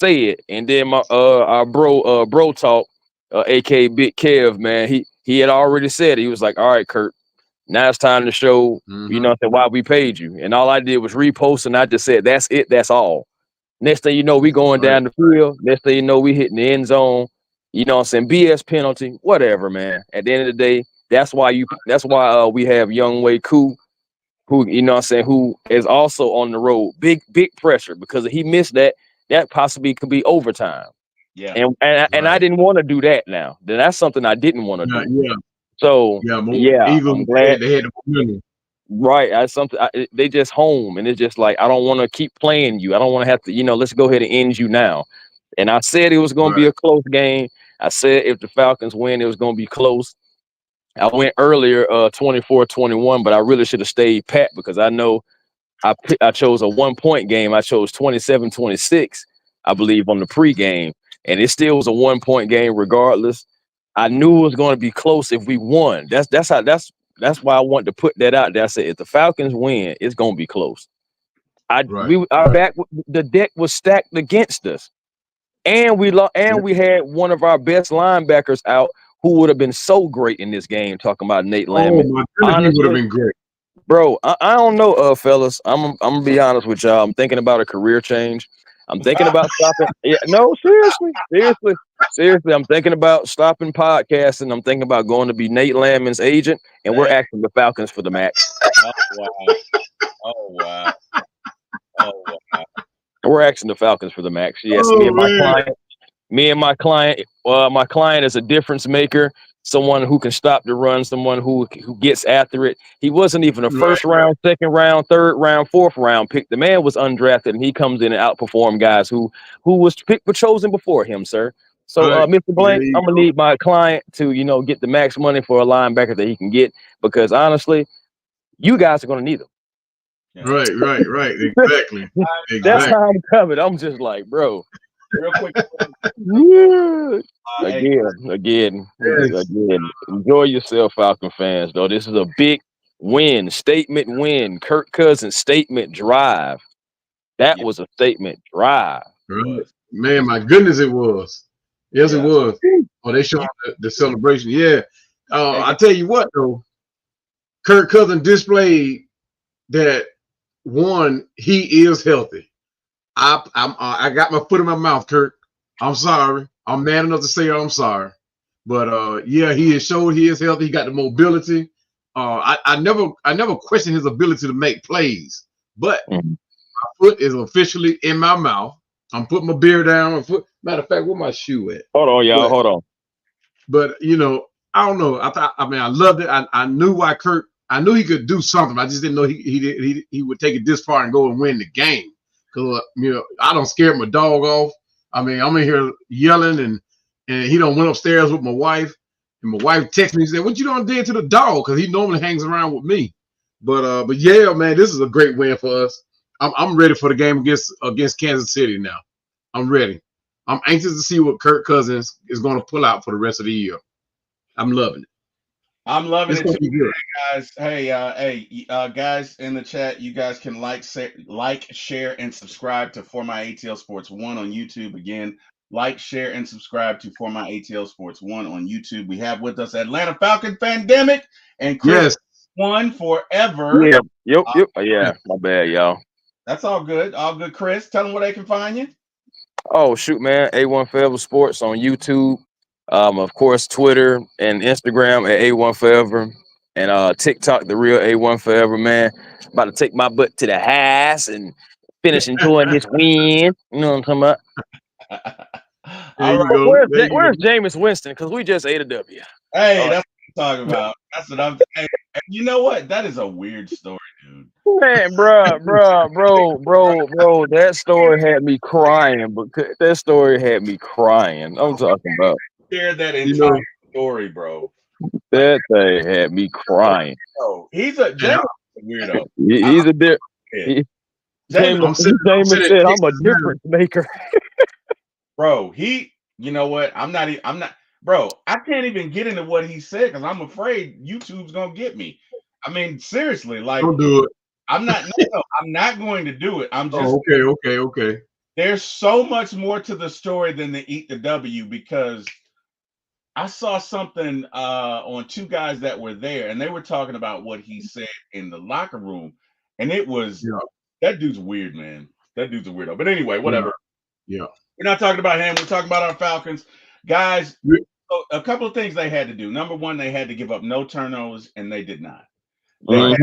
say it. And then my our bro talk, aka Big Kev, man, he had already said it. He was like, all right, Kurt, now it's time to show, you know, why we paid you. And all I did was repost, and I just said, that's it, that's all. Next thing you know, we going down the field. Next thing you know, we hitting the end zone. You know what I'm saying? BS penalty, whatever, man. At the end of the day, that's why we have Young Wei Koo, who, you know what I'm saying, who is also on the road. Big pressure, because if he missed that, that possibly could be overtime. Yeah. And I didn't want to do that now. Then that's something I didn't want to do. Yeah. So Even I'm glad they had the momentum. Right. They just home, and it's just like, I don't want to keep playing you. I don't want to have to, you know, let's go ahead and end you now. And I said it was going to be a close game. I said if the Falcons win, it was going to be close. I went earlier 24-21, but I really should have stayed pat, because I know I chose a 1-point game. I chose 27-26, I believe, on the pregame, and it still was a 1-point game regardless. I knew it was going to be close if we won. That's why I wanted to put that out there. I said, if the Falcons win, it's going to be close. The deck was stacked against us, and we had one of our best linebackers out, who would have been so great in this game. Talking about Nate Landman. Oh my goodness, he would have been great, bro. I don't know, fellas. I'm gonna be honest with y'all. I'm thinking about a career change. I'm thinking about stopping. Yeah, no, seriously. I'm thinking about stopping podcasting. I'm thinking about going to be Nate Landman's agent, and we're asking the Falcons for the max. Oh wow. We're asking the Falcons for the max. Yes, me and my client. My client is a difference maker. Someone who can stop the run. Someone who gets after it. He wasn't even a first round, second round, third round, fourth round pick. The man was undrafted, and he comes in and outperformed guys who was picked or chosen before him, sir. So, Mr. Blank, I'm gonna need my client to, you know, get the max money for a linebacker that he can get, because honestly, you guys are gonna need them. Right. Exactly. That's how I'm coming. I'm just like, bro. Real quick. Again. Enjoy yourself, Falcon fans. Though this is a big win, statement win. Kirk Cousins statement drive. That was a statement drive. Right. Man, my goodness, it was. Yes, it was. Oh, they showed the celebration. Yeah. I tell you what, though, Kirk Cousins displayed that, one, he is healthy. I got my foot in my mouth, Kirk. I'm sorry. I'm man enough to say I'm sorry. But he has showed he is healthy. He got the mobility. I never questioned his ability to make plays. But my foot is officially in my mouth. I'm putting my beer down. Matter of fact, where my shoe at? Hold on, y'all. Hold on. But I don't know. I loved it. I knew why Kirk. I knew he could do something. I just didn't know he would take it this far and go and win the game. Because I don't scare my dog off. I mean, I'm in here yelling, and he done went upstairs with my wife, and my wife texted me and said, "What you done did to the dog?" Because he normally hangs around with me. But yeah, man, this is a great win for us. I'm ready for the game against Kansas City now. I'm ready. I'm anxious to see what Kirk Cousins is going to pull out for the rest of the year. I'm loving it. I'm loving it too, guys. Hey, guys in the chat, you guys can like, share, and subscribe to For My ATL Sports 1 on YouTube. Again, like, share, and subscribe to For My ATL Sports 1 on YouTube. We have with us Atlanta Falcon Fandemic and Chris One Forever. Yep. Yeah, my bad, y'all. That's all good. All good, Chris. Tell them where they can find you. Oh, shoot, man. A1 Forever Sports on YouTube. Of course, Twitter and Instagram at A1 Forever, and TikTok, the real A1 Forever, man. About to take my butt to the house and finish enjoying this win. You know what I'm talking about? All right. Where's Jameis Winston? Because we just ate a W. Hey, that's what I'm talking about. That's what I'm saying. You know what? That is a weird story, dude. Man, bro, that story had me crying. That story had me crying. I'm talking about. Share that entire story, bro. That thing had me crying. Oh, he's a weirdo. He's a different. James said, "I'm a difference maker." Bro, you know what? I'm not. Bro, I can't even get into what he said because I'm afraid YouTube's gonna get me. I mean, seriously, like, don't do it. I'm not. No, I'm not going to do it. I'm just okay. there's so much more to the story than the eat the W, because I saw something on two guys that were there, and they were talking about what he said in the locker room, and it was that dude's weird, man. That dude's a weirdo. But anyway, whatever. Yeah. We're not talking about him. We're talking about our Falcons, guys. So a couple of things they had to do. Number one, they had to give up no turnovers, and they did not. They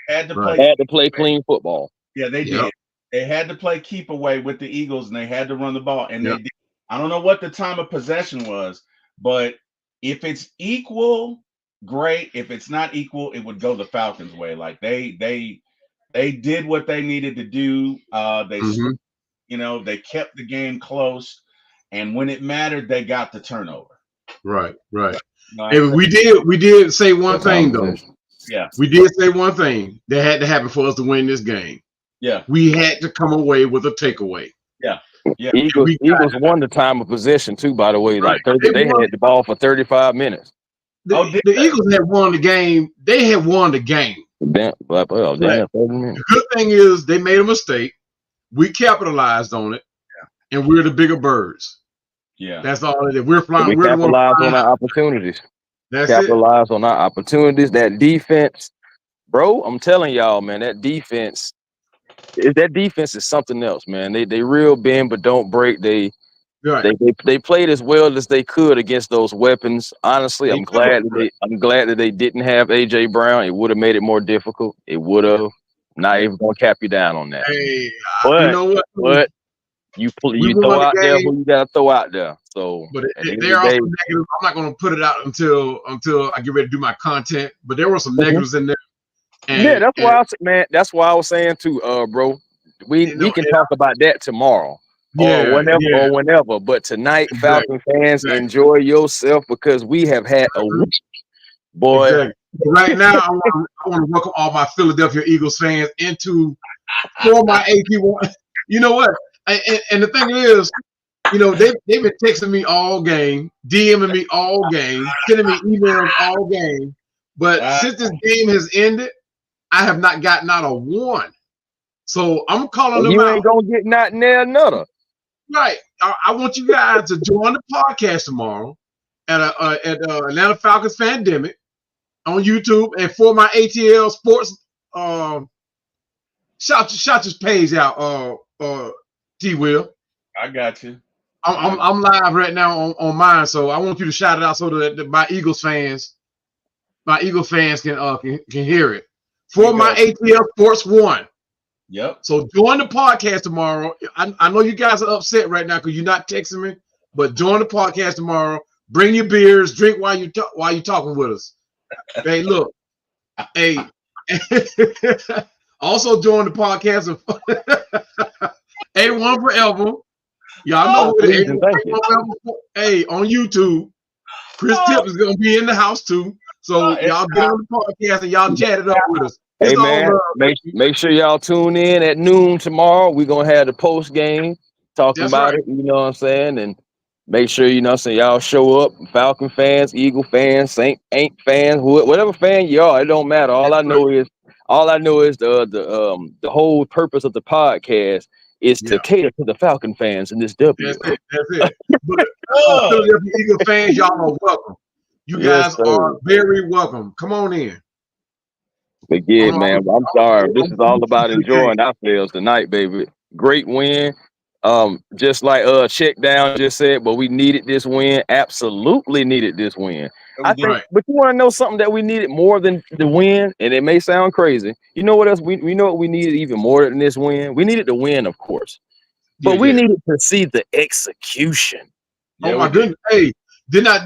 had to play clean football. Yeah, they did. They had to play keep away with the Eagles, and they had to run the ball, and they did. I don't know what the time of possession was, but if it's equal, great. If it's not equal, it would go the Falcons' way. Like they did what they needed to do. They kept the game close, and when it mattered, they got the turnover. Right. And we did say one thing though. Yeah, we did say one thing that had to happen for us to win this game. Yeah, we had to come away with a takeaway. Yeah. Eagles won the time of possession too, by the way. Like they had the ball for 35 minutes. The Eagles had won the game. They had won the game. Damn, 30 minutes. The good thing is they made a mistake. We capitalized on it, and we're the bigger birds. Yeah, that's all it is. We're flying. We capitalized on our opportunities. Capitalized on our opportunities. That defense, bro. I'm telling y'all, man. That defense is something else, man. They real bend but don't break. They played as well as they could against those weapons. Honestly, I'm glad that they didn't have AJ Brown. It would have made it more difficult. It would have. Not even gonna cap you down on that. Hey, but you know what? But you throw out there who you gotta throw out there. So, but they're also negative. I'm not gonna put it out until I get ready to do my content. But there were some negatives in there. And, that's why I was saying too, bro. We can talk about that tomorrow. Or whenever. But tonight, Falcon fans, enjoy yourself because we have had a week. Boy. Exactly. Right now, I want to welcome all my Philadelphia Eagles fans for my AP1. You know what? And the thing is, they've been texting me all game, DMing me all game, sending me emails all game. But since this game has ended, I have not gotten out of one. So I'm calling them out. You ain't gonna get not near another. Right. I want you guys to join the podcast tomorrow at Atlanta Falcons Fandemic on YouTube, and for my ATL Sports shout your page out, T Will. I got you. I'm live right now on mine, so I want you to shout it out so that my Eagles fans can hear it. For my ATL Sports 1. Yep. So join the podcast tomorrow. I know you guys are upset right now because you're not texting me, but join the podcast tomorrow. Bring your beers, drink while you talking with us. Hey, look. Hey. Also join the podcast of A1 Forever. Y'all know what it is. Hey, on YouTube. Chris Tip is gonna be in the house too. So y'all get on the podcast and y'all chat it up with us. Hey man, make sure y'all tune in at noon tomorrow. We're gonna have the post game talking about it, you know what I'm saying? And make sure y'all show up. Falcon fans, Eagle fans, Saint fans, whatever fan you are, it don't matter. All I know is the whole purpose of the podcast is to cater to the Falcon fans in this W. That's it. But Philadelphia Eagle fans, y'all are welcome. You guys are very welcome. Come on in. Again, man, I'm sorry. This is all about enjoying ourselves tonight, baby. Great win. Just like Check Down just said, but we needed this win. Absolutely needed this win. I think, but you want to know something that we needed more than the win, and it may sound crazy. You know what else? We know what we needed even more than this win. We needed the win, of course, but we needed to see the execution. Oh my goodness! Hey, did I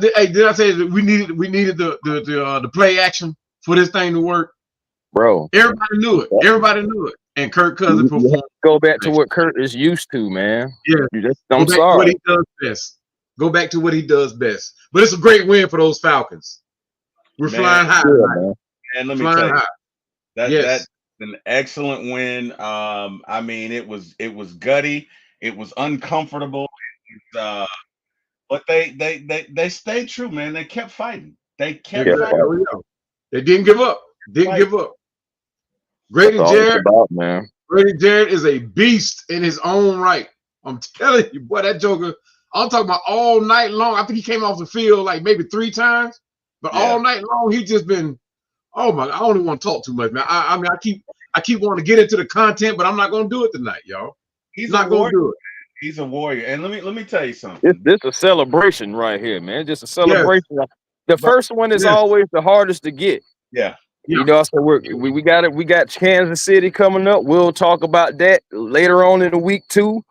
say that we needed the play action for this thing to work? Bro, everybody knew it. And Kirk Cousins performed. Go back to what Kirk is used to, man. Yeah, I'm sorry. What he does best. Go back to what he does best. But it's a great win for those Falcons. We're flying high. Man. And let me tell you, that's an excellent win. I mean, it was gutty. It was uncomfortable. But they stayed true, man. They kept fighting. They kept fighting. They didn't give up. Give up. Grady Jarrett is a beast in his own right. I'm telling you, boy, that Joker. I'm talking about all night long. I think he came off the field like maybe 3 times, but all night long he just been. Oh my! I don't even want to talk too much, man. I mean, I keep wanting to get into the content, but I'm not going to do it tonight, y'all. He's not going to do it. He's a warrior, and let me tell you something. This a celebration right here, man. Just a celebration. Yes. The first one is always the hardest to get. Yeah. You know, so we got it. We got Kansas City coming up. We'll talk about that later on in the week too.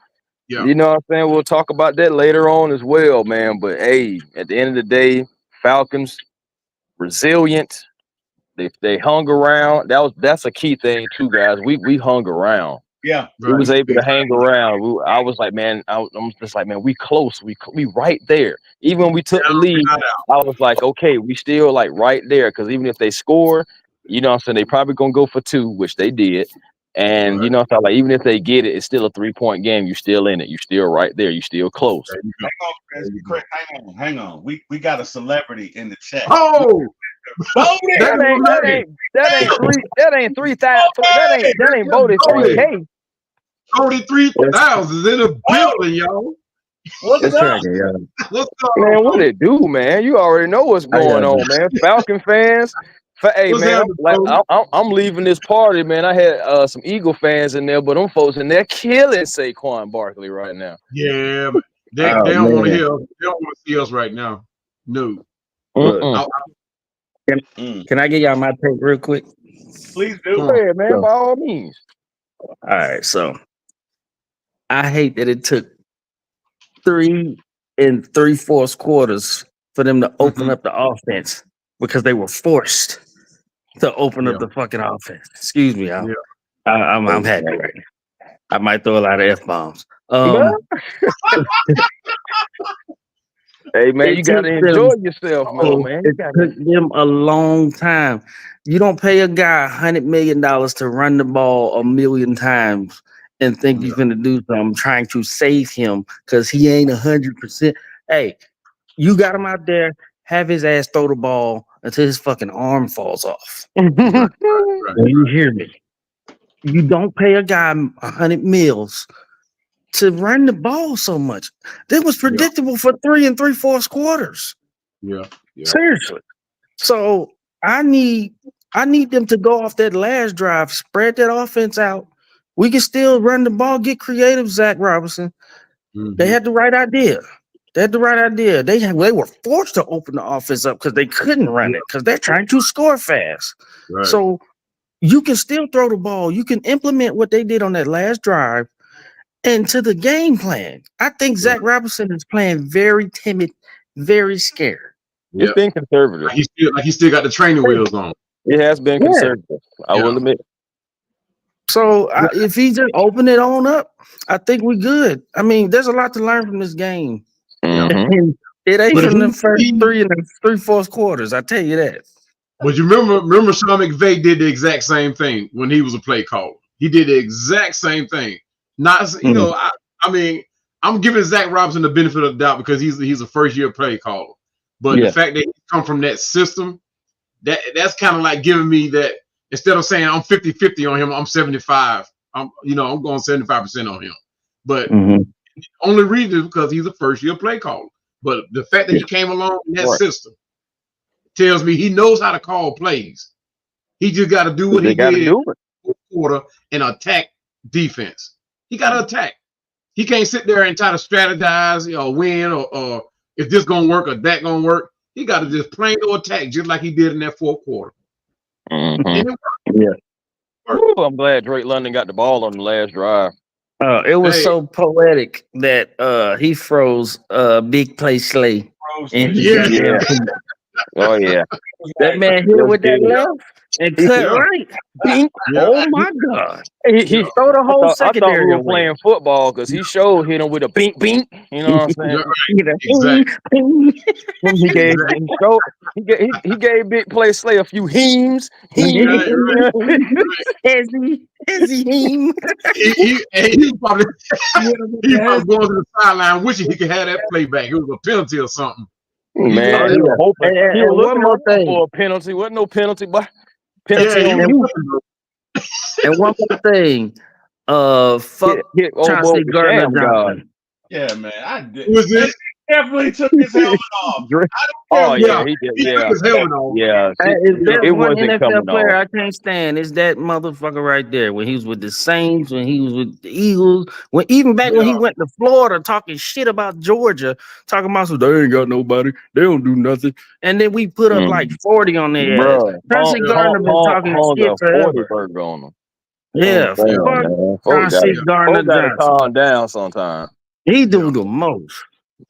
Yeah. You know what I'm saying? We'll talk about that later on as well, man. But hey, at the end of the day, Falcons resilient. They hung around. That's a key thing too, guys. We hung around. Yeah, we was able to hang around. I was like, man, I'm just like, man, we close. We right there. Even when we took the lead, I was like, okay, we still like right there. Because even if they score, you know what I'm saying, they probably gonna go for 2, which they did. And you know what I'm saying, like even if they get it, it's still a 3-point game. You're still in it. You're still right there. You're still close. Hang on. We got a celebrity in the chat. Oh. That ain't 3,000. That ain't voted 3K. 43,000 is in the building, y'all. What's up? What's up, man? What it do, man? You already know what's going on, man. Falcon fans. Hey, man, I'm leaving this party, man. I had some Eagle fans in there, but them folks in there killing Saquon Barkley right now. Yeah, but they don't want to hear us. They don't want to see us right now. No. Can I get y'all my take real quick? Please do. Go ahead, man, by all means. All right, so I hate that it took 3 3/4 quarters for them to open up the offense because they were forced to open up the fucking offense. Excuse me, y'all. I'm happy right now. I might throw a lot of F-bombs. Hey, man, you got to enjoy yourself, man. It took them a long time. You don't pay a guy $100 million to run the ball 1,000,000 times and think you're going to do something, trying to save him because he ain't 100%. Hey, you got him out there, have his ass throw the ball until his fucking arm falls off. Right. You hear me? You don't pay a guy 100 mils to run the ball so much. That was predictable for 3 3/4 quarters. Yeah. Seriously. So I need them to go off that last drive, spread that offense out. We can still run the ball, get creative, Zach Robinson. They had the right idea. They were forced to open the offense up because they couldn't run it because they're trying to score fast. Right. So you can still throw the ball. You can implement what they did on that last drive into the game plan. I think Zach Robinson is playing very timid, very scared. It's been conservative. He still got the training wheels on. It has been conservative. I will admit. So if he just open it on up, I think we're good. I mean, there's a lot to learn from this game. It ain't from the first 3 3/4 quarters. I tell you that. But you remember Sean McVay did the exact same thing when he was a play caller. He did the exact same thing. Not I mean, I'm giving Zach Robinson the benefit of the doubt because he's a first-year play caller. But the fact that he come from that system, that's kind of like giving me that instead of saying I'm 50-50 on him, I'm 75. I'm going 75% on him. But the only reason is because he's a first-year play caller. But the fact that he came along in that system tells me he knows how to call plays. He just got to do what he did in the quarter and attack defense. He got to attack. He can't sit there and try to strategize or win or if this gonna work or that gonna work. He got to just plain old attack just like he did in that 4th quarter. Ooh, I'm glad Drake London got the ball on the last drive. It was so poetic that he froze big play Slay. Oh yeah. That man hit with that left and cut right. Oh my God. He stole the whole secondary. I thought we were playing football because he showed hit him with a bink bink. You know what I'm saying? Exactly. He gave big play Slay a few heames. He probably going to the sideline wishing he could have that play back. It was a penalty or something. Man, he was looking for a penalty. Wasn't no penalty, but penalty on you. And one more thing, Fuck hit old boy Chauncey with Gardner Sham God. Johnson. Yeah, man. I did. Who was this? Definitely took his helmet off. I don't Oh care. yeah, he did. He Yeah, took his helmet off. yeah. Hey, if there's It one wasn't NFL coming player off. I can't stand, it's that motherfucker right there. When he was with the Saints, when he was with the Eagles, when he went to Florida talking shit about Georgia, talking about so they ain't got nobody, they don't do nothing, and then we put up like 40 on their ass. Bro, Chauncey Gardner been talking shit a 40 forever. burger on him. Yeah, fuck Chauncey Gardner Gotta Johnson. calm down sometimes. He do the most.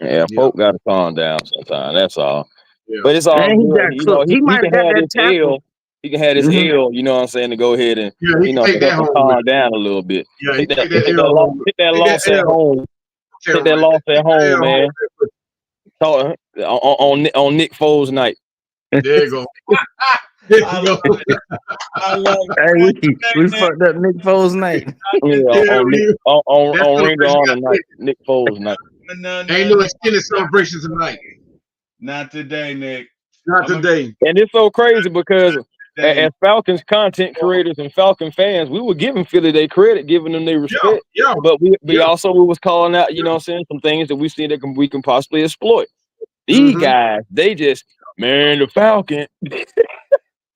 Yeah, folk gotta calm down sometimes. That's all. Yeah. But it's all And he good. got You know, cooked. he might can have got have that his L. tackle. He can have his L, you know what I'm saying, to go ahead and he can take that home calm down a little bit. Yeah, Take that L. Take that loss at home. Take that loss at home, man. On Nick Foles night. There you go. I love it. Hey, we fucked up Nick Foles night. On Ring of Honor night, Nick Foles night. Ain't no extended celebration tonight. Not today, Nick. Not today. And it's so crazy because as Falcons content creators and Falcon fans, we were giving Philly their credit, giving them their respect. Yeah. But we also was calling out, you know what I'm saying, some things that we see that we can possibly exploit. These guys, they just, man, the Falcon.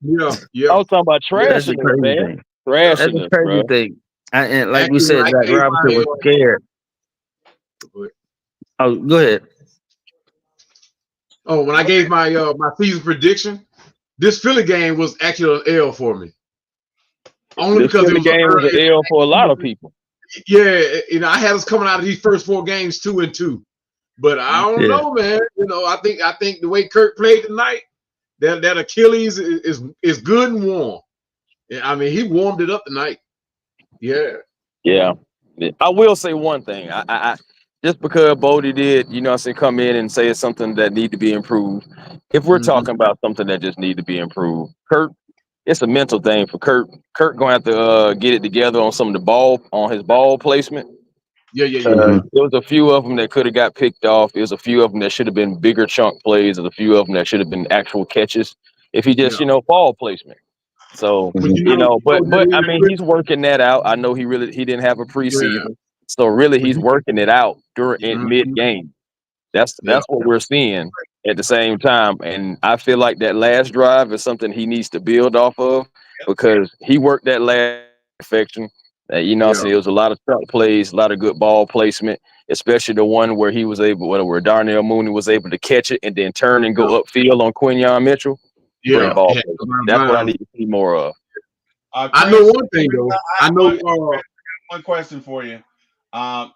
Yeah. I was talking about trashing us, man. Trashing us, bro. Thing. And like we said, Zach Robinson was scared. Oh, go ahead. Oh, when I gave my my season prediction, this Philly game was actually an L for me. Only because it was game was an L for a lot of people. Yeah, you know, I had us coming out of these first 4 games 2-2, but I don't know, man. You know, I think the way Kirk played tonight, that Achilles is good and warm. I mean, he warmed it up tonight. Yeah. I will say one thing. I just because Bodie did, you know, come in and say it's something that need to be improved. If we're talking about something that just need to be improved, Kirk, it's a mental thing for Kirk. Kirk gonna have to get it together on some of his ball placement. Yeah. There was a few of them that could have got picked off. There was a few of them that should have been bigger chunk plays. There's a few of them that should have been actual catches. If he just, ball placement. So but I mean, he's working that out. I know he didn't have a preseason, so really he's working it out in mid game. That's what we're seeing at the same time, and I feel like that last drive is something he needs to build off of because he worked that last perfection. It was a lot of truck plays, a lot of good ball placement, especially the one where he was where Darnell Mooney was able to catch it and then turn and go upfield on Quinyon Mitchell. Great ball. That's what I need to see more of. I know one thing though. I know one question for you.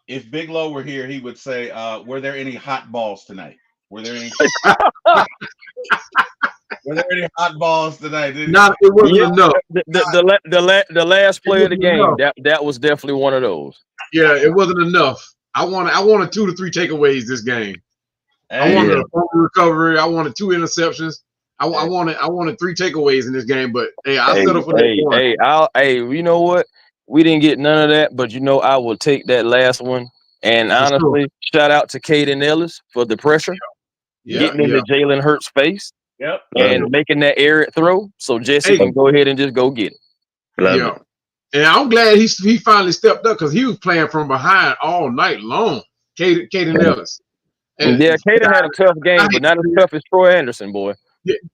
If Big Low were here, he would say, "Were there any hot balls tonight? Were there any? Were there any hot balls tonight?" No, it wasn't enough. The last play of the game, that was definitely one of those. Yeah, it wasn't enough. I wanted 2 to 3 takeaways this game. I wanted a fumble recovery. I wanted 2 interceptions. I wanted 3 takeaways in this game, but I settled for that one. You know what? We didn't get none of that, but I will take that last one. And honestly, shout out to Caden Ellis for the pressure, getting into Jalen Hurts' face, and making that errant throw, so Jesse can go ahead and just go get it. And I'm glad he finally stepped up because he was playing from behind all night long. Caden Ellis. And Caden had a tough game, but not as tough as Troy Anderson, boy.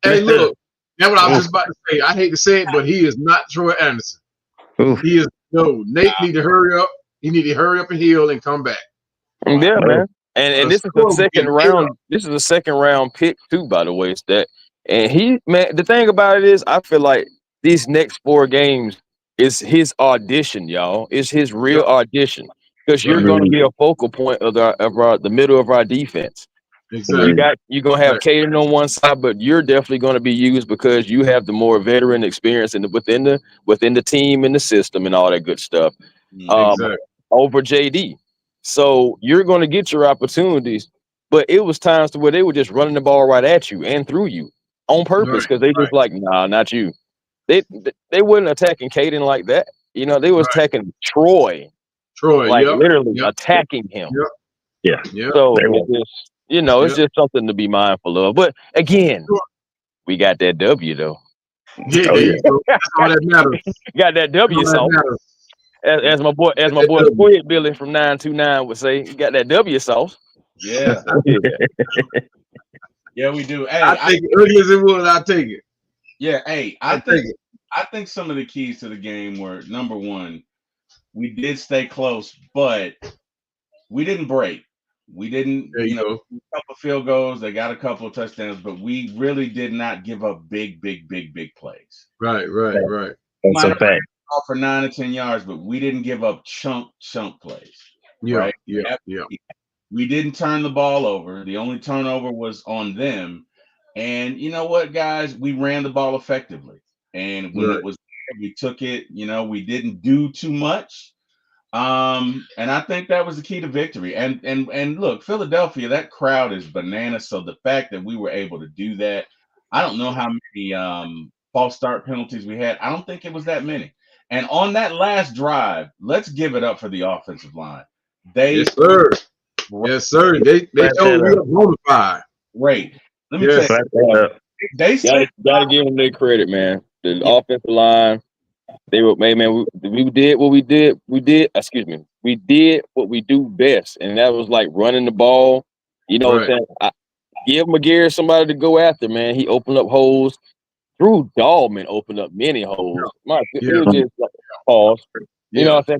Hey, look, that's what I was just about to say. I hate to say it, but he is not Troy Anderson. He is Nate need to hurry up. He need to hurry up and heal and come back. Yeah, man. And this is the second round. This is a second round pick too, by the way. The thing about it is, I feel like these next 4 games is his audition, y'all. It's his real audition because you're going to be a focal point of the middle of our defense. Exactly. You're gonna have Caden on one side, but you're definitely going to be used because you have the more veteran experience within the team and the system and all that good stuff. Over JD. So you're going to get your opportunities, but it was times where they were just running the ball right at you and through you on purpose because they just like, nah, not you. They weren't attacking Caden like that. They was attacking Troy, like literally attacking him. So it's just something to be mindful of. But again, we got that W though. Yeah, that's all that matters. Got that W, so as my boy Squid Billy from 929 would say, you got that W sauce. Yeah. Yeah, we do. Hey, I take it ugly as it was. I take it. Yeah, hey, I think some of the keys to the game were, number one, we did stay close, but we didn't break. We didn't, There you go. a couple field goals. They got a couple of touchdowns, but we really did not give up big plays. Right. That's a fact. Off for 9 or 10 yards, but we didn't give up chunk plays. Yeah, right? yeah. We didn't turn the ball over. The only turnover was on them. And you know what, guys? We ran the ball effectively. And when it was there, we took it, we didn't do too much. And I think that was the key to victory. And look, Philadelphia, that crowd is bananas. So the fact that we were able to do that, I don't know how many false start penalties we had. I don't think it was that many. And on that last drive, let's give it up for the offensive line. Yes, sir. They showed real bona fide. Great. Let me tell you, they gotta give them their credit, man. The offensive line, they were, man. We did what we did. We did what we do best, and that was like running the ball. You know what I'm saying? Give McGarry somebody to go after, man. He opened up holes. Drew Dahlman opened up many holes. It was just like pause. You know what I'm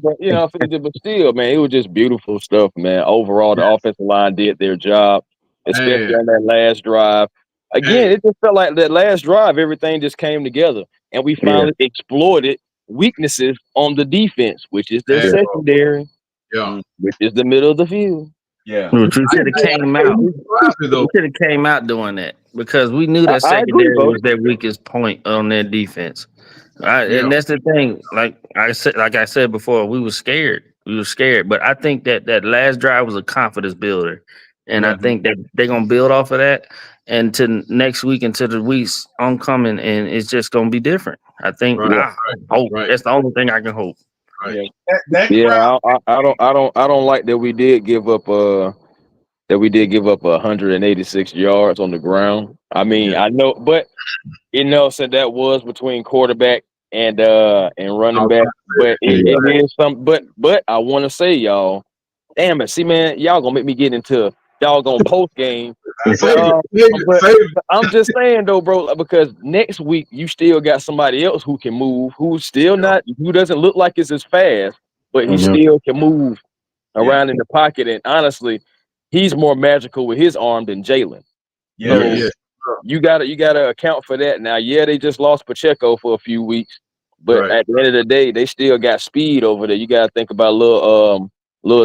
saying? But still, man, it was just beautiful stuff, man. Overall, the offensive line did their job, especially on that last drive. Again, it just felt like that last drive, everything just came together, and we finally exploited weaknesses on the defense, which is their secondary, which is the middle of the field. Yeah, we should have came out. We should have came out doing that because we knew that secondary was their weakest point on their defense. And that's the thing. Like I said before, we were scared. But I think that last drive was a confidence builder, and I think that they're gonna build off of that. And to next week and to the weeks oncoming, and it's just gonna be different. I think. That's the only thing I can hope. Right. I don't like that we did give up 186 yards on the ground. I mean, I know, but so that was between quarterback and running back. But it is some. But I want to say, y'all, damn it, see, man, y'all gonna make me get into doggone post game. I'm just saying though, bro, because next week you still got somebody else who can move, who doesn't look like it's as fast, but he still can move around in the pocket. And honestly, he's more magical with his arm than Jalen. You gotta account for that. Now, they just lost Pacheco for a few weeks, but at the end of the day, they still got speed over there. You gotta think about little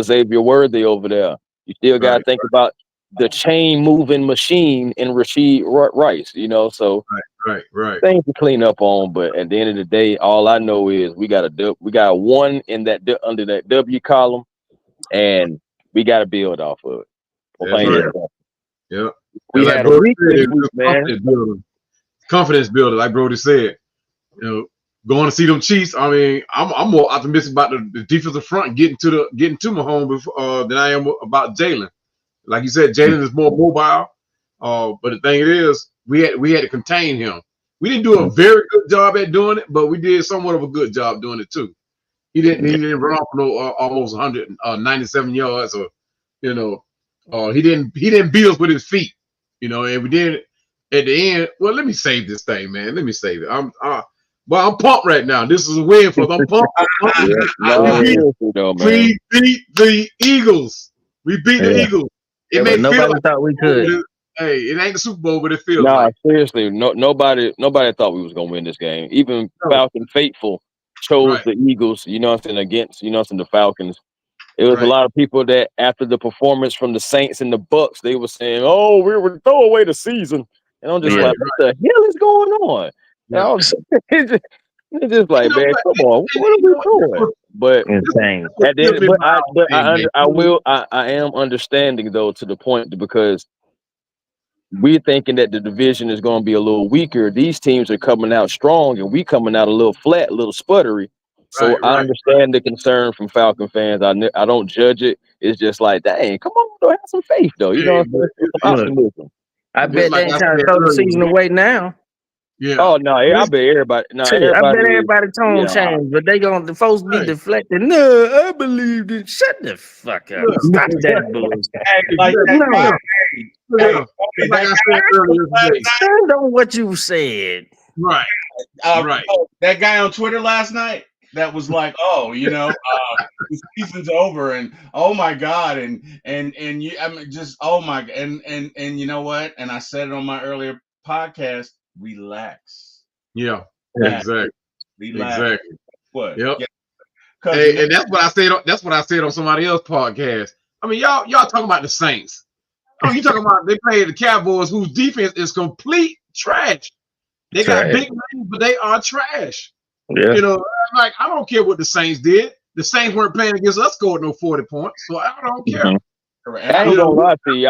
Xavier Worthy over there. You still gotta think about the chain moving machine in Rashid Rice. So things to clean up on. But at the end of the day, all I know is we got one in that under that W column, and we got to build off of it. We had a week this week, man. Confidence builder, like Brody said. Going to see them Chiefs. I mean, I'm more optimistic about the defensive front getting to Mahomes than I am about Jalen. Like you said, Jalen is more mobile. But the thing is, we had to contain him. We didn't do a very good job at doing it, but we did somewhat of a good job doing it too. He didn't run off almost 197 yards, or he didn't beat us with his feet, and we did at the end. Well, let me save this thing, man. Let me save it. I'm pumped right now. This is a win for them. I'm pumped. We beat the Eagles. We beat the Eagles. It may feel like thought we could. Hey, it ain't the Super Bowl, but it feels like. Seriously, nobody thought we was gonna win this game. Even Falcon faithful chose the Eagles, against, the Falcons. It was a lot of people that after the performance from the Saints and the Bucks, they were saying, "Oh, we were throw away the season," and I'm just like, "What the hell is going on?" It's just like, man, come on, what are we doing? But insane. I am understanding though to the point, because we're thinking that the division is going to be a little weaker. These teams are coming out strong, and we coming out a little flat, a little sputtery. So I understand the concern from Falcon fans. I don't judge it. It's just like, dang, come on, though, have some faith, though. Some optimism. I bet they ain't trying to throw the season away now. Yeah. Oh no, I bet everybody. No, I bet everybody tone changed, but the folks be deflecting. No, I believe this. Shut the fuck up. Stop that bullshit. Stand on what you said. Right. That guy on Twitter last night that was like, oh, the season's over, and oh my god, and you, I mean, just oh my, and you know what? And I said it on my earlier podcast. Relax. Yeah. Exactly. Relax. Exactly. What? Yep. Yeah. And that's what I said. That's what I said on somebody else's podcast. I mean, y'all talking about the Saints. Oh, you talking about they played the Cowboys, whose defense is complete trash. They got big names, but they are trash. Yeah. Like, I don't care what the Saints did. The Saints weren't playing against us, scored no 40 points, so I don't care. I ain't gonna lie to you.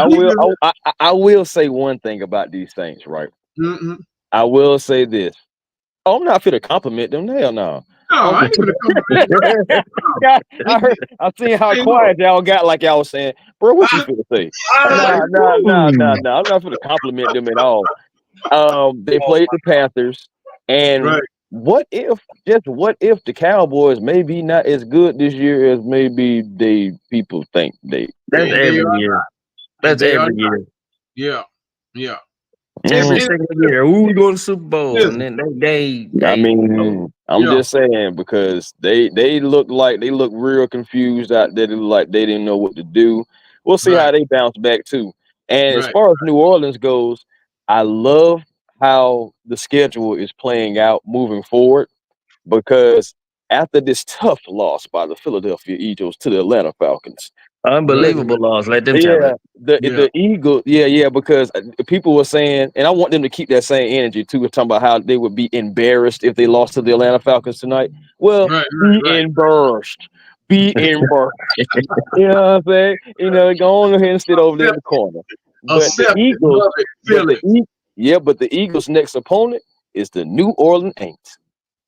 I will say one thing about these Saints, right? I will say this. Oh, I'm not fit to compliment them. Hell no. No, I ain't gonna compliment them. I seen how quiet y'all got, like y'all was saying, bro. What you finna say? No. I'm not finna compliment them at all. They played the Panthers, and what if the Cowboys maybe not as good this year as maybe people think they? That's every year. That's every year. Yeah. Every single year, we go to Super Bowl, and then they I mean, I'm just saying, because they look real confused out there. They look like they didn't know what to do. We'll see how they bounce back too. And as far as New Orleans goes, I love how the schedule is playing out moving forward, because after this tough loss by the Philadelphia Eagles to the Atlanta Falcons, unbelievable loss. Let them tell it. The Eagles, because people were saying, and I want them to keep that same energy too. We're talking about how they would be embarrassed if they lost to the Atlanta Falcons tonight. Well, embarrassed. Be embarrassed. You know what I'm saying? Go on ahead and sit over there in the corner. But the Eagles' next opponent is the New Orleans Saints.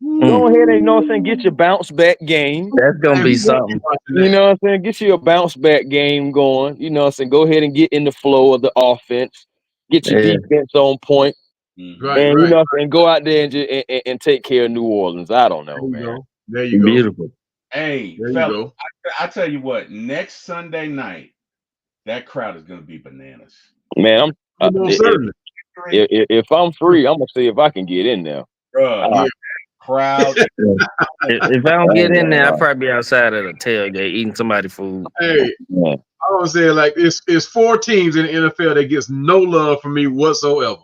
Go ahead and get your bounce back game. That's gonna be something. You know what I'm saying? Get you a bounce back game going. You know what I'm saying? Go ahead and get in the flow of the offense. Get your defense on point. You know what I'm saying? Go out there and take care of New Orleans. I don't know, man. There you go. Beautiful. Hey, fella, I tell you what, next Sunday night, that crowd is gonna be bananas. Man, if I'm free, I'm gonna see if I can get in there. Crowd. If I don't get in there, I'll probably be outside of the tailgate eating somebody's food. Hey, I was saying, like, it's 4 teams in the NFL that gets no love from me whatsoever.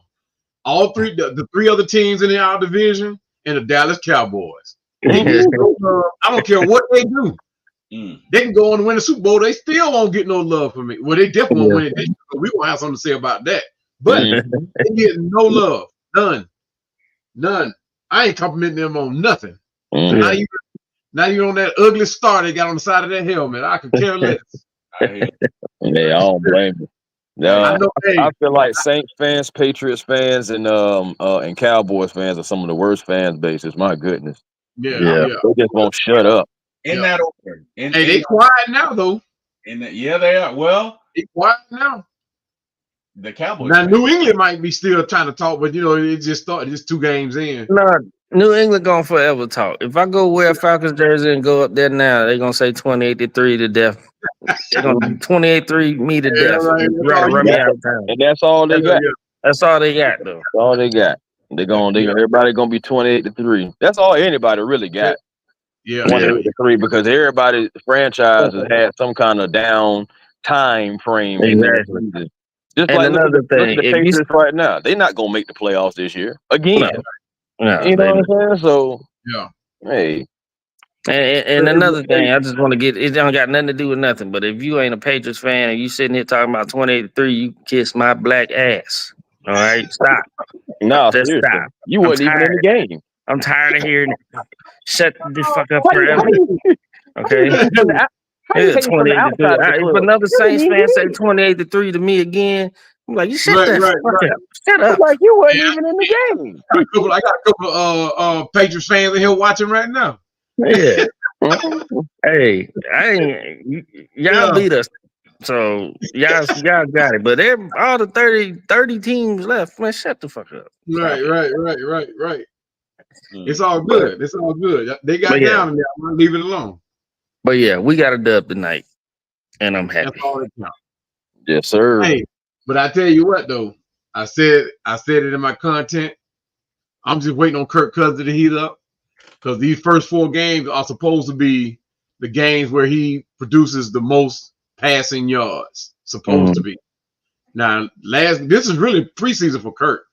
All three, the 3 other teams in our division, and the Dallas Cowboys. I don't care what they do. They can go on and win the Super Bowl. They still won't get no love from me. Well, they definitely won't win it. We won't have something to say about that. But they get no love. None. I ain't complimenting them on nothing. Not even on that ugly star they got on the side of that helmet. I could care less. I don't blame you. No, I feel like Saints fans, Patriots fans, and Cowboys fans are some of the worst fan bases. My goodness. Yeah. They just won't shut up. In that order. They quiet now though. They are. Well, they quiet now. The Cowboys. Now New England might be still trying to talk, but it just started. Just 2 games in. No, New England gonna forever talk. If I go wear a Falcons jersey and go up there now, they're gonna say 28-3 to death. They're gonna 28-3 me to death. Run me out of town. And that's all they got. That's all they got, though. That's all they got. Everybody gonna be 28-3. That's all anybody really got. 28-3, because everybody franchise has had some kind of down time frame. Exactly. Just and like another thing, the Patriots right now, they're not gonna make the playoffs this year again. You know what I'm saying? So hey. And another thing, I just want to get, it don't got nothing to do with nothing, but if you ain't a Patriots fan and you sitting here talking about 28-3, you kiss my black ass. All right, stop. No, just stop. You wasn't even in the game. I'm tired of hearing it. Shut the fuck up forever. Okay. 28-3. If another Saints fan say 28-3 to me again, I'm like, you shut that fuck up. Shut up. Like you wasn't even in the game. I got a couple of Patriots fans in here watching right now. Yeah. Hey, y'all beat us So y'all got it. But all the 30 teams left. Man, shut the fuck up. Right. Mm. It's all good. It's all good. They got down in there. I'm gonna leave it alone. But yeah, we got a dub tonight, and I'm happy. That's all that counts. Yes, sir. Hey, but I tell you what though, I said it in my content. I'm just waiting on Kirk Cousins to heat up because these first 4 games are supposed to be the games where he produces the most passing yards. Supposed to be. Now, this is really preseason for Kirk.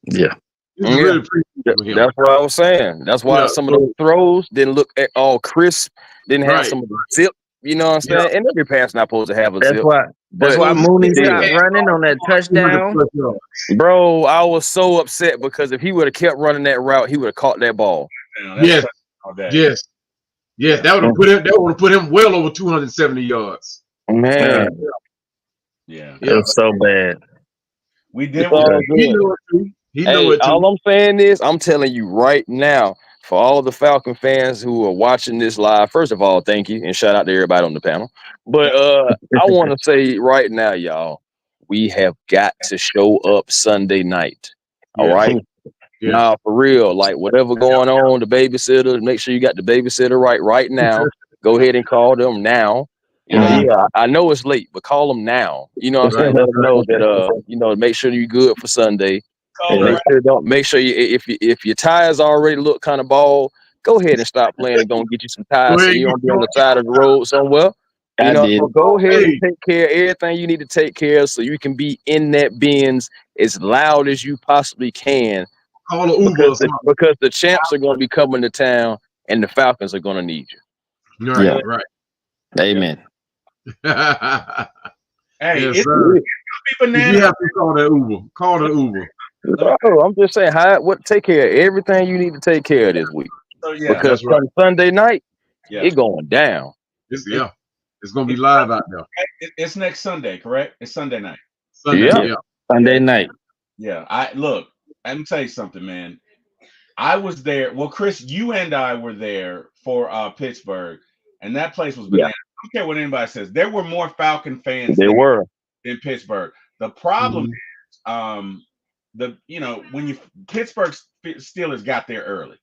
Yeah. This is really preseason for him. That's what I was saying. That's why some of those throws didn't look all crisp, didn't have some of the zip. You know what I'm saying? And every pass not supposed to have a zip. That's why Mooney stopped running on that touchdown. Bro, I was so upset because if he would have kept running that route, he would have caught that ball. Yes. That would have put him well over 270 yards. Man. Yeah. It was so bad. We did. All I'm saying is, I'm telling you right now, for all the Falcon fans who are watching this live, first of all, thank you and shout out to everybody on the panel. But I want to say right now, y'all, we have got to show up Sunday night. All right. Yeah. Nah, for real. Like whatever going on, the babysitter, make sure you got the babysitter right now. Go ahead and call them now. You know, I know it's late, but call them now. You know what I'm saying? Let them know that make sure you're good for Sunday. And make sure you if your tires already look kind of bald, go ahead and stop playing and go and get you some tires so you don't be on the side of the road somewhere. So go ahead and take care of everything you need to take care of so you can be in that Benz as loud as you possibly can. Call an Uber because the champs are going to be coming to town and the Falcons are going to need you. Right. Amen. Hey, yes, sir. You have to call that Uber. Call the Uber. Oh, I'm just saying, take care of everything you need to take care of this week. Because on Sunday night, it's going down. It's going to be live out there. It's next Sunday, correct? It's Sunday night. Sunday night. Yeah. Let me tell you something, man. I was there. Well, Chris, you and I were there for Pittsburgh, and that place was bananas. I don't care what anybody says. There were more Falcon fans in Pittsburgh. The problem is, when Pittsburgh Steelers got there early.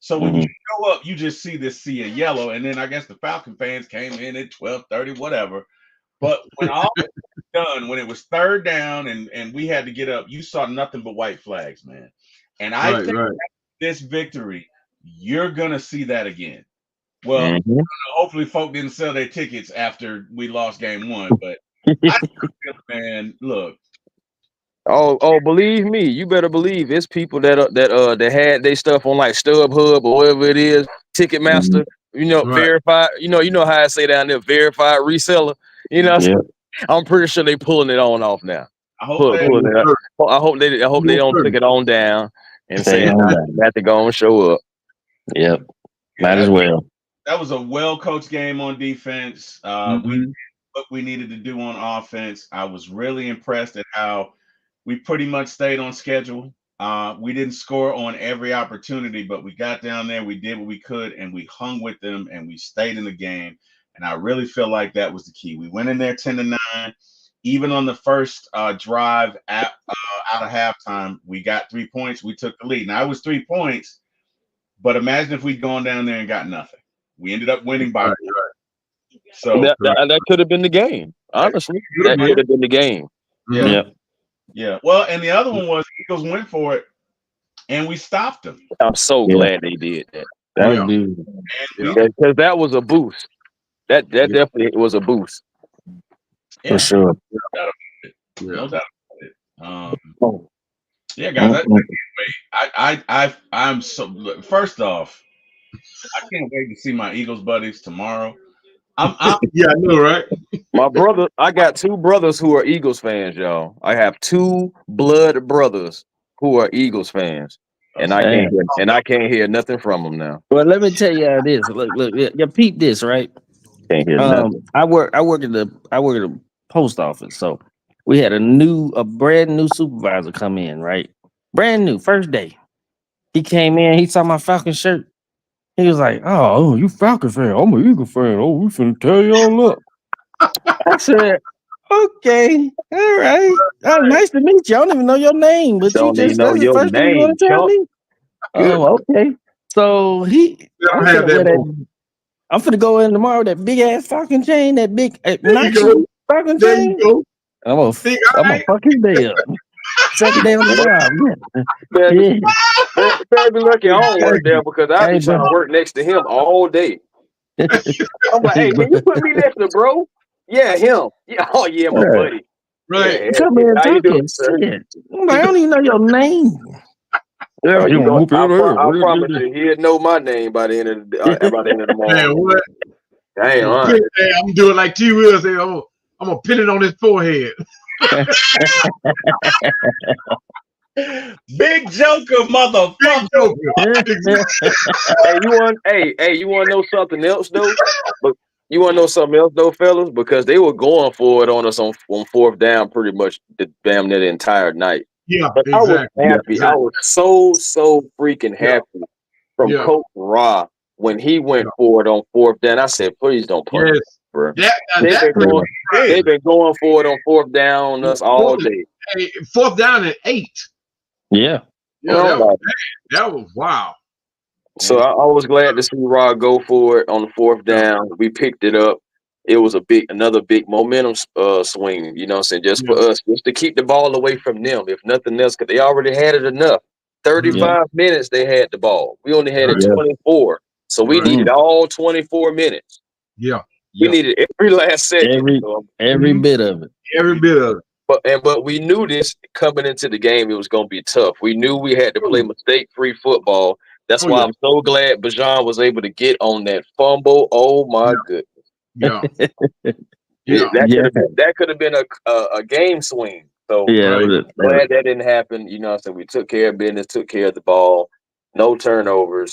So when you show up, you just see this sea of yellow, and then I guess the Falcon fans came in at 12:30, whatever. But when all was done, when it was third down and we had to get up, you saw nothing but white flags, man. And I think this victory, you're gonna see that again. Well, hopefully folk didn't sell their tickets after we lost game 1, but man, look. Oh, believe me, you better believe it's people that had their stuff on like StubHub or whatever it is, Ticketmaster. Verified. You know how I say down there, verified reseller. I'm pretty sure they pulling it on off now. I hope they don't take it on down and say have to go and show up. Yep, might as well. That was a well-coached game on defense. We did what we needed to do on offense. I was really impressed at how we pretty much stayed on schedule. We didn't score on every opportunity, but we got down there, we did what we could, and we hung with them, and we stayed in the game. And I really feel like that was the key. We went in there 10-9. Even on the first drive out of halftime, we got 3 points. We took the lead. Now, it was 3 points, but imagine if we'd gone down there and got nothing. We ended up winning by So that could have been the game. Honestly, that could have been the game. Yeah. Well, and the other one was Eagles went for it, and we stopped them. I'm so glad they did that. Because that was a boost. That definitely was a boost. For sure. No doubt about it. Yeah, guys. I'm so. First off, I can't wait to see my Eagles buddies tomorrow. I know, right? My brother, I got 2 brothers who are Eagles fans, y'all. I have 2 blood brothers who are Eagles fans, and I can't hear nothing from them now. Well, let me tell you how it is. Look, you peep this, right? Can't hear nothing. I work at the post office, so we had a brand new supervisor come in, right? Brand new, first day. He came in, he saw my Falcon shirt. He was like, "Oh, you Falcon fan? I'm an Eagle fan. Oh, we finna tear y'all up." I said, okay, all right. Oh, nice to meet you. I don't even know your name, but Don't even know that's the your first thing you name, want to tell chump. me? Oh, okay. So I'm have finna wear that. that. I'm finna go in tomorrow with that big ass Falcon chain, that big There you obnoxious go. Falcon There chain. you go. I'm gonna fuck his day up. Second day on the job. Better Yeah. be lucky I don't work there because I'd be trying to work next to him all day. I'm like, hey, can you put me next to bro? Yeah, him. Yeah, oh yeah, my buddy. Right. Yeah, Come in how you doing, talking sir? shit. I'm like, I don't even know your name. Yeah, I promise you, he'll know my name by the end of the morning. Man, what? Damn, I'm doing like T. Will say, I'm gonna pin it on his forehead. Big Joker, motherfucker. Hey, you want to know something else though? But you want to know something else though, fellas? Because they were going for it on us on fourth down pretty much damn near the entire night. Yeah, but exactly. I was happy. Exactly. I was so freaking happy from Coach Ra when he went for it on fourth down. I said, please don't punch it, bro. They've been going for it on fourth down on us all day. Hey, fourth down and 8. Yeah. That was wow. So I was glad to see Rod go for it on the fourth down. We picked it up. It was another big momentum swing, you know what I'm saying? Just for us, just to keep the ball away from them, if nothing else, because they already had it enough. 35 minutes they had the ball. We only had it 24. So we needed all 24 minutes. Yeah. We needed every last second. Every bit of it. Every bit of it. But we knew this coming into the game, it was going to be tough. We knew we had to play mistake-free football. That's why I'm so glad Bajan was able to get on that fumble. Oh my goodness! Yeah, that could have been a game swing. So glad that didn't happen. You know, so we took care of business, took care of the ball, no turnovers,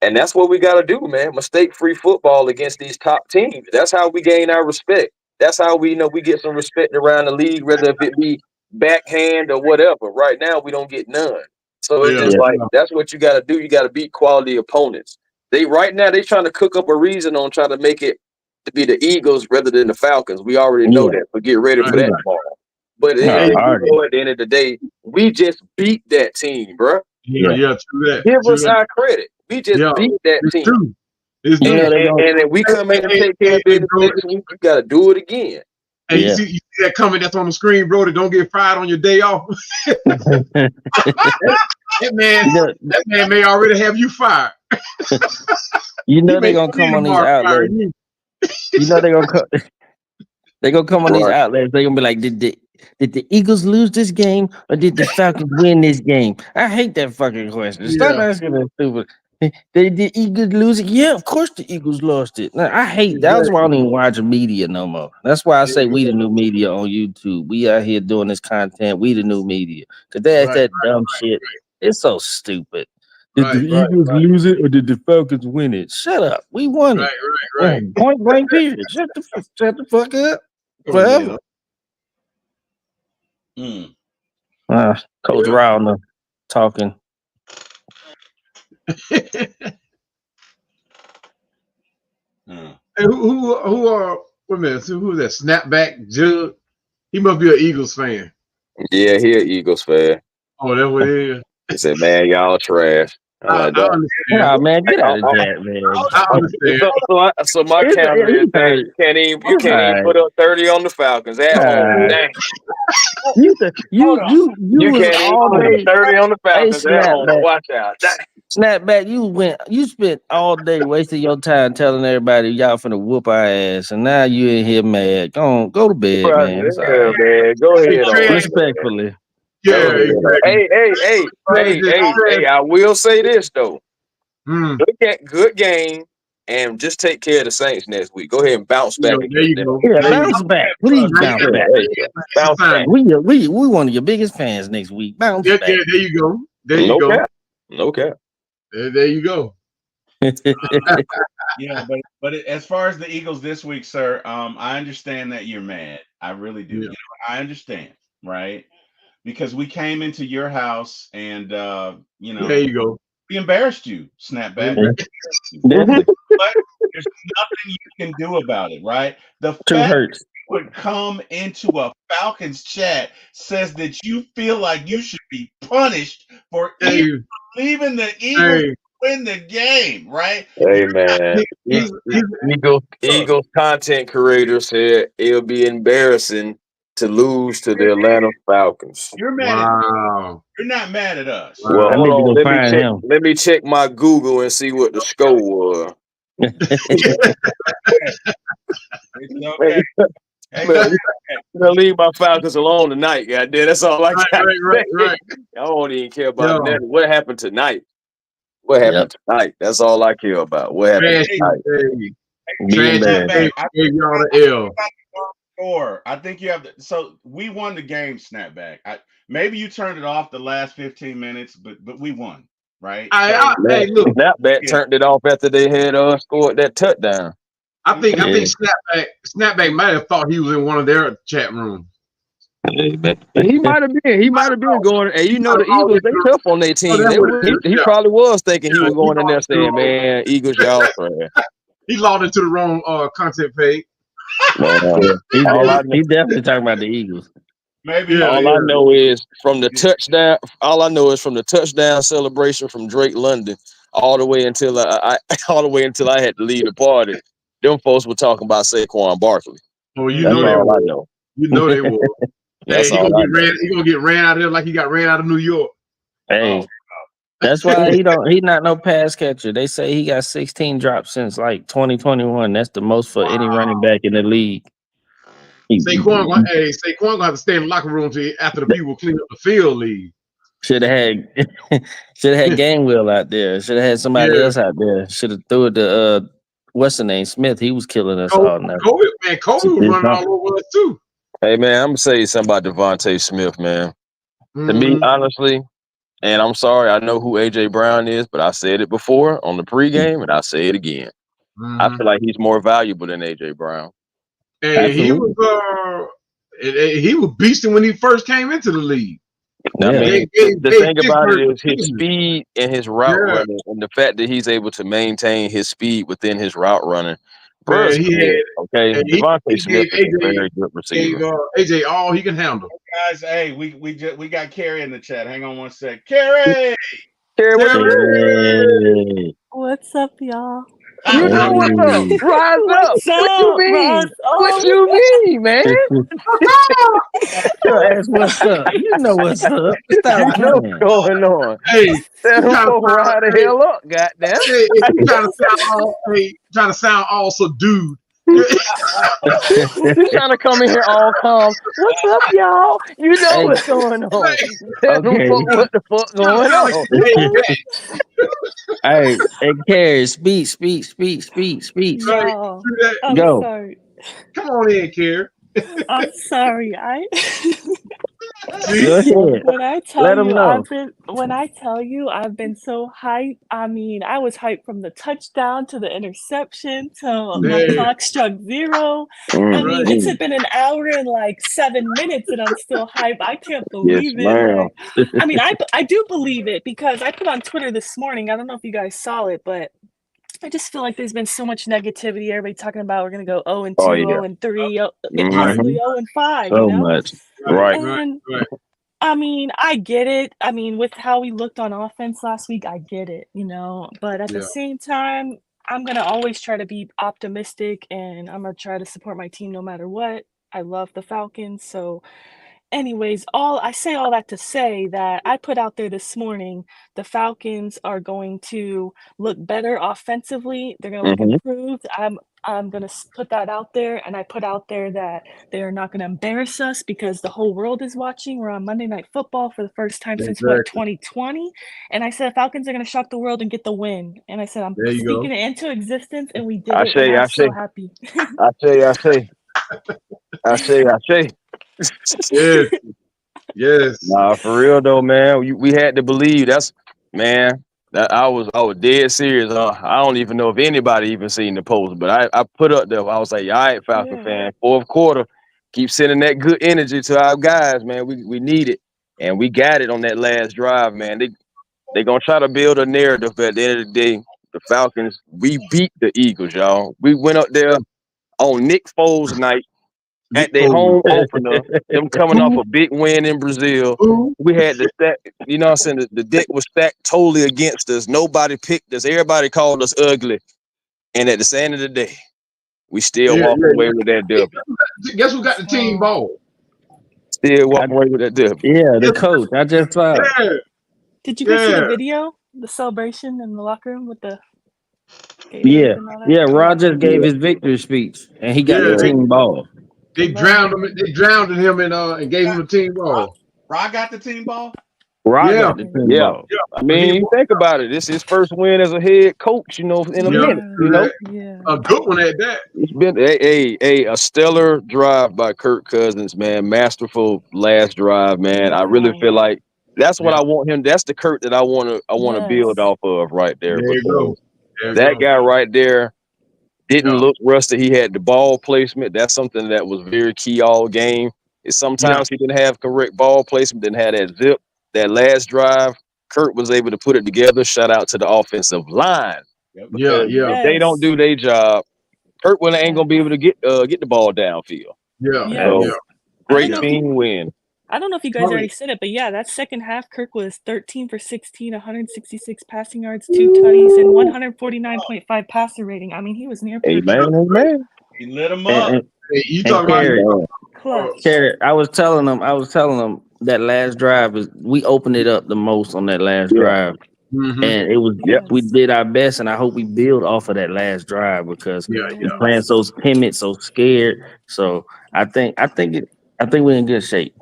and that's what we got to do, man. Mistake-free football against these top teams. That's how we gain our respect. That's how we get some respect around the league, whether if it be backhand or whatever. Right now, we don't get none. So it's just like that's what you got to do. You got to beat quality opponents. They trying to cook up a reason on trying to make it to be the Eagles rather than the Falcons. We already know that. But get ready for that ball. But at the end of the day, we just beat that team, bro. Yeah, true that. Give us our credit. We just beat that team. True. And if we come in and take care of business next week, you got to do it again. And you see that comment that's on the screen, bro, that don't get fired on your day off. that man may already have you fired. You know they're gonna come on these outlets. You know they're gonna come on these outlets. They're gonna be like, did the Eagles lose this game or did the Falcons win this game? I hate that fucking question. Stop asking that stupid. Did the Eagles lose it? Yeah, of course the Eagles lost it. Now, I hate that. That's why I don't even watch media no more. That's why I say we the new media on YouTube. We out here doing this content. We the new media. Because that's that dumb shit. It's so stupid. Did the Eagles lose it or did the Falcons win it? Shut up. We won it. Right. Point blank period. Shut the fuck up. Forever. Coach Rowner talking. Hey, who are wait a minute? So who's that? Snapback Jug? He must be an Eagles fan. Yeah, he an Eagles fan. Oh, that's what it is. He said, "Man, y'all trash." I understand. Oh, man, get out of that, man. I understand. So my counter is you can't even put up 30 on the Falcons at home. Dang. You can't even put up 30 on the Falcons at home. Watch out. Dang. Snapback, you spent all day wasting your time telling everybody y'all finna whoop our ass, and now you in here mad. Go to bed, man. Man. Go ahead. Respectfully. Yeah. Hey, I will say this though. Good game, and just take care of the Saints next week. Go ahead and bounce back. There you go. Yeah, bounce back. Please bounce back. Bounce back. We one of your biggest fans next week. Bounce back. Yeah, there you go. There you go. No cap. There you go. Yeah, but as far as the Eagles this week, sir, I understand that you're mad. I really do. Yeah. You know, I understand, right? Because we came into your house and there you go. We embarrassed you, Snapback. but there's nothing you can do about it, right? The Two fact hurts. would come into a Falcons chat says that you feel like you should be punished for even believing the Eagles win the game, right? Hey man, Eagles content creator said it'll be embarrassing to lose to the Atlanta Falcons. You're mad at you're not mad at us. Well, I hold need to on. go find him. Let me check my Google and see what the score was. It's okay. Hey, leave my Falcons alone tonight, goddamn. That's all I got. Right. I don't even care about nothing. What happened tonight? Tonight? That's all I care about. What happened tonight? I think you have to. So we won the game. Snapback. Maybe you turned it off the last 15 minutes, but we won, right? Hey, look, Snapback turned it off after they had scored that touchdown. I think Snapback might have thought he was in one of their chat rooms. He might have been. He might have been going. And you know the Eagles, they tough on their team. He probably was thinking he was going in there saying, "Man, Eagles, y'all trash." He logged into the wrong content page. He's definitely talking about the Eagles. Maybe all I know is from the touchdown. All I know is from the touchdown celebration from Drake London, all the way until I had to leave the party. Them folks were talking about Saquon Barkley. Oh, you know all I know. You know they will. Hey, he gonna get ran out of here like he got ran out of New York. Hey, that's why he's not no pass catcher. They say he got 16 drops since like 2021. That's the most for any running back in the league. Saquon gonna have to stay in the locker room after the people clean up the field leave. Should have had Gainwell out there. Should have had somebody else out there. Should have threw it to what's the name? Smith. He was killing us all night. Kobe was running all over us too. Hey man, I'm gonna say something about Devontae Smith, man. To me, honestly, and I'm sorry, I know who AJ Brown is, but I said it before on the pregame, and I say it again. I feel like he's more valuable than AJ Brown. And he was beasting when he first came into the league. I mean, the thing about it is his speed and his route running, and the fact that he's able to maintain his speed within his route running. Devontae Smith is a very good receiver. AJ all he can handle. Guys, hey, we got Carrie in the chat. Hang on one sec. Carrie! What's up, y'all? You know what's up? Rise up. What you mean? What you mean, man? What's up? You know what's up. Stop what's going on. Hey, ride the hell up, goddamn. Hey, trying to sound all subdued. He's trying to come in here all calm. What's up, y'all? You know what's going on. What the fuck going on? Hey, Carrie, speak. Go. Sorry. Come on in, Carrie. I'm sorry. Go ahead. When I tell you I've been so hyped, I mean, I was hyped from the touchdown to the interception till the clock struck 0. I mean, it's been an hour and like 7 minutes and I'm still hyped. I can't believe it. I mean, I do believe it because I put on Twitter this morning. I don't know if you guys saw it, but I just feel like there's been so much negativity. Everybody talking about we're going to go 0-2, 0-3, possibly 0-5. So much. Right. I mean, I get it. I mean, with how we looked on offense last week, I get it, But at the same time, I'm going to always try to be optimistic and I'm going to try to support my team no matter what. I love the Falcons. So anyways, I say all that to say that I put out there this morning, the Falcons are going to look better offensively. They're going to look improved. I'm going to put that out there, and I put out there that they are not going to embarrass us because the whole world is watching. We're on Monday Night Football for the first time since 2020, and I said Falcons are going to shock the world and get the win. And I said I'm speaking it into existence, and we did it. And I'm so happy. I say. Yes. Nah, for real though, man. We had to believe. I was dead serious. I don't even know if anybody even seen the post, but I put up there. I was like, all right, Falcon fan, fourth quarter, keep sending that good energy to our guys, man. We need it, and we got it on that last drive, man. They gonna try to build a narrative, but at the end of the day, the Falcons, we beat the Eagles, y'all. We went up there on Nick Foles' night at their home opener. Them coming off a big win in Brazil. We had the stack, you know what I'm saying? The deck was stacked totally against us. Nobody picked us. Everybody called us ugly. And at the end of the day, we still walk away with that W. Guess who got the team ball? Still walk away with that W. Yeah, the coach. I just saw. Did you guys see the video? The celebration in the locker room with the Roger gave his victory speech, and he got the team ball. They drowned him. They drowned him and gave him the team ball. Rod got the team ball. Got the team ball. I mean, think about it. This is his first win as a head coach. You know, in a minute. You know, a good one at that. It's been a stellar drive by Kirk Cousins, man. Masterful last drive, man. I really feel like that's what I want him. That's the Kirk that I want to build off of right there. There you go. That guy right there didn't look rusty. He had the ball placement. That's something that was very key all game. It's sometimes he didn't have correct ball placement, didn't have that zip. That last drive, Kirk was able to put it together. Shout out to the offensive line. If they don't do their job, Kirk ain't gonna be able to get the ball downfield. Great team win. I don't know if you guys already said it, but that second half, Kirk was 13 for 16, 166 passing yards, 2 tutties, and 149.5 passer rating. I mean, he was near perfect. Amen. He lit him up. You talking about Carrot? I was telling them that last drive we opened it up the most on that last drive, and it was we did our best, and I hope we build off of that last drive because we're playing so timid, so scared. So I think we're in good shape.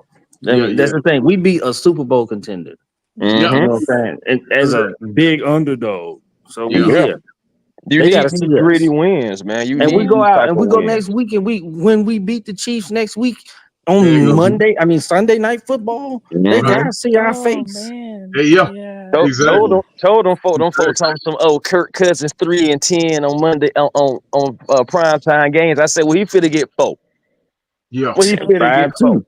That's the thing. We beat a Super Bowl contender. You know what I'm saying? And as a big underdog. So you need gritty wins, man. We go out and we go next week, and when we beat the Chiefs next week on Sunday night football, they gotta see our face. Told them folks some Kirk Cousins 3-10 on Monday on primetime games. I said, well, he finna get 4. Yeah. Well, he finna get 4.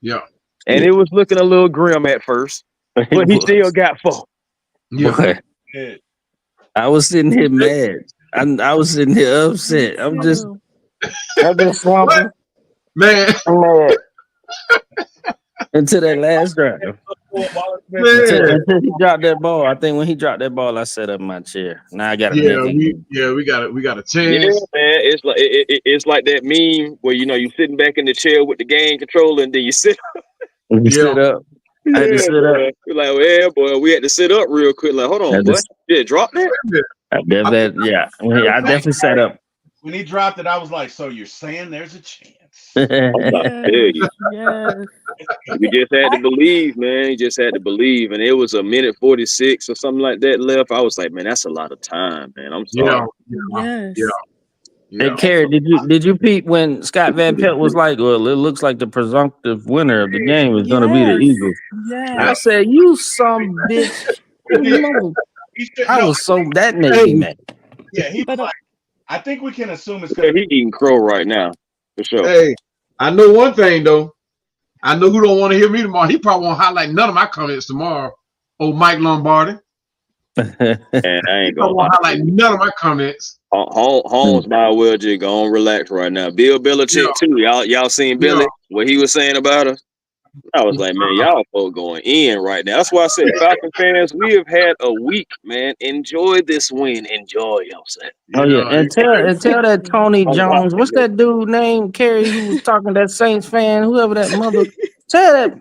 Yeah. And it was looking a little grim at first, but he still got 4. Yeah. I was sitting here mad. I was sitting here upset. I've been swamping. Man. Until that last drive. Until he dropped that ball. I think when he dropped that ball, I sat up in my chair. Now I got we got a chance. Yeah, man. It's like that meme where you sitting back in the chair with the game controller and then you sit up. Sit up. I had to sit up. We're like, boy, we had to sit up real quick. Like, hold on, what? Did it drop that? I definitely sat up. When he dropped it, I was like, so you're saying there's a chance? You just had to believe, man. You just had to believe. And it was 1:46 or something like that left. I was like, man, that's a lot of time, man. I'm sorry. Hey, Carrie, did you peep when Scott Van Pelt was like, well, it looks like the presumptive winner of the game is going to be the Eagles? I said, you some bitch. I was so that made me mad. Yeah, I think we can assume it's going to be eating crow right now, for sure. Hey, I know one thing, though. I know who don't want to hear me tomorrow. He probably won't highlight none of my comments tomorrow. Old Mike Lombardi. And I ain't going to highlight none of my comments. Holmes might well just go on relax right now. Bill Belichick too. Y'all seen Billy? What he was saying about us? I was like, man, y'all folks going in right now. That's why I said, Falcon fans, we have had a week, man. Enjoy this win. Enjoy yourself. And tell that Tony Jones. What's that dude named Kerry who was talking that Saints fan? Whoever that mother. Tell that.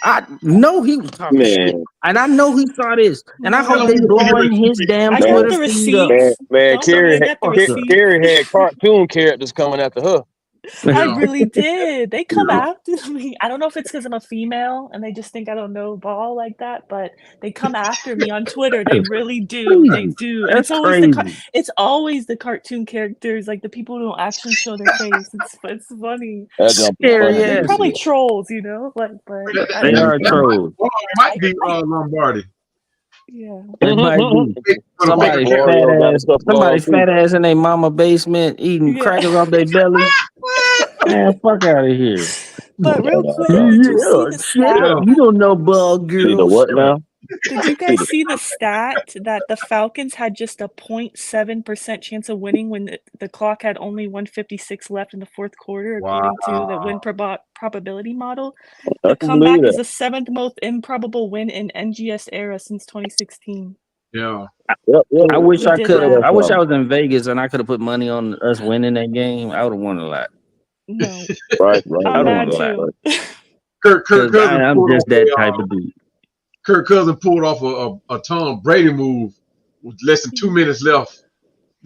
I know he was talking shit, and I know he saw this, and I hope they blowing his damn Twitter feed up. Man, Kerry had cartoon characters coming after her. I really did. They come after me. I don't know if it's because I'm a female and they just think I don't know ball like that, but they come after me on Twitter. They really do. They do. That's it's always the cartoon characters, like the people who don't actually show their face. It's funny. They're probably trolls, but they are trolls. Might be Lombardi. Yeah. It might be somebody fat ass in their mama basement eating crackers off their belly. Man, fuck out of here. But real quick, you don't know ball girls. You know what now? Did you guys see the stat that the Falcons had just a 0.7% chance of winning when the clock had only 156 left in the fourth quarter, according to the win probability model? The comeback is the 7th most improbable win in NGS era since 2016. Yeah. I wish I could have. I wish I was in Vegas and I could have put money on us winning that game. I would have won a lot. No. Right. I'm mad too. Kirk Cousins I'm just that type of dude. Kirk Cousins pulled off a Tom Brady move with less than 2 minutes left.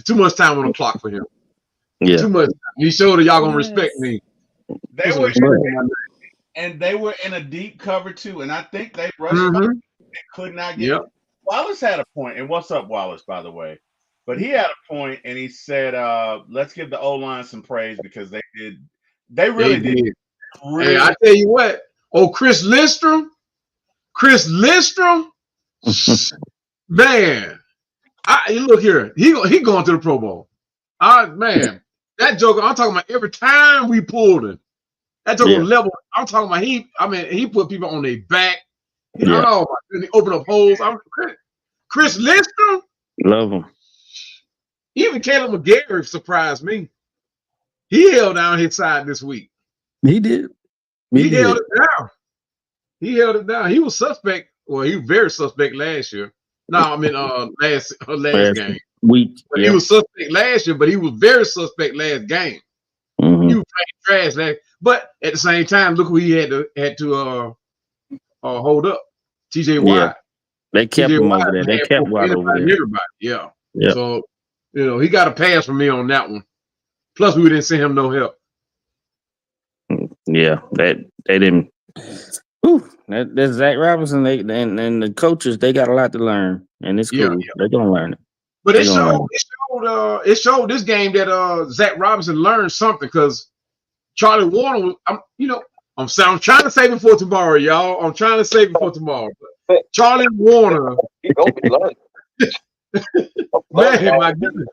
Too much time on the clock for him. Yeah. Too much time. He showed that y'all gonna respect me. They were in a deep cover too, and I think they rushed back and could not get. Wallace had a point, and what's up, Wallace? By the way, but he had a point, and he said, "Let's give the O-line some praise because they did. They really did. Really. Hey, I tell you what. Oh, Chris Lindstrom, man. Look here. He going to the Pro Bowl. Man, that joker. I'm talking about every time we pulled him. That joker level. I'm talking about he put people on their back. Oh my goodness, he opened up holes. Chris Lindstrom. Love him. Even Caleb McGarry surprised me. He held down his side this week. He did. He held it down. He held it down. He was suspect. Well, he was very suspect last year. No, I mean last game. But he was suspect last year, but he was very suspect last game. He was playing trash last. But at the same time, look who he had to hold up. TJ Watt. Yeah. They kept him over there. They kept Watt over there. Everybody. Yeah. So he got a pass from me on that one. Plus, we didn't send him no help. Yeah, they didn't. That's Zach Robinson. And the coaches, they got a lot to learn, and it's cool. They're gonna learn it. But it showed this game that Zach Robinson learned something because Charlie Warner was. I'm trying to save it for tomorrow, y'all. I'm trying to save it for tomorrow. But Charlie Warner. Man, my goodness.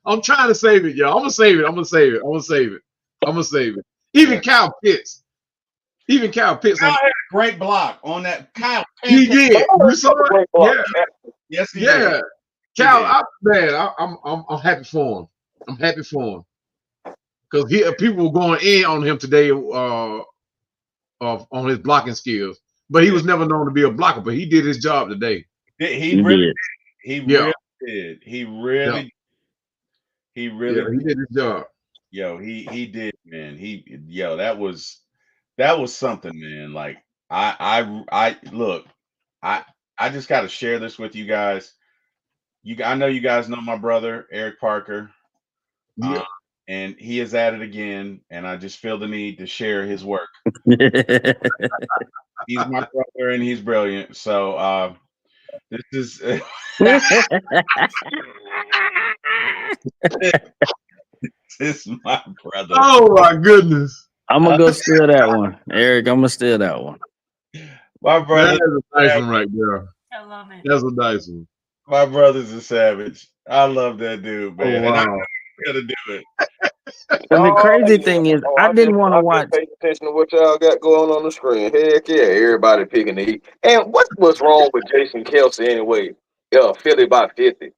I'm trying to save it, y'all. I'm gonna save it. Even Kyle Pitts. Kyle had a great block on that. Kyle. He did. You saw it? Yeah. Yes, he did. Kyle, I'm happy for him. I'm happy for him because people were going in on him today on his blocking skills, but he was never known to be a blocker. But he did his job today. He really did. He really did his job. Yo, he did, man. That was something, man. Like I just got to share this with you guys. I know you guys know my brother Eric Parker, and he is at it again. And I just feel the need to share his work. He's my brother, and he's brilliant. So this is. This is my brother. Oh my goodness! I'm gonna go steal that one, Eric. I'm gonna steal that one. My brother, that's a nice one right there. I love it. That's a nice one. My brother's a savage. I love that dude, man. Oh, wow. And I know he's gonna do it. And the crazy thing is, I didn't want to watch. Pay attention to what y'all got going on the screen. Heck yeah, everybody picking the Heat. And what's wrong with Jason Kelce anyway? Philly by 50.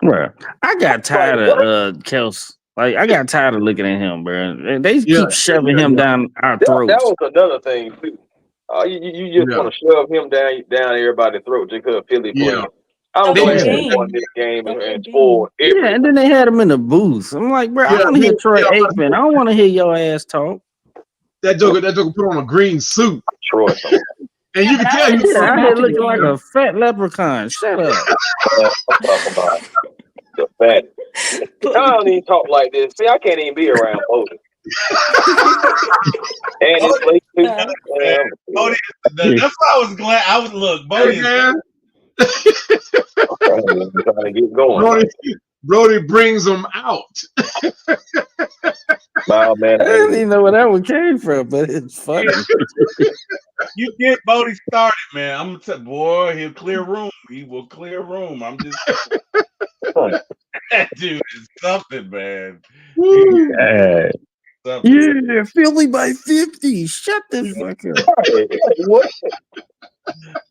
Bro, I got tired of Kelce. Like, I got tired of looking at him, bro. They keep shoving him down our throats. That was another thing too. You just want to shove him down everybody's throat just because Philly playing. I'm glad they won this game and scored. Yeah, and then they had him in the booth. I'm like, bro, I want to hear Troy Aikman. I don't want to hear your ass talk. That joker put on a green suit. Troy. And you can tell he's out here looking like a fat leprechaun. Shut up. I'm talking about the fat. I don't even talk like this. See, I can't even be around Bodie. And it's late too. Bodie, that's why I was glad. Look, Bodie. Trying to get going. Brody brings them out. Wow, man. I didn't even know where that one came from, but it's funny. You get Bodie started, man. I'm gonna tell boy, he'll clear room. He will clear room. I'm just that dude is something, man. Yeah, Philly by 50. Shut the fuck up. What?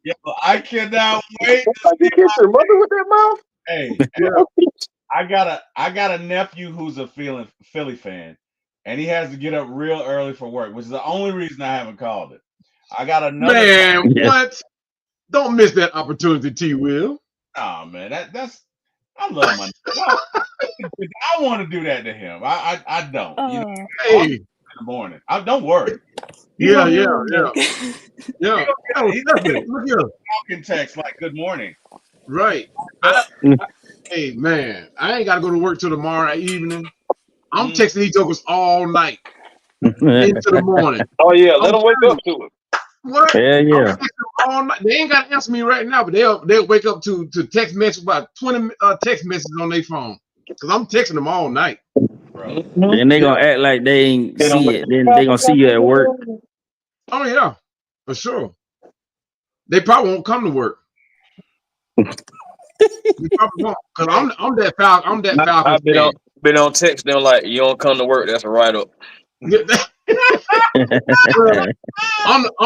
Yo, I cannot wait to You kiss your mother with that mouth? Hey, I got a nephew who's a Philly fan, and he has to get up real early for work, which is the only reason I haven't called it. I got another man. What? Don't miss that opportunity, T. Will. Oh man, that's I love my. I want to do that to him. I don't. You know, hey, in the morning. Don't worry. Yeah. He's Look here. Falcon text like "Good morning." Right. Hey man, I ain't gotta go to work till tomorrow evening. I'm texting these jokers all night into the morning. Oh yeah, let them wake up to it. What? Yeah. All night. They ain't gotta answer me right now, but they'll wake up to text message about 20 text messages on their phone because I'm texting them all night. Bro. And they gonna act like they ain't see it. Then they gonna see you at work. Oh yeah, for sure. They probably won't come to work. They probably won't, cause I'm that Falcon. I'm that Falcon. I've been on text them like you don't come to work. That's a write up. I'm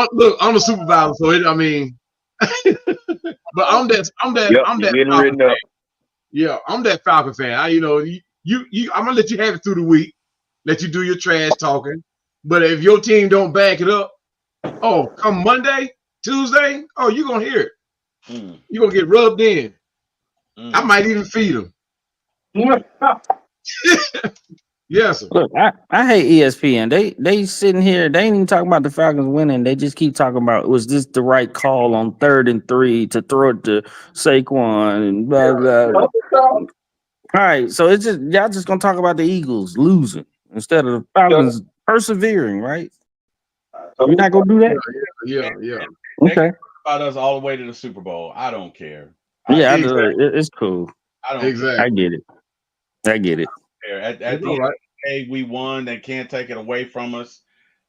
the supervisor, so I mean, but I'm that Falcon fan. Yeah, I'm that Falcon fan. I'm gonna let you have it through the week, let you do your trash talking. But if your team don't back it up, oh, come Monday, Tuesday, oh, you're gonna hear it. You're gonna get rubbed in. I might even feed them. Yes, sir. Look, I hate ESPN. They sitting here, they ain't even talking about the Falcons winning. They just keep talking about, was this the right call on 3rd and 3 to throw it to Saquon and blah blah. All right, so it's just y'all just gonna talk about the Eagles losing instead of the Falcons persevering, right? We're not gonna do that. Yeah. Okay. About us all the way to the Super Bowl. I don't care. It's cool. I don't exactly. care. I get it. At the end of the day, we won. They can't take it away from us.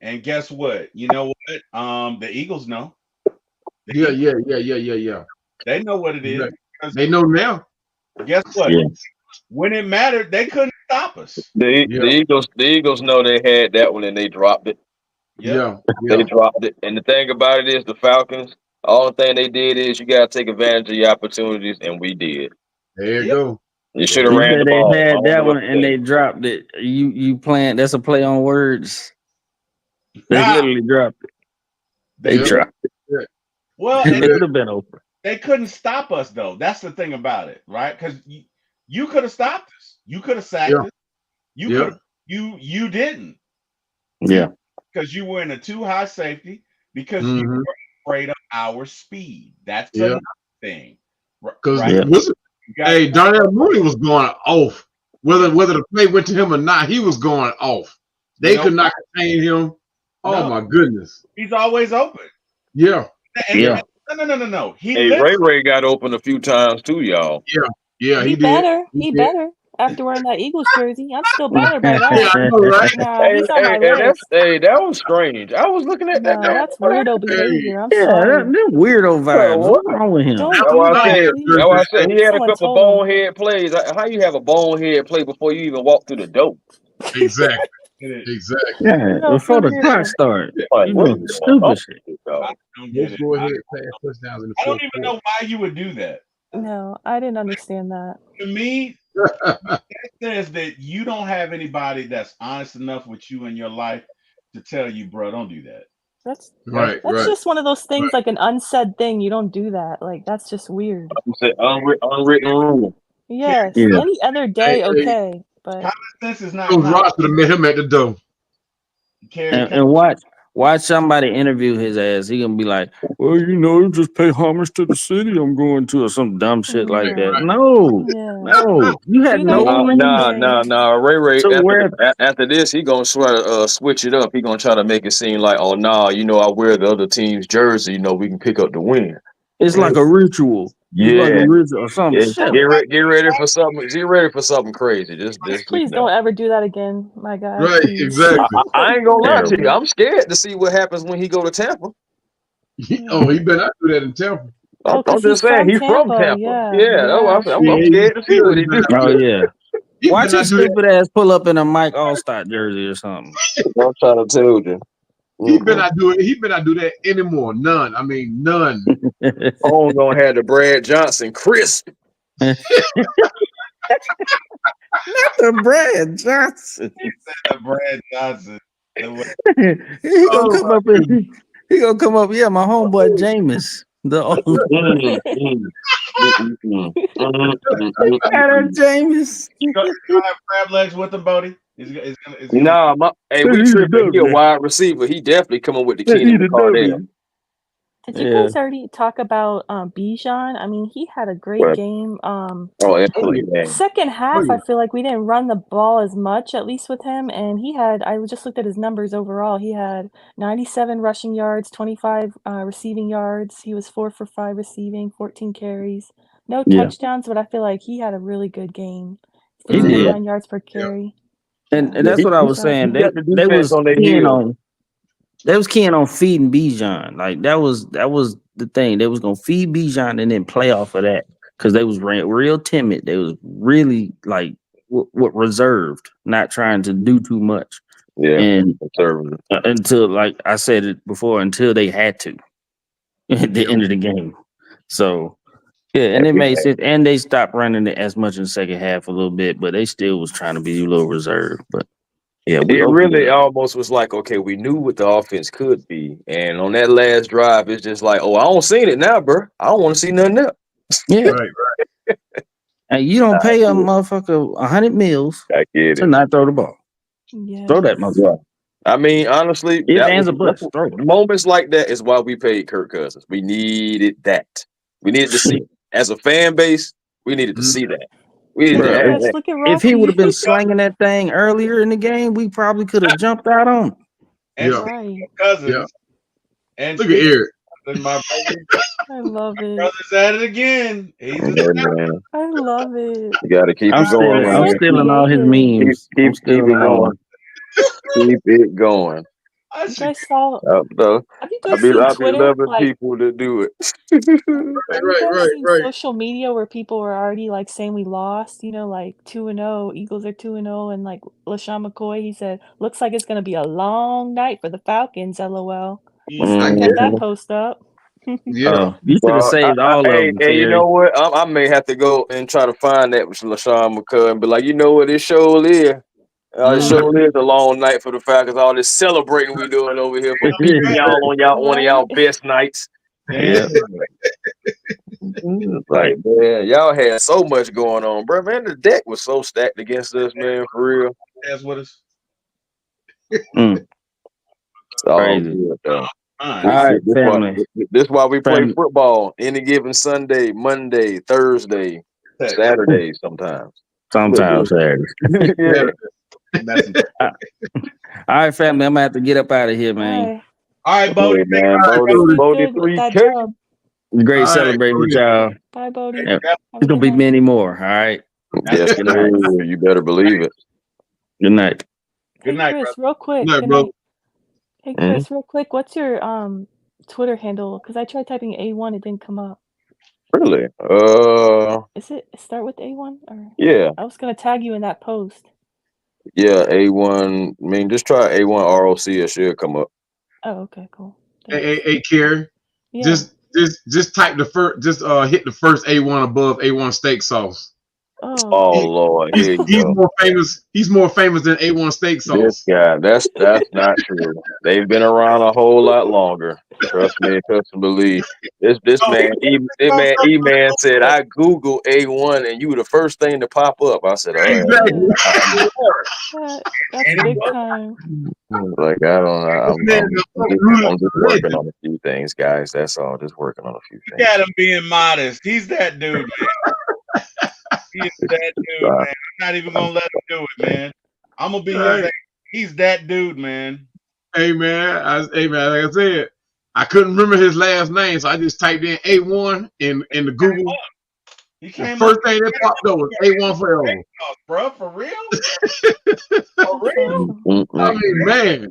And guess what? You know what? The Eagles know. Yeah. They know what it is. They know now. Guess what? Yeah. When it mattered, they couldn't stop us. The Eagles know they had that one and they dropped it. Yeah. They dropped it. And the thing about it is the Falcons, all the thing they did is you gotta take advantage of your opportunities, and we did. There you go. You should have ran the ball. They had that one and they dropped it. You playing? That's a play on words. They literally dropped it. They dropped it. Well, it would have been over. They couldn't stop us though. That's the thing about it, right? Because you could have stopped us. You could have sacked us. You didn't. Yeah. Because you were in a too high safety. Because you were afraid of our speed. That's another thing. Because hey, Darnell Mooney was going off. Whether the play went to him or not, he was going off. They could not contain him. Oh my goodness. He's always open. Yeah. No. Ray got open a few times too, y'all. Yeah, he better. He better. After wearing that Eagles jersey, I'm still bothered by that. Yeah, I know, right? He's on my list. That was strange. I was looking at that. That's weirdo behavior. I'm sorry. They're weirdo vibes. What's wrong with him? That's why I said he had a couple bonehead plays. How you have a bonehead play before you even walk through the door? Exactly. Yeah, before the clock starts. Stupid shit. I don't even know why you would do that. No, I didn't understand that. To me, that says that you don't have anybody that's honest enough with you in your life to tell you, bro, don't do that. That's just one of those things, like an unsaid thing. You don't do that. Like, that's just weird. Unwritten rule. Yes. Yeah. Any other day, okay. But common sense is not. Ross would have met him at the door. And watch somebody interview his ass. He gonna be like, well, just pay homage to the city I'm going to, or some dumb shit like that. No, you had no. Ray. After this, he gonna switch it up. He gonna try to make it seem like, oh no, I wear the other team's jersey. We can pick up the win. It's like a ritual. Or something. Get ready for something. Get ready for something crazy. Just please don't ever do that again, my guy. Right, please. exactly. I ain't gonna lie to you. I'm scared to see what happens when he go to Tampa. He better not do that in Tampa. I'm just saying he's from Tampa. Yeah. I'm scared to see what he do. Oh yeah. Watch his stupid ass pull up in a Mike Allstott jersey or something. I'm trying to tell you. He better not do it. He better not do that anymore. None. I mean, none. I'm gonna have the Brad Johnson crisp. Not the Brad Johnson. The Brad Johnson. He gonna come up. He gonna come up. Yeah, my homeboy Jameis. The old Jameis. You have crab legs with him, Bodie? Nah, hey, we tripping. He a wide receiver. He definitely coming with the Keenan McCardell. Did you guys already talk about Bijan? I mean, he had a great game. Second half, I feel like we didn't run the ball as much, at least with him. And I just looked at his numbers overall. He had 97 rushing yards, 25 receiving yards. He was 4 for 5 receiving, 14 carries. No touchdowns, but I feel like he had a really good game. 59 yards per carry. And that's what I was saying. They was keying on feeding Bijan. Like that was the thing. They was gonna feed Bijan and then play off of that because they was real timid. They was really like reserved, not trying to do too much. Yeah, and until, like I said it before, until they had to at the end of the game. So yeah, and it made sense. And they stopped running it as much in the second half a little bit, but they still was trying to be a little reserved. But yeah, it really almost was like, okay, we knew what the offense could be, and on that last drive, it's just like, oh, I don't see it now, bro. I don't want to see nothing else. Yeah, right. And you don't pay a motherfucker 100 mils to not throw the ball. Yes. Throw that motherfucker. I mean, honestly, moments like that is why we paid Kirk Cousins. We needed that. We needed to see, as a fan base, we needed to see that. If he would have been slanging that thing earlier in the game, we probably could have jumped out on him. And Cousins. And look at Eric. My I love it. Brother's at it again. I love it. You got to keep it going. I'm stealing all his memes. Keep it going. Keep it going. You guys saw? Have you guys seen I'll be Twitter? loving people to do it. Right. Social media where people were already like saying we lost. You know, like 2-0. Eagles are 2-0, and like LaShawn McCoy, he said, "Looks like it's gonna be a long night for the Falcons." LOL. Get that post up. Yeah, you should have saved all of them. Hey, you know what? I may have to go and try to find that with LaShawn McCoy and be like, you know what? It sure is. It sure is a long night for the Falcons. All this celebrating we doing over here for beating y'all on one of y'all best nights. Yeah. Like, man, y'all had so much going on, bro. Man, the deck was so stacked against us, man, for real. That's what it's. Crazy. All right, family. This is why we play football any given Sunday, Monday, Thursday, Saturday, sometimes. Sometimes Saturday. Yeah. All right, family. I'm gonna have to get up out of here, man. All right, Bodie. Man, Bodie 3K. Great celebrating with y'all. Bye, Bodie. Yeah. There's gonna be many more. All right. Yes, good night. You better believe it. Good night. Good night, Chris, brother. real quick. Good night, bro. Hey, Chris, real quick. What's your Twitter handle? Because I tried typing A1, it didn't come up. Really? Is it start with A1? Or Yeah. I was gonna tag you in that post. Yeah, A1. I mean, just try A1 ROC. It should come up. Oh, okay, cool. Hey, Karen. Yeah. Just type the first. Just hit the first A1 above A1 steak sauce. Oh Lord, here you go. More famous. He's more famous than A1 steak sauce. This guy, that's not true. They've been around a whole lot longer. Trust me, trust and believe. This man, E-Man said, I Googled A1 and you were the first thing to pop up. I said, Exactly. That's big time. Like, I don't know. I'm just working on a few things, guys. That's all. Just working on a few things. Look at him being modest. He's that dude, man. He's that dude, man. I'm not even gonna let him do it, man. I'm gonna be here. He's that dude, man. Hey man, like I said, I couldn't remember his last name, so I just typed in A1 in the Google. The first thing that popped up was A1 forever. Bro, for real? For real? I mean, man.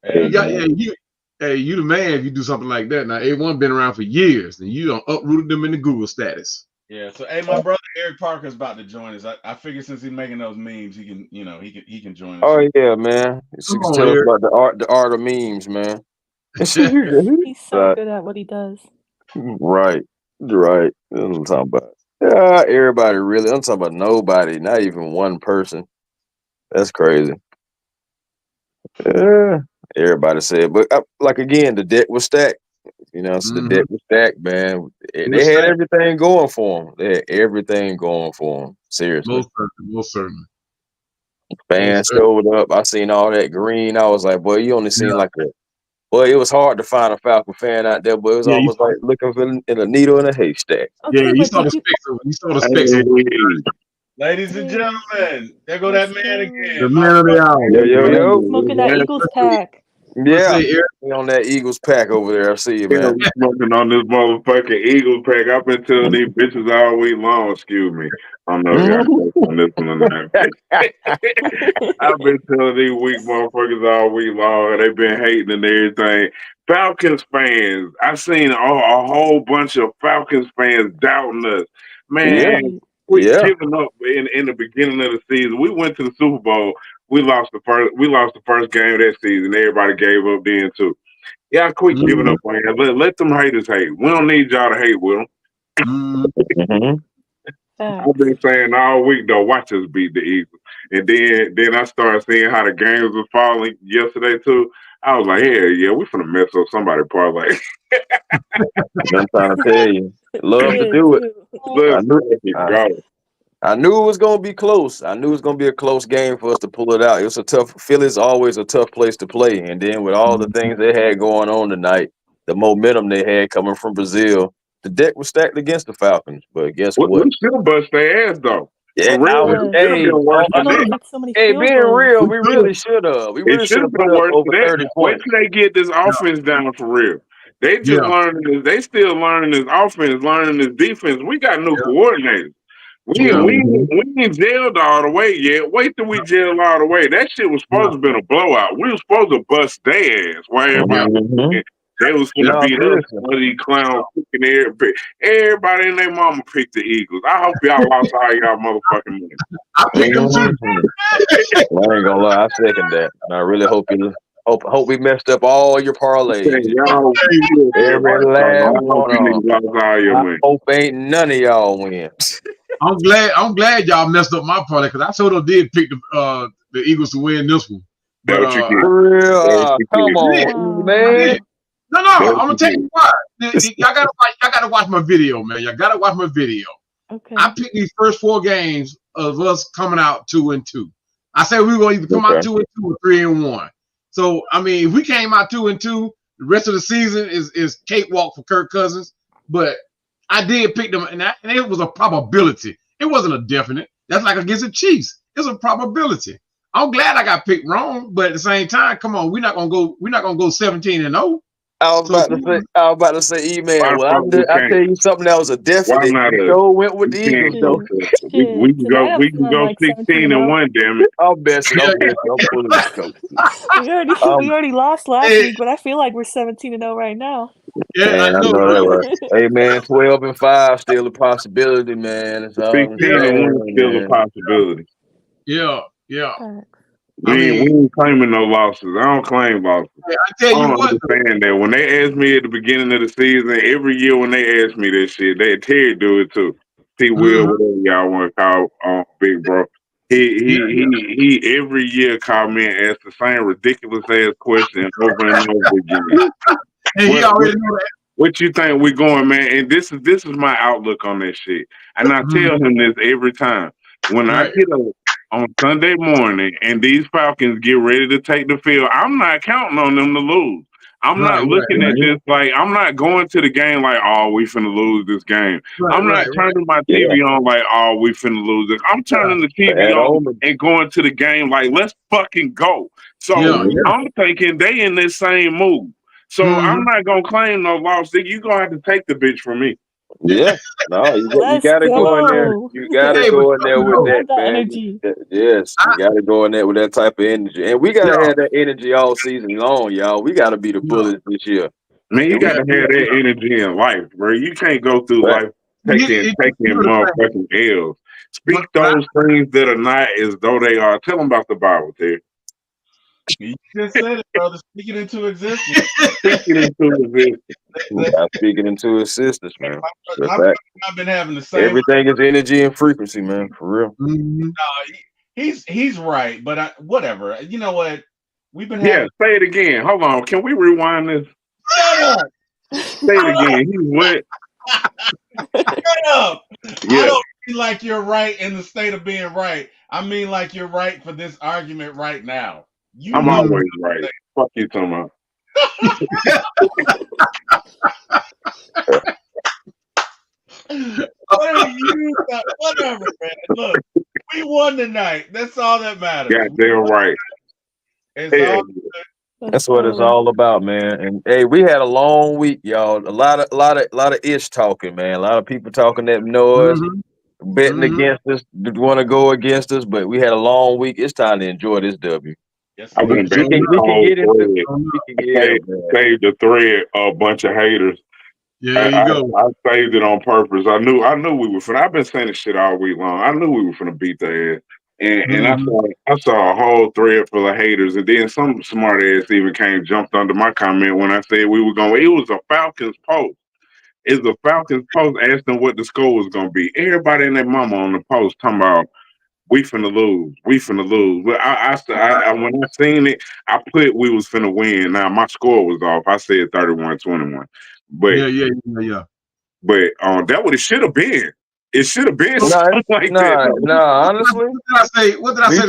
You the man if you do something like that. Now A1 been around for years, and you don't uprooted them in the Google status. Yeah. So, hey, my brother Eric Parker's about to join us. I figure since he's making those memes, he can, he can join us. Oh yeah, man. You can tell us about the art of memes, man. He's so good at what he does. Right. That's what I'm talking about. Yeah, everybody really. I'm talking about nobody, not even one person. That's crazy. Yeah, everybody said, but like again, the deck was stacked. You know, so the deck was stacked, man. They had everything going for them. They had everything going for them. Seriously, most certainly. Fans showed up. I seen all that green. I was like, boy, you only seen like a. Boy, it was hard to find a Falcon fan out there, but it was almost like looking for in a needle in a haystack. Okay, you saw the specs. Ladies and gentlemen, there go that man again. The man of the hour. Yo. Smoking that Eagles pack. Yeah, on that Eagles pack over there. I see you, man. Yeah, smoking on this motherfucking Eagles pack. I've been telling these bitches all week long. Excuse me. I don't know if y'all on this one or not. I've been telling these weak motherfuckers all week long, and they've been hating and everything. Falcons fans, I've seen a whole bunch of Falcons fans doubting us. Man, quit giving up in the beginning of the season. We went to the Super Bowl. We lost the first game of that season. Everybody gave up then too. Yeah, quit giving up on it. Let them haters hate. We don't need y'all to hate with them. I've been saying all week though, watch us beat the Eagles. And then I started seeing how the games were falling yesterday too. I was like, yeah, we finna mess up somebody parlay. I'm trying to tell you, love to do it. I knew it was gonna be close. I knew it was gonna be a close game for us to pull it out. It was a tough. Philly's always a tough place to play, and then with all the things they had going on tonight, the momentum they had coming from Brazil, the deck was stacked against the Falcons. But guess what? We still bust their ass though. Yeah, being real, we really should have. We really should have put up over 30 points. Wait till they get this offense down for real. They just learning this. They still learning this offense, learning this defense. We got new coordinators. We ain't jailed all the way yet. Wait till we jail all the way. That shit was supposed to be a blowout. We were supposed to bust their ass. Why everybody they was gonna beat us. Bloody clown picking everybody and their mama picked the Eagles. I hope y'all lost all y'all motherfucking money. I picked them too. I ain't gonna lie, I second that. And I really hope we messed up all your parlays. Every last one of them. I hope ain't none of y'all win. I'm glad y'all messed up my parlay because I sort of did pick the Eagles to win this one. But come on, man. No, I'm gonna tell you why. Y'all gotta watch my video, man. Y'all gotta watch my video. Okay. I picked these first 4 games of us coming out 2-2. I said we were gonna either come out 2-2 or 3-1. So I mean, if we came out 2-2, the rest of the season is cakewalk for Kirk Cousins. But I did pick them, and it was a probability. It wasn't a definite. That's like against the Chiefs. It's a probability. I'm glad I got picked wrong, but at the same time, come on, we're not gonna go 17-0. I was about to say, E-Man. Well, I tell you something that was a definite. Went with the Eagles. We can go 16-1. Damn it! I'll bet you. I'm pulling this coach. We already lost last week, but I feel like we're 17-0 right now. Yeah, man, I know that. Right? Hey, man, 12-5 still a possibility, man. 16-1 still a possibility. Yeah. We ain't claiming no losses. I don't claim losses. I tell you what, understand that when they asked me at the beginning of the season, every year when they ask me that shit, Terry do it too. Will, whatever y'all want to call Big Bro. He every year called me and asked the same ridiculous ass question over and over again. And he already know that. What you think we going, man? And this is my outlook on that shit. And I tell him this every time. When I get up on Sunday morning and these Falcons get ready to take the field, I'm not counting on them to lose. I'm not looking at this like I'm not going to the game like, oh, we finna lose this game. I'm not turning my TV on like, oh, we finna lose it. I'm turning the TV on and going to the game like, let's fucking go. So I'm thinking they in this same mood. So I'm not gonna claim no loss. You gonna have to take the bitch from me. Yeah, no, you gotta go in there. You gotta go in there with that energy. Yes, you gotta go in there with that type of energy, and we gotta have that energy all season long, y'all. We gotta be the Bullets this year. Man, you gotta have that energy in life, bro. You can't go through life taking motherfucking L's. Speak those things that are not as though they are. Tell them about the Bible, Ted. You just said it, brother. Speak it into existence. Speaking into existence. Speaking into existence, man. I've been having the same. Everything is energy and frequency, man. For real. Mm-hmm. He's right, but whatever. You know what? We've been having. Say it again. Hold on. Can we rewind this? Shut up. Say it again. He's what? Shut up. Yeah. I don't mean like you're right in the state of being right. I mean like you're right for this argument right now. I'm always right. Fuck you, talking about. Whatever, man. Look, we won tonight. That's all that matters. Goddamn right. That's what it's all about, man. And hey, we had a long week, y'all. A lot of ish talking, man. A lot of people talking that noise, betting against us, want to go against us, but we had a long week. It's time to enjoy this W. Yes, we can get into save the thread a bunch of haters. Yeah, there you go. I saved it on purpose. I knew we were finna. I've been saying this shit all week long. I knew we were finna beat their ass. And I saw a whole thread full of haters, and then some smart ass even jumped under my comment when I said we were going. It was a Falcons post. It's a Falcons post asking what the score was gonna be. Everybody and their mama on the post talking about we finna lose. But I when I seen it, I put we was finna win. Now my score was off. I said 31-21. But yeah. But that what it should have been. It should have been something like that. No, honestly. What did I say?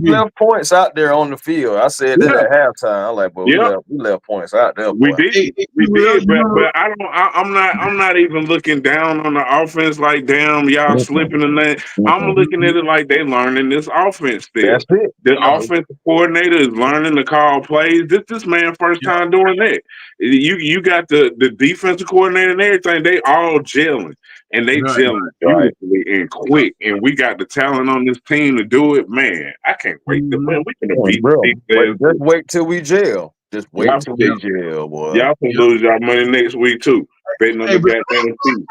We left points out there on the field. I said that at halftime. I'm like, but we left points out there. We did. But I'm not even looking down on the offense like, damn, y'all slipping in that. I'm looking at it like they learning this offense still. That's it. The offensive coordinator is learning to call plays. This man first time doing that. You got the defensive coordinator and everything. They all gelling. And they gelling beautifully and quick, and we got the talent on this team to do it. Man, I can't wait to win. We can beat these. Just wait till we jail. Just wait till we jail, boy. Y'all can lose y'all money next week too. Betting on the goddamn team.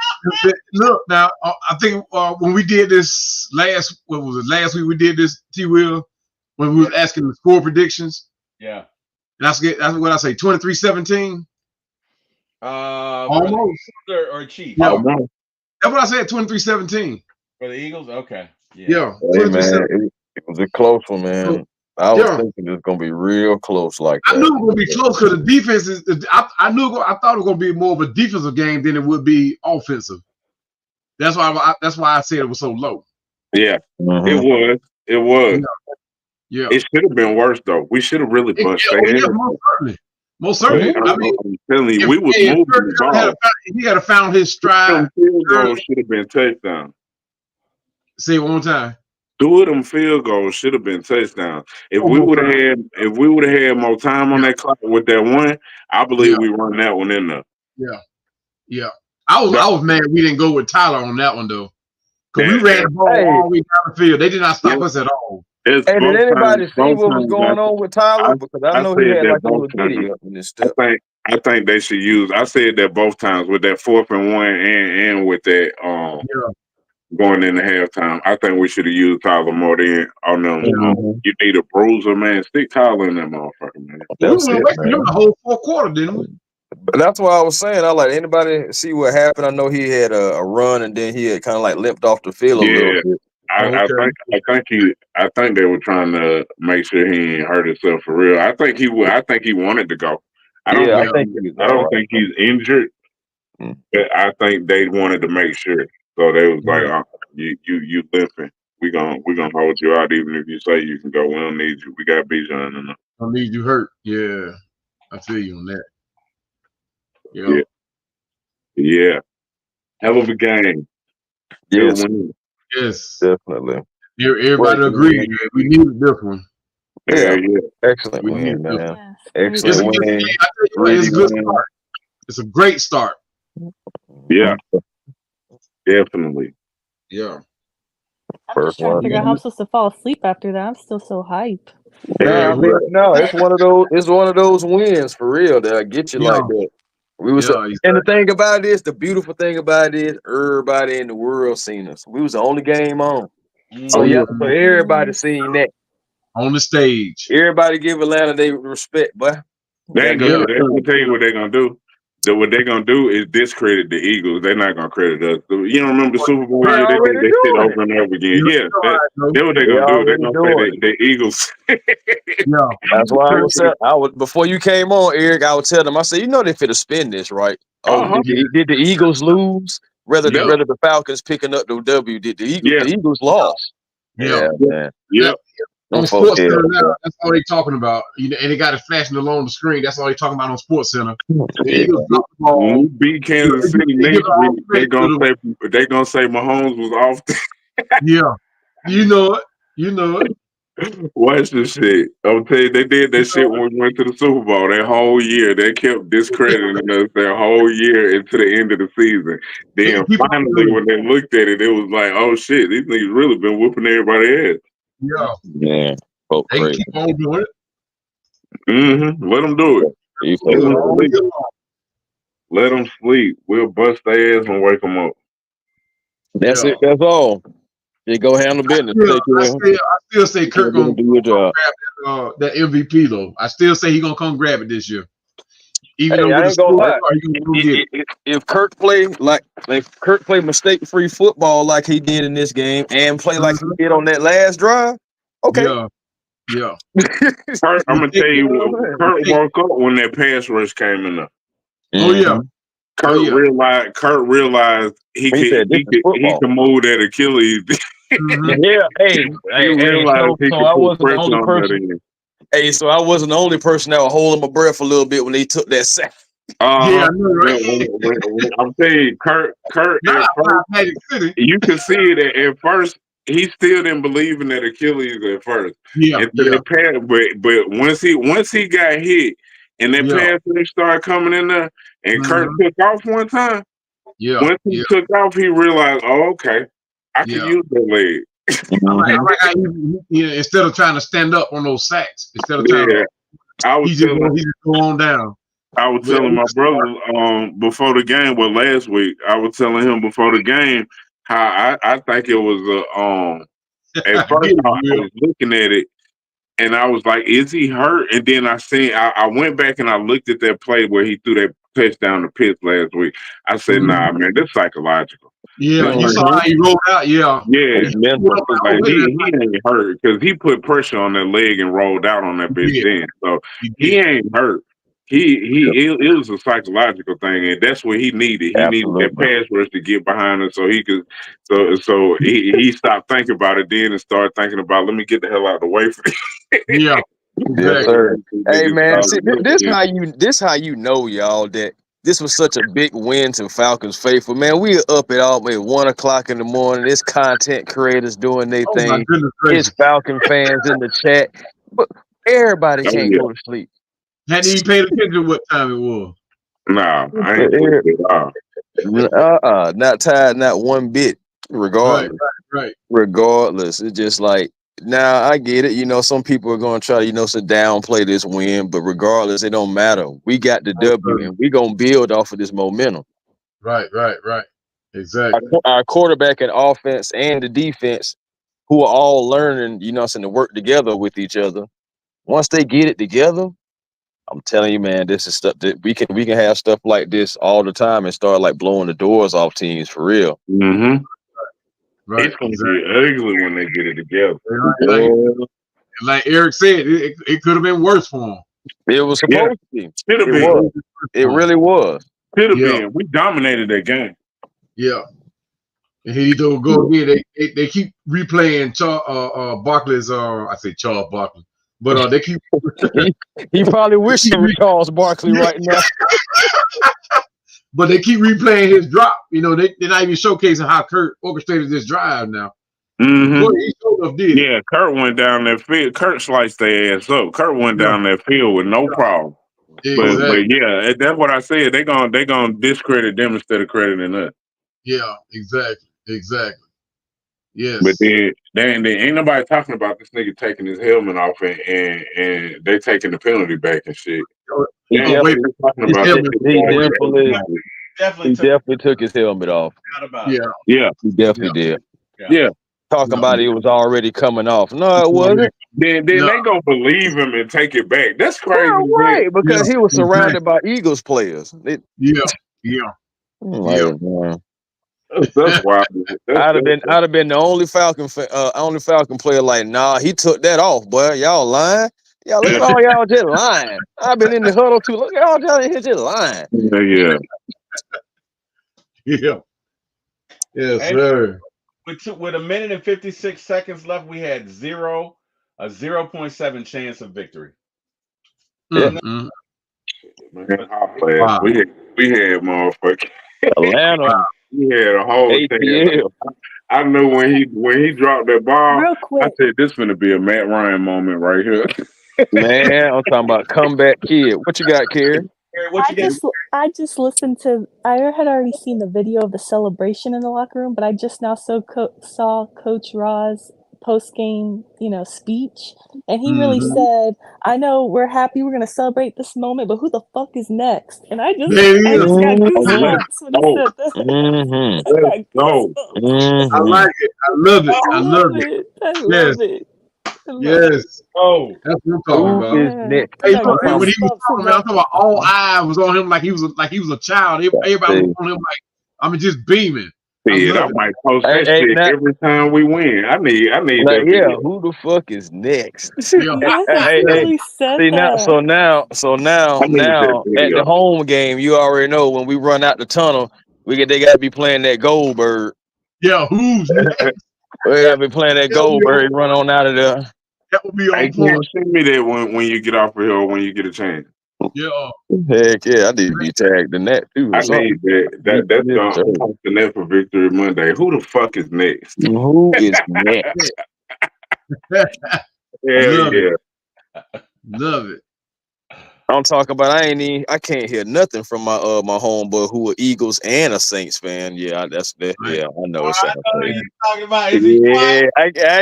Look now, I think when we did this last week we did this, T. Will, when we was asking the score predictions. Yeah, that's what I say. 23-17. Almost or Chiefs. Yeah. That's what I said, 23-17. For the Eagles? Okay. Yeah. Hey, man, it was a close one, man. I was thinking it was going to be real close like that. I knew it was going to be close because the defense is – I thought it was going to be more of a defensive game than it would be offensive. That's why I said it was so low. Yeah, it was. Yeah. It should have been worse, though. We should have really pushed Most certainly. I mean, I'm telling you, we was moving the ball. He had found his stride. Field goals should have been touchdown. Say it one more time. 2 of them field goals should have been touchdowns. If we would have had more time on that clock with that one, I believe we run that one in there. Yeah. I was mad we didn't go with Tyler on that one though, because we ran the ball all the way down the field. They did not stop us at all. Hey, did anybody see what was going on with Tyler? Because I know he had like a little video in this stuff. I think they should use. I said that both times with that 4th and 1 and with that going into halftime. I think we should have used Tyler more than on them. You need a bruiser, man. Stick Tyler in that motherfucker, man. We went away from him the whole 4th quarter, didn't we? But that's why I was saying. I like anybody see what happened. I know he had a run and then he had kind of like limped off the field a little bit. I think they were trying to make sure he ain't hurt himself for real. I think he wanted to go. I don't think he's injured, but I think they wanted to make sure. So they was like, you limping. We gonna hold you out even if you say you can go. We don't need you. We got Bijan in there. Don't need you hurt. Yeah, I feel you on that. Yeah. Hell of a game. Yes, definitely. Everybody agreed. We needed this one. Yeah. Excellent win, man. Excellent win. It's a good start. It's a great start. Yeah. Definitely. Yeah. I'm just trying to figure out how I'm supposed to fall asleep after that. I'm still so hyped. No, it's one of those wins for real that get you like that. We was, and the thing about this, the beautiful thing about it is, everybody in the world seen us. We was the only game on. So so everybody seen that on the stage. Everybody give Atlanta their respect, boy. They ain't gonna. They're gonna tell you what they're gonna do. What they're gonna do is discredit the Eagles. They're not gonna credit us. You don't remember the Super Bowl? They shit over and over again. Yeah, that's what they're gonna do. They're gonna say the Eagles. That's why I was before you came on, Eric. I would tell them. I said, you know, they finna spin this, right? Oh, did the Eagles lose? Rather the Falcons picking up the W. Did the Eagles? The Eagles lost. Yeah, man. Yeah. On Sports Center now, that's all they talking about. You know, and they got it flashing along the screen. That's all they talking about on Sports Center. The Eagles dropped the ball. When we beat Kansas City next week, they gonna say Mahomes was off. Yeah, you know it. You know it. Watch this shit. I'll tell you, they did that shit when we went to the Super Bowl. That whole year, they kept discrediting us that whole year into the end of the season. Then finally, when they looked at it, it was like, oh shit, these niggas really been whooping everybody's ass. Yeah. Yeah. They keep on doing it. Let them do it. Let them sleep. We'll bust their ass and wake them up. That's it. That's all. They go handle business. I still say Kirk gonna do your job. Grab that MVP though. I still say he gonna come grab it this year. Even though I ain't gonna lie. If Kirk play Kirk play mistake-free football like he did in this game and play like he did on that last drive, okay. Yeah. Kurt, I'm gonna tell you, Kurt woke up when that pass rush came in there. Oh yeah. Kurt realized he could move that Achilles. Yeah, I wasn't the only person. Hey, so I wasn't the only person that was holding my breath a little bit when they took that sack. Yeah, I know, right? I'm telling you, Kurt at first, you can see it at first. He still didn't believe in that Achilles at first. That pass, but once he got hit and that pass started coming in there, and Kurt took off one time. Once he took off, he realized, oh, okay, I can use that leg. Instead of trying to stand up on those sacks, instead of trying to, he just go on down. I was telling my brother before the game, last week, I was telling him before the game how I think it was at first I was looking at it and I was like, is he hurt? And then I went back and I looked at that play where he threw that touchdown to Pitts last week. I said, nah, man, that's psychological. Yeah, you saw how he rolled out. Yeah, he ain't hurt because he put pressure on that leg and rolled out on that bitch then. So he ain't hurt. It was a psychological thing, and that's what he needed. He needed that pass rush to get behind him so he could. So he stopped thinking about it then and started thinking about, let me get the hell out of the way for it. Yeah. Yes, sir. Hey man, see, this how you know, y'all, that this was such a big win to Falcons faithful. Man, we are up at 1:00 in the morning. There's content creators doing their thing. It's Falcon fans in the chat. But everybody can't go to sleep. Hadn't even paid attention to what time it was. Nah, I ain't sleeping at all. Not tired, not one bit. Regardless. Right. Regardless. It's just like, now I get it. You know, some people are going to try to, downplay this win, but regardless, it don't matter. We got the W, and we're going to build off of this momentum. Right. Exactly. Our quarterback and offense and the defense, who are all learning, to work together with each other. Once they get it together, I'm telling you, man, this is stuff that we can have stuff like this all the time and start like blowing the doors off teams for real. Mm-hmm. Right. It's gonna be ugly when they get it together. Like Eric said, it could have been worse for them. It was supposed to be. Should have been. It really was. Should have been. We dominated that game. Yeah. And here you go again. They keep replaying Barkley's. I say Charles Barkley, but they keep. he probably wishing Charles Barkley right now. But they keep replaying his drop. They're not even showcasing how Kurt orchestrated this drive now. Mm-hmm. Boy, he sort of did. Yeah, Kurt went down that field. Kurt sliced their ass up. Kurt went down that field with no problem. Exactly. But yeah, that's what I said. They gonna discredit them instead of crediting us. Yeah, exactly. Yes. But then ain't nobody talking about this nigga taking his helmet off and they taking the penalty back and shit. He definitely took his helmet off. Yeah. He definitely did. Yeah. Talking about it was already coming off. No, it wasn't. Then they gonna believe him and take it back. That's crazy. Right, because he was surrounded by Eagles players. Yeah. That's wild. I'd have been the only Falcon player. Like, nah, he took that off, boy. Y'all lying. Y'all look at all y'all just lying. I've been in the huddle too. Look at all y'all in here just lying. Yeah. Yes, sir. With 1 minute and 56 seconds left, we had a 0.7 chance of victory. Yeah. Man, wow. We had motherfucking Atlanta. We had a whole thing. I knew when he dropped that ball, real quick. I said this gonna be a Matt Ryan moment right here. Man, I'm talking about comeback kid. What you got, Kerry? I just listened to. I had already seen the video of the celebration in the locker room, but I just now saw Coach Ra's post game, speech, and he really said, "I know we're happy, we're gonna celebrate this moment, but who the fuck is next?" And I just got goosebumps when he said that. I like it. I love it. I love it. I love it. Yes. Oh, that's what I'm talking about. Hey, look, when he was talking, man, I'm talking about all eyes was on him like he was a child. Everybody was on him like just beaming. I might post that shit every time we win. I need that video. Who the fuck is next? Really said that. So now at the home game, you already know when we run out the tunnel, they got to be playing that Goldberg. Yeah, who's next? We got to be playing that Goldberg. Run on out of there. That would be on point. Send me that when you get off of here, when you get a chance. Yeah. Heck yeah, I need to be tagged in that too. I need that. That's going to the net for Victory Monday. Who the fuck is next? Who is next? Yeah. Love it. I'm talking about. I can't hear nothing from my homeboy who are Eagles and a Saints fan. Yeah, that's that. Yeah, I know it's talking about. I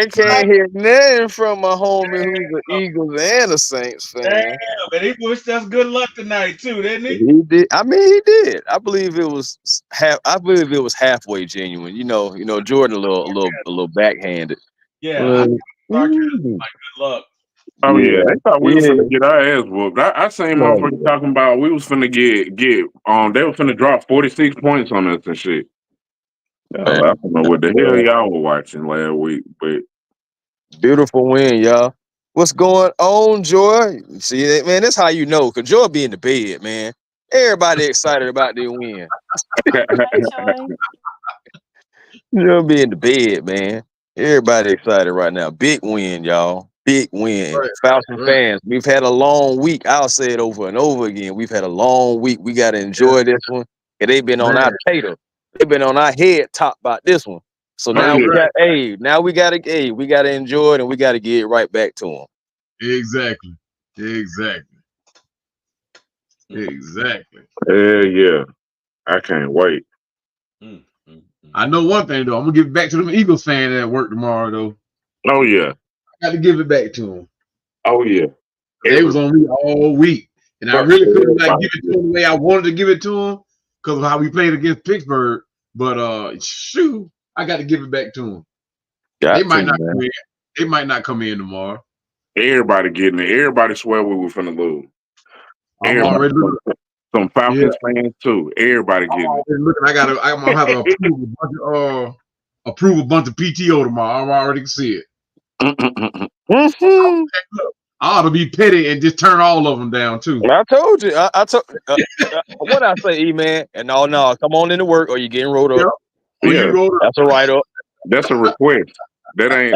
can't hear nothing from my homie who's an Eagles and a Saints fan. Damn, but he wished us good luck tonight too, didn't he? He did. I mean, he did. I believe it was halfway genuine. Jordan a little backhanded. Yeah, good luck. Oh yeah, they thought we was finna get our ass whooped. I seen motherfuckers talking about we was finna get they were finna drop 46 points on us and shit. I don't know what the hell y'all were watching last week, but beautiful win, y'all. What's going on, Joy? See, man, that's how you know, cause Joy be in the bed, man. Everybody excited about their win. Joy be in the bed, man. Everybody excited right now. Big win, y'all. Big win. Falcon fans, we've had a long week. I'll say it over and over again. We've had a long week. We got to enjoy this one. And they've been on our tater. They've been on our head top about this one. So now we got we got to enjoy it and we got to get right back to them. Exactly. Yeah. I can't wait. I know one thing though. I'm gonna give it back to them Eagles fans at work tomorrow though. Oh yeah. I got to give it back to them. Oh yeah. They was on me all week. And I really couldn't give it to them the way I wanted to give it to them because of how we played against Pittsburgh. But shoot, I got to give it back to them. They might not come in tomorrow. Everybody getting it. Everybody swear we were finna lose. I'm already looking. Some Falcons fans too. Everybody getting it. Looking, I'm gonna have to approve a bunch of PTO tomorrow. I already can see it. I ought to be petty and just turn all of them down too. I told you. I told what I say, E-man. And no, come on into work or you're getting rolled up. Yeah, that's a write up. That's a request. That ain't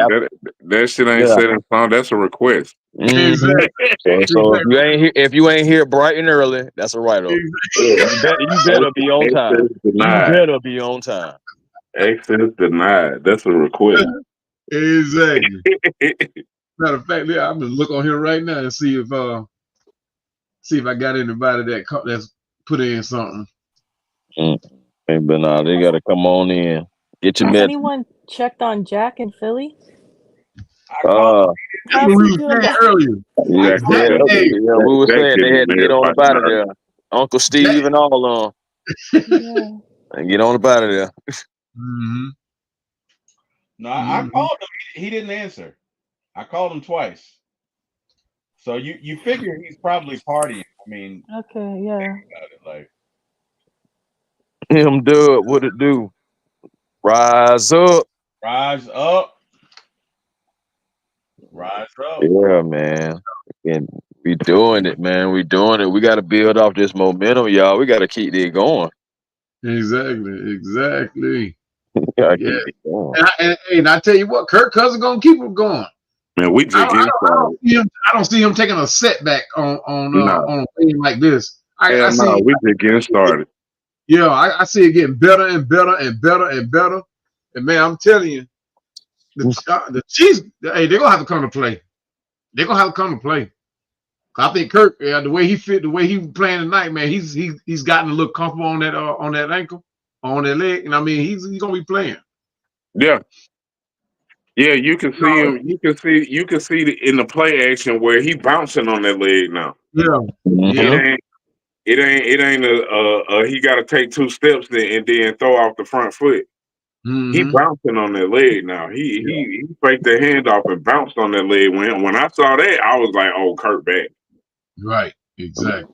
that shit ain't set in stone. That's a request. Exactly. So if you ain't here bright and early, that's a write up. You better be on time. You better be on time. Access denied. That's a request. Exactly. Matter of fact, I'm gonna look on here right now and see if I got anybody that's put in something. Hey, but they gotta come on in. Get your Has anyone checked on Jack in Philly? How's he doing that? earlier. We were saying they had to get on up out of there. Uncle Steve and all of them. Yeah. And get on up out of there. Mm-hmm. No, I called him. He didn't answer. I called him twice. So you figure he's probably partying. I mean, okay, yeah. Like him do it. What it do? Rise up. Rise up. Rise up. Yeah, man. And we doing it, man. We doing it. We got to build off this momentum, y'all. We got to keep it going. Exactly. Keep it going. And I tell you what, Kirk Cousins gonna keep it going. Man, we just I don't see him taking a setback on a thing like this. We just getting started. Yeah, I see it getting better and better and better and better. And man, I'm telling you, the Chiefs, hey, they're gonna have to come to play. They're gonna have to come to play. I think Kirk, the way he fit, the way he was playing tonight, man, he's gotten a little comfortable on that ankle, on that leg, and I mean he's gonna be playing. Yeah, you can see him. You can see in the play action where he bouncing on that leg now. Yeah, It ain't he got to take 2 steps and then throw off the front foot. Mm-hmm. He bouncing on that leg now. He faked the handoff and bounced on that leg. When I saw that, I was like, "Oh, Kurt back." Right. Exactly.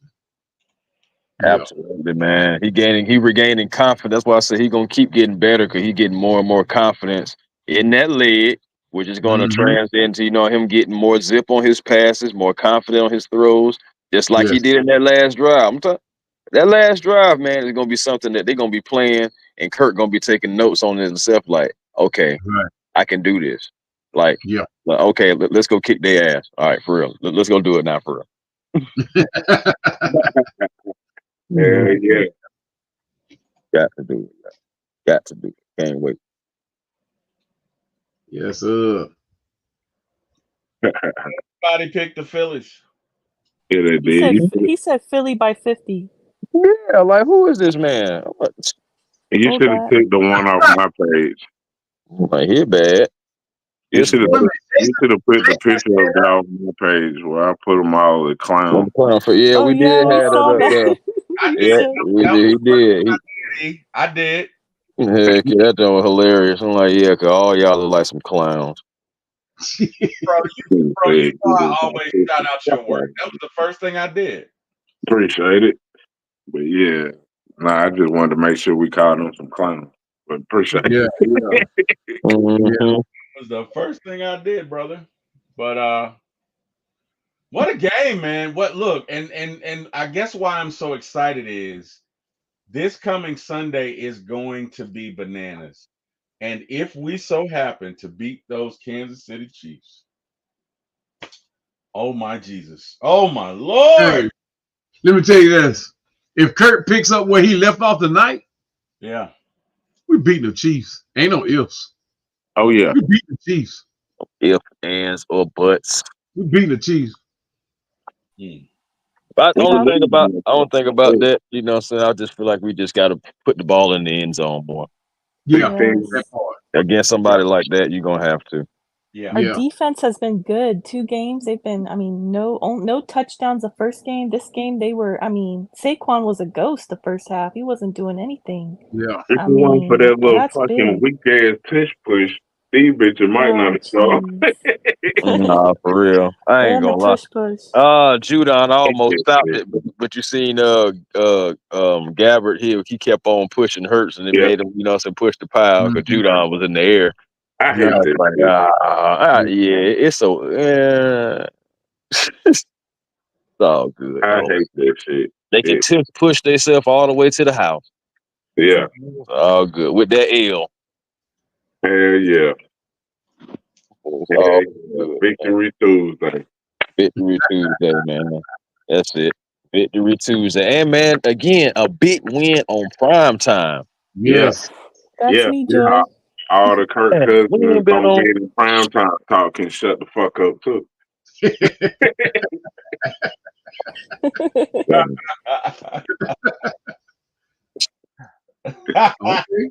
Absolutely, man. He regaining confidence. That's why I say he gonna keep getting better because he getting more and more confidence in that leg, which is going to translate into him getting more zip on his passes, more confident on his throws, just like he did in that last drive. That last drive, man, is gonna be something that they're gonna be playing, and Kirk gonna be taking notes on it himself. Like, okay, I can do this. Like, okay, let's go kick their ass. All right, for real. Let's go do it now, for real. Yeah. Got to do it. Got to do it. Can't wait. Yes, sir. Everybody picked the Phillies. Yeah, they did. He said Philly by 50. Yeah, like who is this man? You should have took the one off my page. Like he bad. You should have put the picture of that on my page where I put them all as clowns. Yeah, we did have that up there. He did. I did. Heck yeah, that was hilarious. I'm like, yeah, cause all y'all look like some clowns. Bro, you know I always shout out your work. That was the first thing I did. Appreciate it. But yeah, I just wanted to make sure we called them some clowns. But appreciate it. It was the first thing I did, brother. But what a game, man. Look, and I guess why I'm so excited is this coming Sunday is going to be bananas. And if we so happen to beat those Kansas City Chiefs, oh my Jesus. Oh my Lord. Hey, let me tell you this. If Kurt picks up where he left off tonight, we beat the Chiefs. Ain't no ifs. Oh yeah. We beat the Chiefs. If, ands, or buts. We beat the Chiefs. But I don't think about that. You know what I'm saying? I just feel like we just gotta put the ball in the end zone more. Yeah. Against somebody like that, you're gonna have to. Our defense has been good. 2 games, they've been, no touchdowns the first game. This game, Saquon was a ghost the first half. He wasn't doing anything. Yeah. If it wasn't for that little fucking weak ass push, these bitches might not have gone. Nah, for real. I ain't gonna lie. Judon almost stopped it, but you seen Gabbert here, he kept on pushing Hurts and it made him, push the pile because Judon was in the air. I hate that. It's so it's all good. I hate that shit. They can push themselves all the way to the house. Yeah. All good. With that L. Hell yeah. Victory Tuesday. Victory Tuesday, man. That's it. Victory Tuesday. And man, again, a big win on prime time. Yes. That's me, Joe. All the Kirk Cousins on in prime time talk can shut the fuck up too. Okay.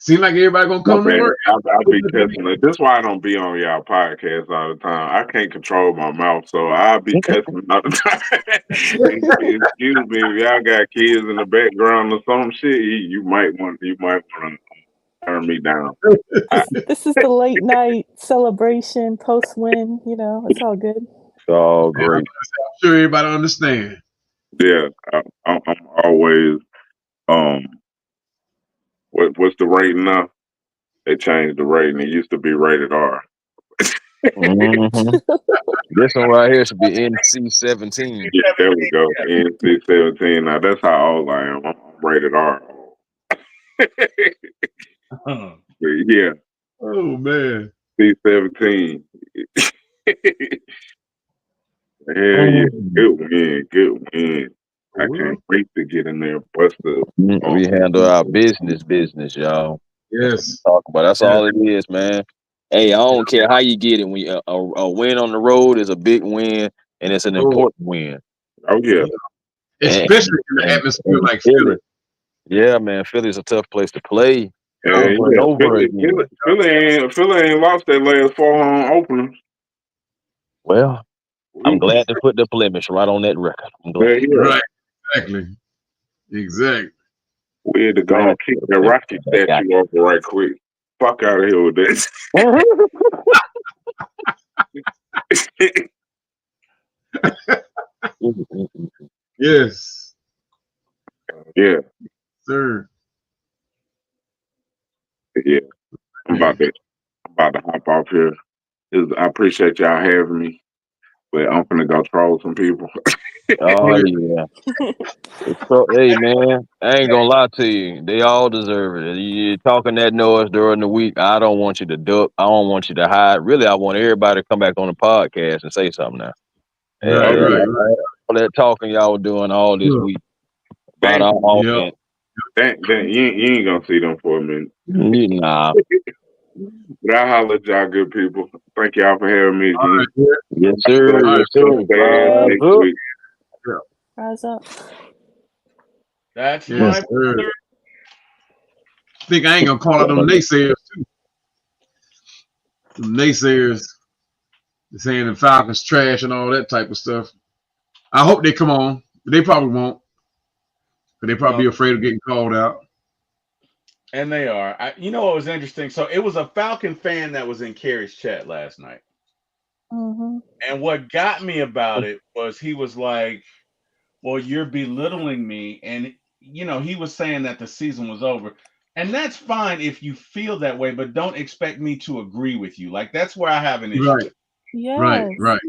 Seems like everybody gonna come to work. I'll be cussing. That's why I don't be on y'all podcast all the time. I can't control my mouth, so I'll be cussing all the time. Excuse me, if y'all got kids in the background or some shit, you might want to turn me down. This is the late night celebration post win. You know, it's all good. Oh, great. I'm sure everybody understand. Yeah, I'm always what's the rating now? They changed the rating. It used to be rated R. Mm-hmm. This one right here should be NC-17. Yeah, there we go. NC-17. Now that's how old I am. I'm rated R. Yeah. Oh man. C-17. Hell yeah. Good win. I can't wait to get in there and bust the. We handle our business, y'all. Yes. Talk about that's all it is, man. Hey, I don't care how you get it. When a win on the road is a big win, and it's an important win. Oh yeah, especially in the atmosphere like Philly. Yeah, man, Philly's a tough place to play. Over and over again. Philly ain't lost their last 4 home openers. Well, I'm glad to put the blemish right on that record. I'm glad. Right, exactly. We had to go and kick the Rocky statue over right quick. Fuck out of here with this. Yes. Yeah. Sir. Yeah. I'm about to hop off here. I appreciate y'all having me, but I'm finna go troll some people. Oh yeah. So, hey man, I ain't gonna lie to you. They all deserve it. You're talking that noise during the week. I don't want you to duck. I don't want you to hide. Really, I want everybody to come back on the podcast and say something now. Right. All that talking y'all were doing all this week. About all you ain't gonna see them for a minute. Nah. But I'll holler at y'all good people. Thank y'all for having me again. Yes, sir. Next week. Rise up. That's my brother. I think I ain't gonna call out them naysayers too. Them naysayers saying the Falcons trash and all that type of stuff. I hope they come on, but they probably won't. But they probably be afraid of getting called out. And they are. You know what was interesting? So it was a Falcon fan that was in Kerry's chat last night. Mm-hmm. And what got me about it was he was like, well, you're belittling me. And, you know, he was saying that the season was over. And that's fine if you feel that way, but don't expect me to agree with you. Like, that's where I have an issue. Right. Yes. Right. Like,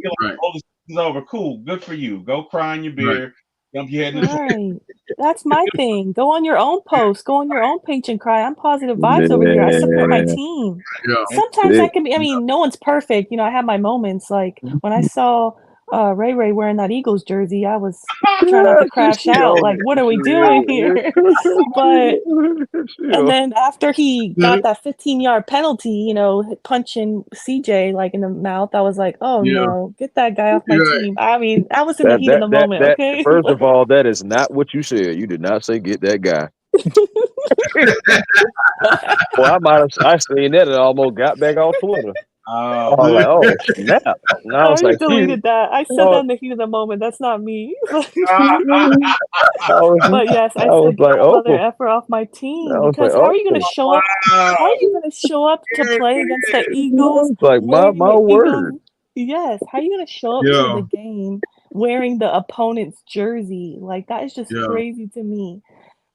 oh, the season's over. Cool. Good for you. Go cry in your beer. Dump your head in the Right. That's my thing. Go on your own post. Go on your own page and cry. I'm positive vibes over here. I support my team. Yeah. Sometimes I can be, I mean, no one's perfect. You know, I have my moments. Like when I saw Ray wearing that Eagles jersey, I was trying not to crash out. Like, what are we doing here? But and then after he got that 15-yard penalty, you know, punching CJ like in the mouth, I was like, oh no, get that guy off my team. I mean, I was in the heat of the moment. Okay. First of all, that is not what you said. You did not say get that guy. Well, I seen that and almost got back off Twitter. I was like, oh snap! Now I deleted that. I said that in the heat of the moment. That's not me. But yes, I said get that mother effer off my team because how are you going to show up? How are you going to show up to play against the Eagles? Like my word. Yes, how are you going to show up to the game wearing the opponent's jersey? Like that is just crazy to me.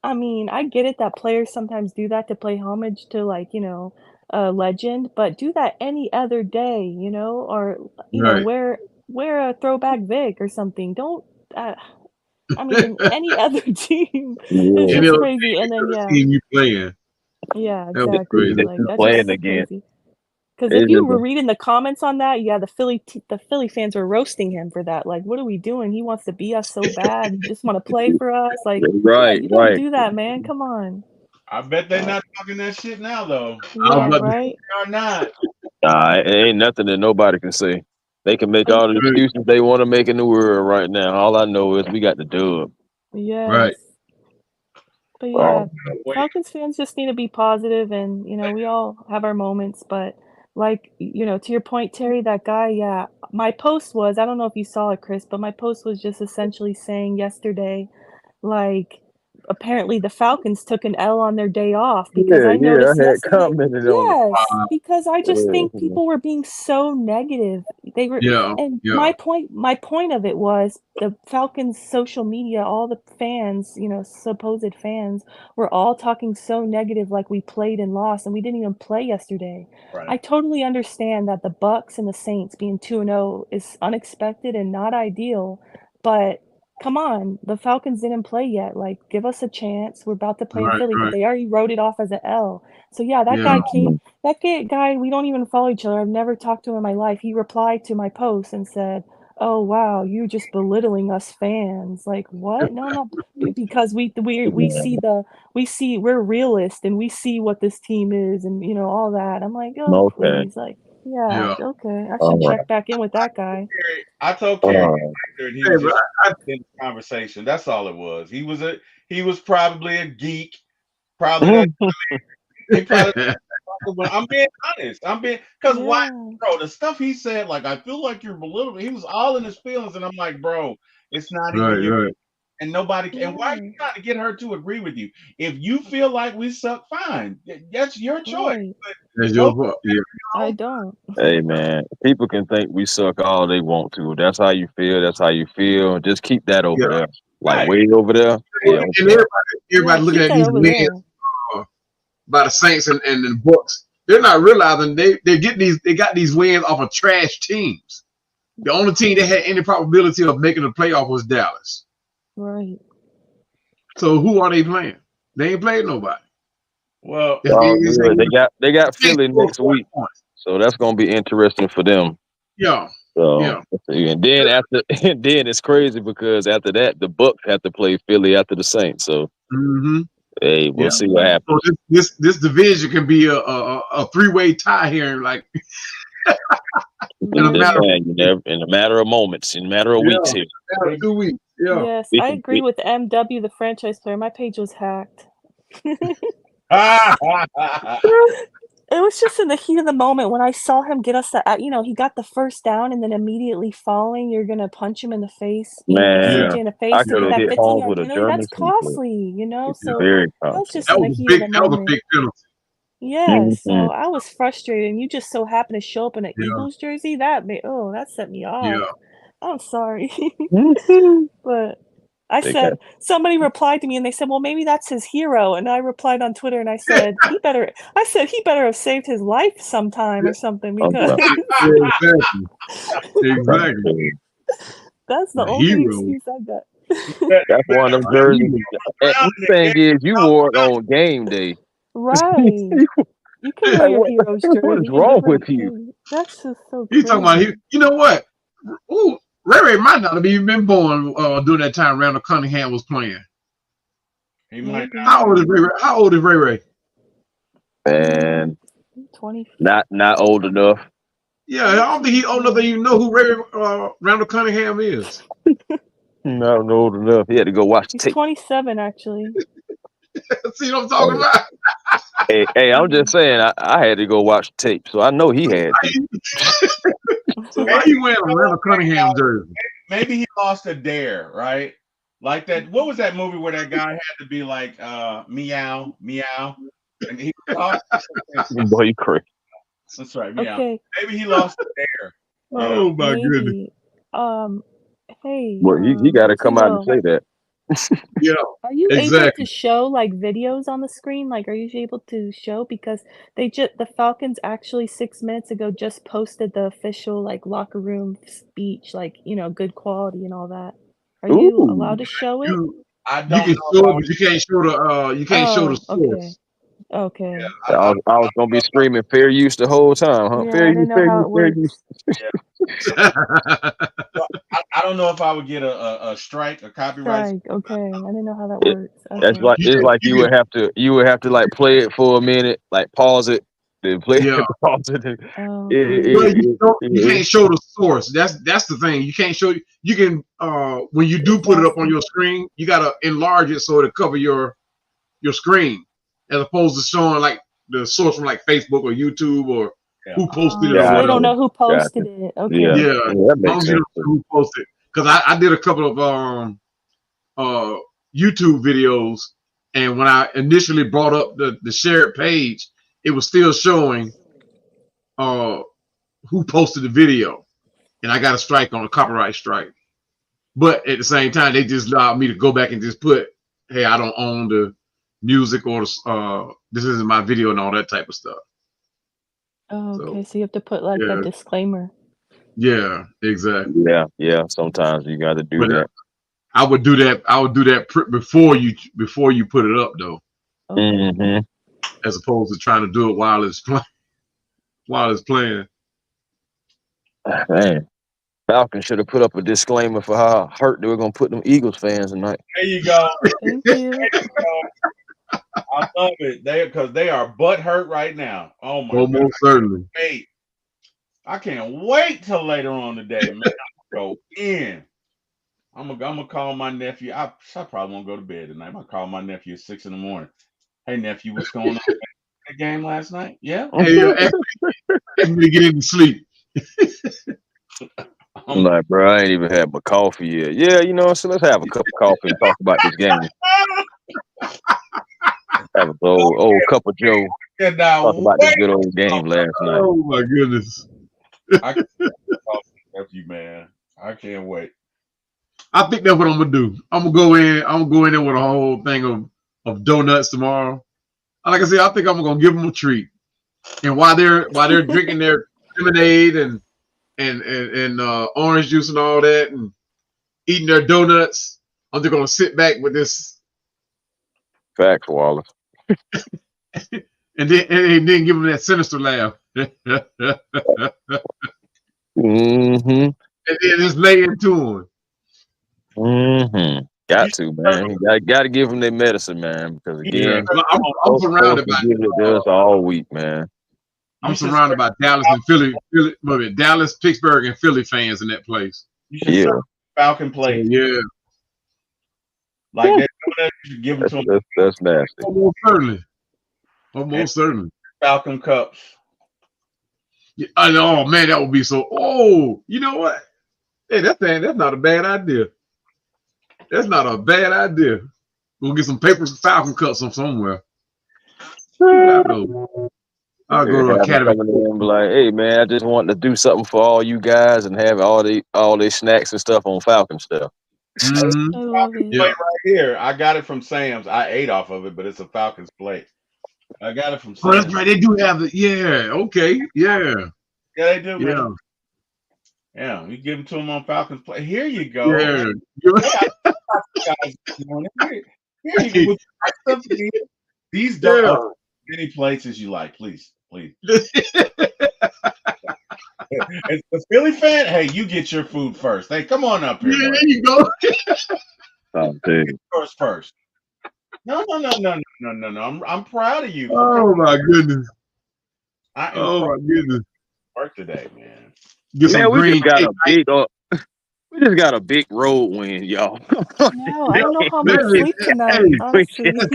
I mean, I get it that players sometimes do that to pay homage to, like, you know, a legend, but do that any other day, you know, or you know, wear a throwback Vic or something. Don't. I mean, any other team is just crazy. And then team you playing. Yeah, exactly. Like that's playing just again. crazy. Because if you were reading the comments on that, the Philly fans were roasting him for that. Like, what are we doing? He wants to be us so bad. He just want to play for us. Like, you don't do that, man. Come on. I bet they're not talking that shit now, though. Yeah, right? They are not. It ain't nothing that nobody can say. They can make all the excuses they want to make in the world right now. All I know is we got the dub. Yes. Right. But yeah, Falcons fans just need to be positive, and we all have our moments. But like to your point, Terry, that guy, yeah. My post was, I don't know if you saw it, Chris, but my post was just essentially saying yesterday, like, apparently the Falcons took an L on their day off because I noticed I had yesterday. commented on it. Yes, because I just think people were being so negative. They were, and my point of it was the Falcons' social media, all the fans, supposed fans, were all talking so negative, like we played and lost, and we didn't even play yesterday. Right. I totally understand that the Bucks and the Saints being 2-0 is unexpected and not ideal, but come on, the Falcons didn't play yet. Like, give us a chance. We're about to play in Philly, but they already wrote it off as an L. So yeah, that guy came. That guy, we don't even follow each other. I've never talked to him in my life. He replied to my post and said, "Oh wow, you're just belittling us fans." Like, what? No, because we see we're realists and we see what this team is and all that. I'm like, oh please, like. Yeah, okay. I should check back in with that guy. I told Kerry he was just in the conversation. That's all it was. He was probably a geek. Probably I'm being honest. Because why, bro? The stuff he said, like, I feel like you're belittling. He was all in his feelings, and I'm like, bro, it's not even you. And nobody. And why are you trying to get her to agree with you? If you feel like we suck, fine. That's your choice. That's your fault. I don't. Hey man, people can think we suck all they want to. If that's how you feel. That's how you feel. Just keep that over there, like way over there. And everybody looking at these wins by the Saints and the Bucks. They're not realizing they got these wins off of trash teams. The only team that had any probability of making the playoff was Dallas. Right. So who are they playing? They ain't played nobody. Well, they got Philly next week, so that's gonna be interesting for them. Yeah. So and then then it's crazy because after that the Bucks have to play Philly after the Saints. So hey, we'll see what happens. So this division can be a three-way tie here, like in a matter of moments, in a matter of weeks here. 2 weeks. Yeah. Yes, I agree with MW, the franchise player. My page was hacked. It was just in the heat of the moment when I saw him get us he got the first down and then immediately falling. You're gonna punch him in the face, man. in the face I to get that 15-yard penalty. That's costly, So very that was just in the heat of the moment. That was a big penalty. Yeah, so I was frustrated, and you just so happened to show up in an Eagles jersey. That set me off. Yeah. I'm sorry, but I said somebody replied to me and they said, "Well, maybe that's his hero." And I replied on Twitter and I said, "He better have saved his life sometime or something because exactly. That's the only excuse I got." That's one of them jerseys. The thing is, you wore it on game day. Right. You can wear your hero's jersey. What is wrong with you? That's just so He's talking about you know what? Ooh, Ray might not have even been born during that time Randall Cunningham was playing. He might. How old is Ray Ray? Man, 20. Not old enough. Yeah, I don't think he's old enough that you know who Randall Cunningham is. Not old enough. He had to go watch the tape. He's 27, actually. See what I'm talking about? Hey, I'm just saying, I had to go watch the tape, so I know he had. So why you wearing a Randall Cunningham jersey? Maybe he lost a dare, right? Like that. What was that movie where that guy had to be like meow, meow, and he lost? Boy, you crazy. That's right, meow. Okay. Maybe he lost a dare. Oh my goodness. Hey. Well, he got to come out and say that. Yeah. Are you able to show like videos on the screen? Like, are you able to show because the Falcons actually 6 minutes ago just posted the official like locker room speech, like good quality and all that. Are you allowed to show it? I don't. You can show it, but you can't show the source. Okay. Yeah, I was gonna be screaming fair use the whole time, huh? Yeah, fair I didn't know how it works. I don't know if I would get a strike, a copyright. Strike. Okay, I didn't know how that works. That's like it's like you would have to like play it for a minute, like pause it, then play it, pause it. You can't show the source. That's the thing. You can't show. You can when you do put it up on your screen, you gotta enlarge it so it'll cover your your screen, as opposed to showing like the source from like Facebook or YouTube or who posted it or So whatever. they don't know who posted it. Okay. Yeah, that as long makes as you sense. don't know who posted. Because I did a couple of YouTube videos, and when I initially brought up the shared page, it was still showing who posted the video, and I got a strike on a copyright strike. But at the same time, they just allowed me to go back and just put, "Hey, I don't own the music or this isn't my video," and all that type of stuff. Oh, okay. So you have to put like a disclaimer. Yeah, exactly. Yeah. Sometimes you got to do that. I would do that. I would do that before you put it up, though. Mm-hmm. As opposed to trying to do it while it's playing. Man, Falcons should have put up a disclaimer for how hurt they were gonna put them Eagles fans tonight. There you go. Thank you. I love it. Because they are butt hurt right now. Oh my God. Most certainly. Wait. I can't wait till later on today, man. Go in. I'm gonna call my nephew. I probably won't go to bed tonight. I'm gonna call my nephew at 6 a.m. Hey nephew, what's going on? The game last night? Yeah. Hey, ask me to get into sleep. I'm like, bro, I ain't even had my coffee yet. Yeah, so let's have a cup of coffee and talk about this game. Have a old cup of Joe. Talk about this good old game last night. Oh my goodness. I can't nephew, man. I can't wait. I think that's what I'm gonna do. I'm gonna go in there with a whole thing of donuts tomorrow. Like I said, I think I'm gonna give them a treat. And while they're drinking their lemonade and orange juice and all that, and eating their donuts, I'm just gonna sit back with this. Facts, Wallace. and then give them that sinister laugh. Mm-hmm. And then just lay into them. Mm-hmm. Got to, man. Got to give them their medicine, man. Because again, I'm surrounded by it all week, man. I'm surrounded by Dallas and Philly, Dallas, Pittsburgh, and Philly fans in that place. You should Falcon play. Yeah. Like that, you should give them to them. That's nasty. Almost certainly. Falcon Cups. Yeah, oh man, that would be so. Oh, you know what? Hey, that's not a bad idea. That's not a bad idea. We'll get some paper Falcon Cups from somewhere. I'll go to Academy. And be like, hey man, I just want to do something for all you guys and have all the snacks and stuff on Falcon stuff. Falcons plate right here. I got it from Sam's. I ate off of it, but it's a Falcons plate. I got it from Sam's. Oh, that's right. They do have it. Yeah. Okay. Yeah. Yeah, they do. Yeah. Man. Yeah. You give them to them on Falcons plate. Here you go. Yeah. Here you go. These don't many plates as you like, please. It's the Philly fan. Hey, you get your food first. Hey, come on up here. Yeah, there you go. First. No. I'm proud of you. Oh my goodness. My goodness. Work today, man. Get some green cake. We just got a big road win, y'all. No, I don't know how much sleep tonight. We just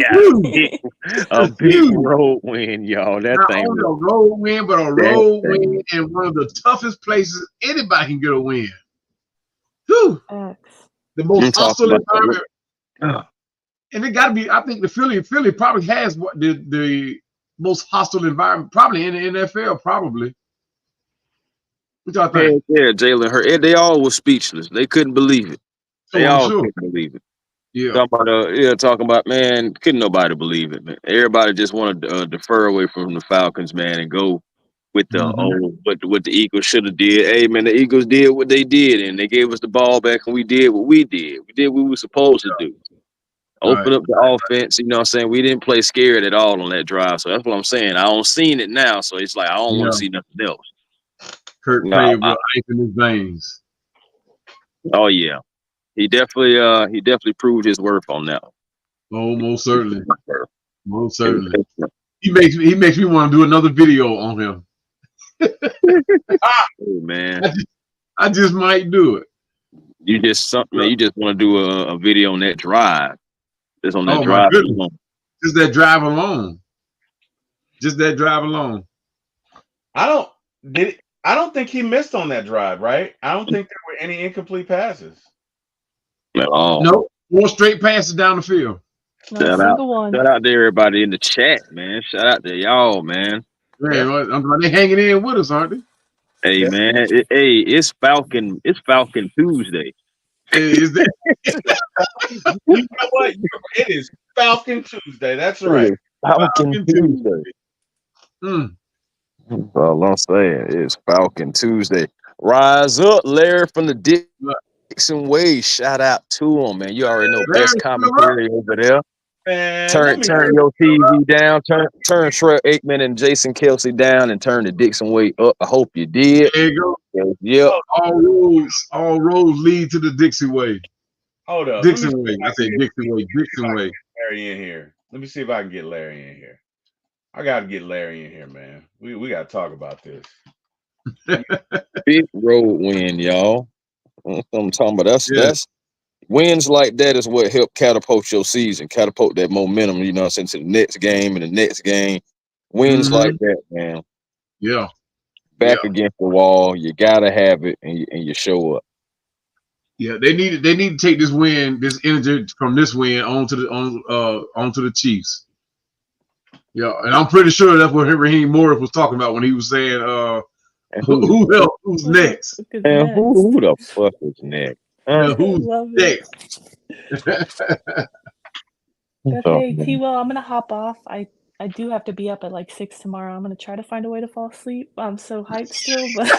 got a big road win, y'all. That Not thing. only a road win, but a road win in one of the toughest places anybody can get a win. Whew. The most hostile environment. And it got to be. I think the Philly probably has the most hostile environment, probably in the NFL, probably. What y'all think? Yeah, Jalen Hurts. They all were speechless. They couldn't believe it. They all couldn't believe it. Yeah. Talking about, man, couldn't nobody believe it, man. Everybody just wanted to defer away from the Falcons, man, and go with what the Eagles should have did. Hey, man, the Eagles did what they did, and they gave us the ball back, and we did what we did. We did what we were supposed to do. Open up the offense, you know what I'm saying? We didn't play scared at all on that drive. So that's what I'm saying. I don't seen it now, so it's like I don't want to see nothing else. Kurt played with ice in his veins. Oh yeah. He definitely proved his worth on that one. Oh, most certainly. Most certainly. He makes me want to do another video on him. Hey, man. I just might do it. You just want to do a video on that drive. Just on that drive. Just that drive alone. Just that drive alone. I don't think he missed on that drive, right? I don't think there were any incomplete passes. No, 4 straight passes down the field. Not a single one. Shout out to everybody in the chat, man. Shout out to y'all, man. Man, they hanging in with us, aren't they? Hey, man. It's Falcon Tuesday. Hey, is that? You know what? It is Falcon Tuesday. That's right. Falcon Tuesday. All I'm saying is Falcon Tuesday. Rise up, Larry from the Dixon Way. Shout out to him, man. You already know best commentary over there. Man, turn your TV down. Turn Shrek Aikman and Jason Kelsey down, and turn the Dixon Way up. I hope you did. There you go. Yep. All roads lead to the Dixie Way. Hold up. Dixon Way. I say Dixon Way. Dixon Way. Larry in here. Let me see if I can get Larry in here. I got to get Larry in here, man. We got to talk about this. Big road win, y'all. I'm talking about that's wins like that is what help catapult your season, catapult that momentum, you know, since the next game and the next game. Wins like that, man. Yeah. Back against the wall, you gotta have it, and you show up. Yeah, they need to take this win, this energy from this win onto the Chiefs. Yeah, and I'm pretty sure that's what Raheem Morris was talking about when he was saying, who's next? And who the fuck is next? Who's next? Okay, T-Will, I'm gonna hop off. I do have to be up at like 6 tomorrow. I'm gonna try to find a way to fall asleep. I'm so hyped still, but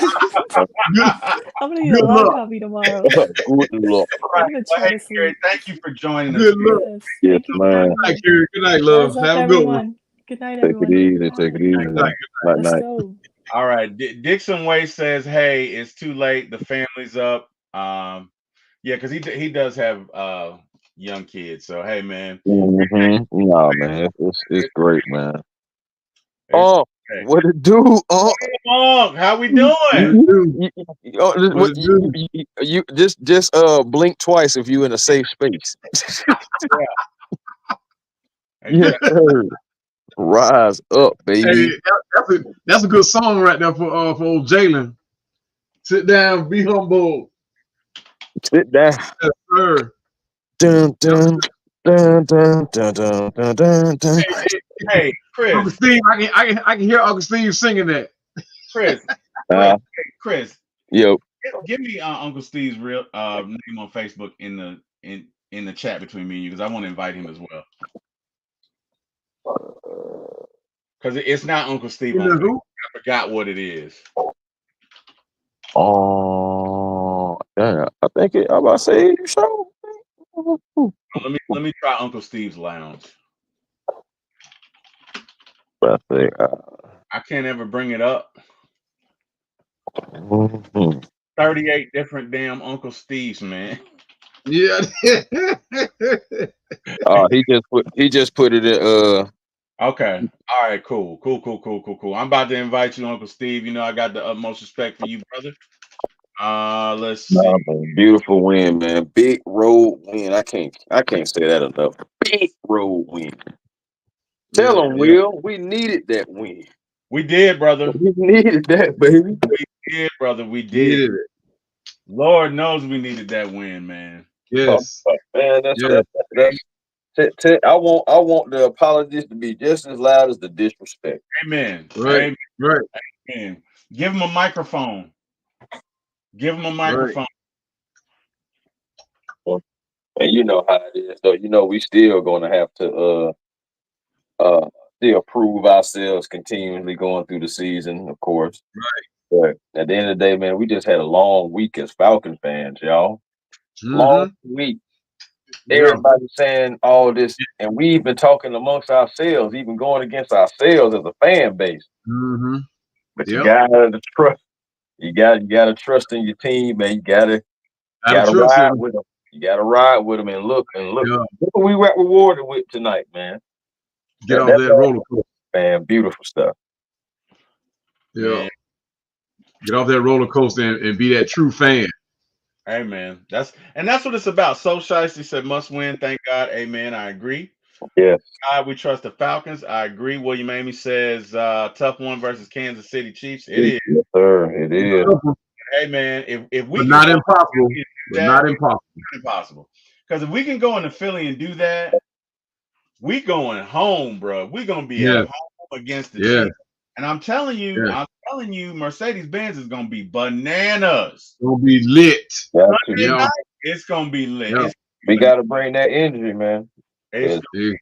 I'm gonna need a lot of coffee tomorrow. Good luck. I'm gonna try to sleep. Thank you for joining us. Good luck. Yes, man. Good night, love. Have a good one. Good night, everyone. Take it easy. Let's go. All right. Dixon Way says, "Hey, it's too late. The family's up." Yeah, because he does have young kids. So hey, man. No, man, it's great, man. Oh, what it do? Oh, how we doing? You just blink twice if you in a safe space. Yeah. Rise up, baby. Hey, that's a good song right there for old Jalen. Sit down, be humble. Sit down. Yes, sir. Dun, dun, dun, dun, dun, dun, dun, dun, dun. Hey, Chris. Uncle Steve, I can hear Uncle Steve singing that. Chris. Yo. Give me Uncle Steve's real name on Facebook in the chat between me and you, because I want to invite him as well. Because it's not Uncle Steve. I forgot what it is. Oh, yeah. I think I'm about to say so. Let me try Uncle Steve's Lounge. I can't ever bring it up. 38 different damn Uncle Steves, man. Yeah. He just put it in. Okay. All right. Cool. I'm about to invite you, Uncle Steve. You know I got the utmost respect for you, brother. Let's see. Man, beautiful win, man. Big road win. I can't say that enough. Big road win. Tell him, Will, we needed that win. We did, brother. We needed that, baby. We did, brother. We did. Lord knows we needed that win, man. Yes. Man, that's I want the apologies to be just as loud as the disrespect. Amen. Right. Amen. Give him a microphone. Right. And you know how it is. So you know we still gonna have to still prove ourselves continually going through the season, of course. Right. But at the end of the day, man, we just had a long week as Falcon fans, y'all. Long week. Everybody's saying all this, and we've been talking amongst ourselves, even going against ourselves as a fan base. But you gotta trust. You gotta trust in your team, man. You gotta ride with them. You gotta ride with them and look. Look what we got rewarded with tonight, man. Get off that roller coaster, man. Beautiful stuff. Yeah. Man. Get off that roller coaster and be that true fan. Hey, man. That's what it's about. So Shiesty said must win. Thank God. Amen. I agree. Yes. We trust the Falcons. I agree. William Amy says tough one versus Kansas City Chiefs. It is. Yes, sir. It is. Hey man, if we but can not impossible. But not impossible. Impossible. Because if we can go into Philly and do that, we going home, bro. We're gonna be at home against the Chiefs. And I'm telling you, Mercedes-Benz is gonna be bananas. It's gonna be lit. It's gonna be lit. Yeah. We gotta bring that energy, man. Exactly.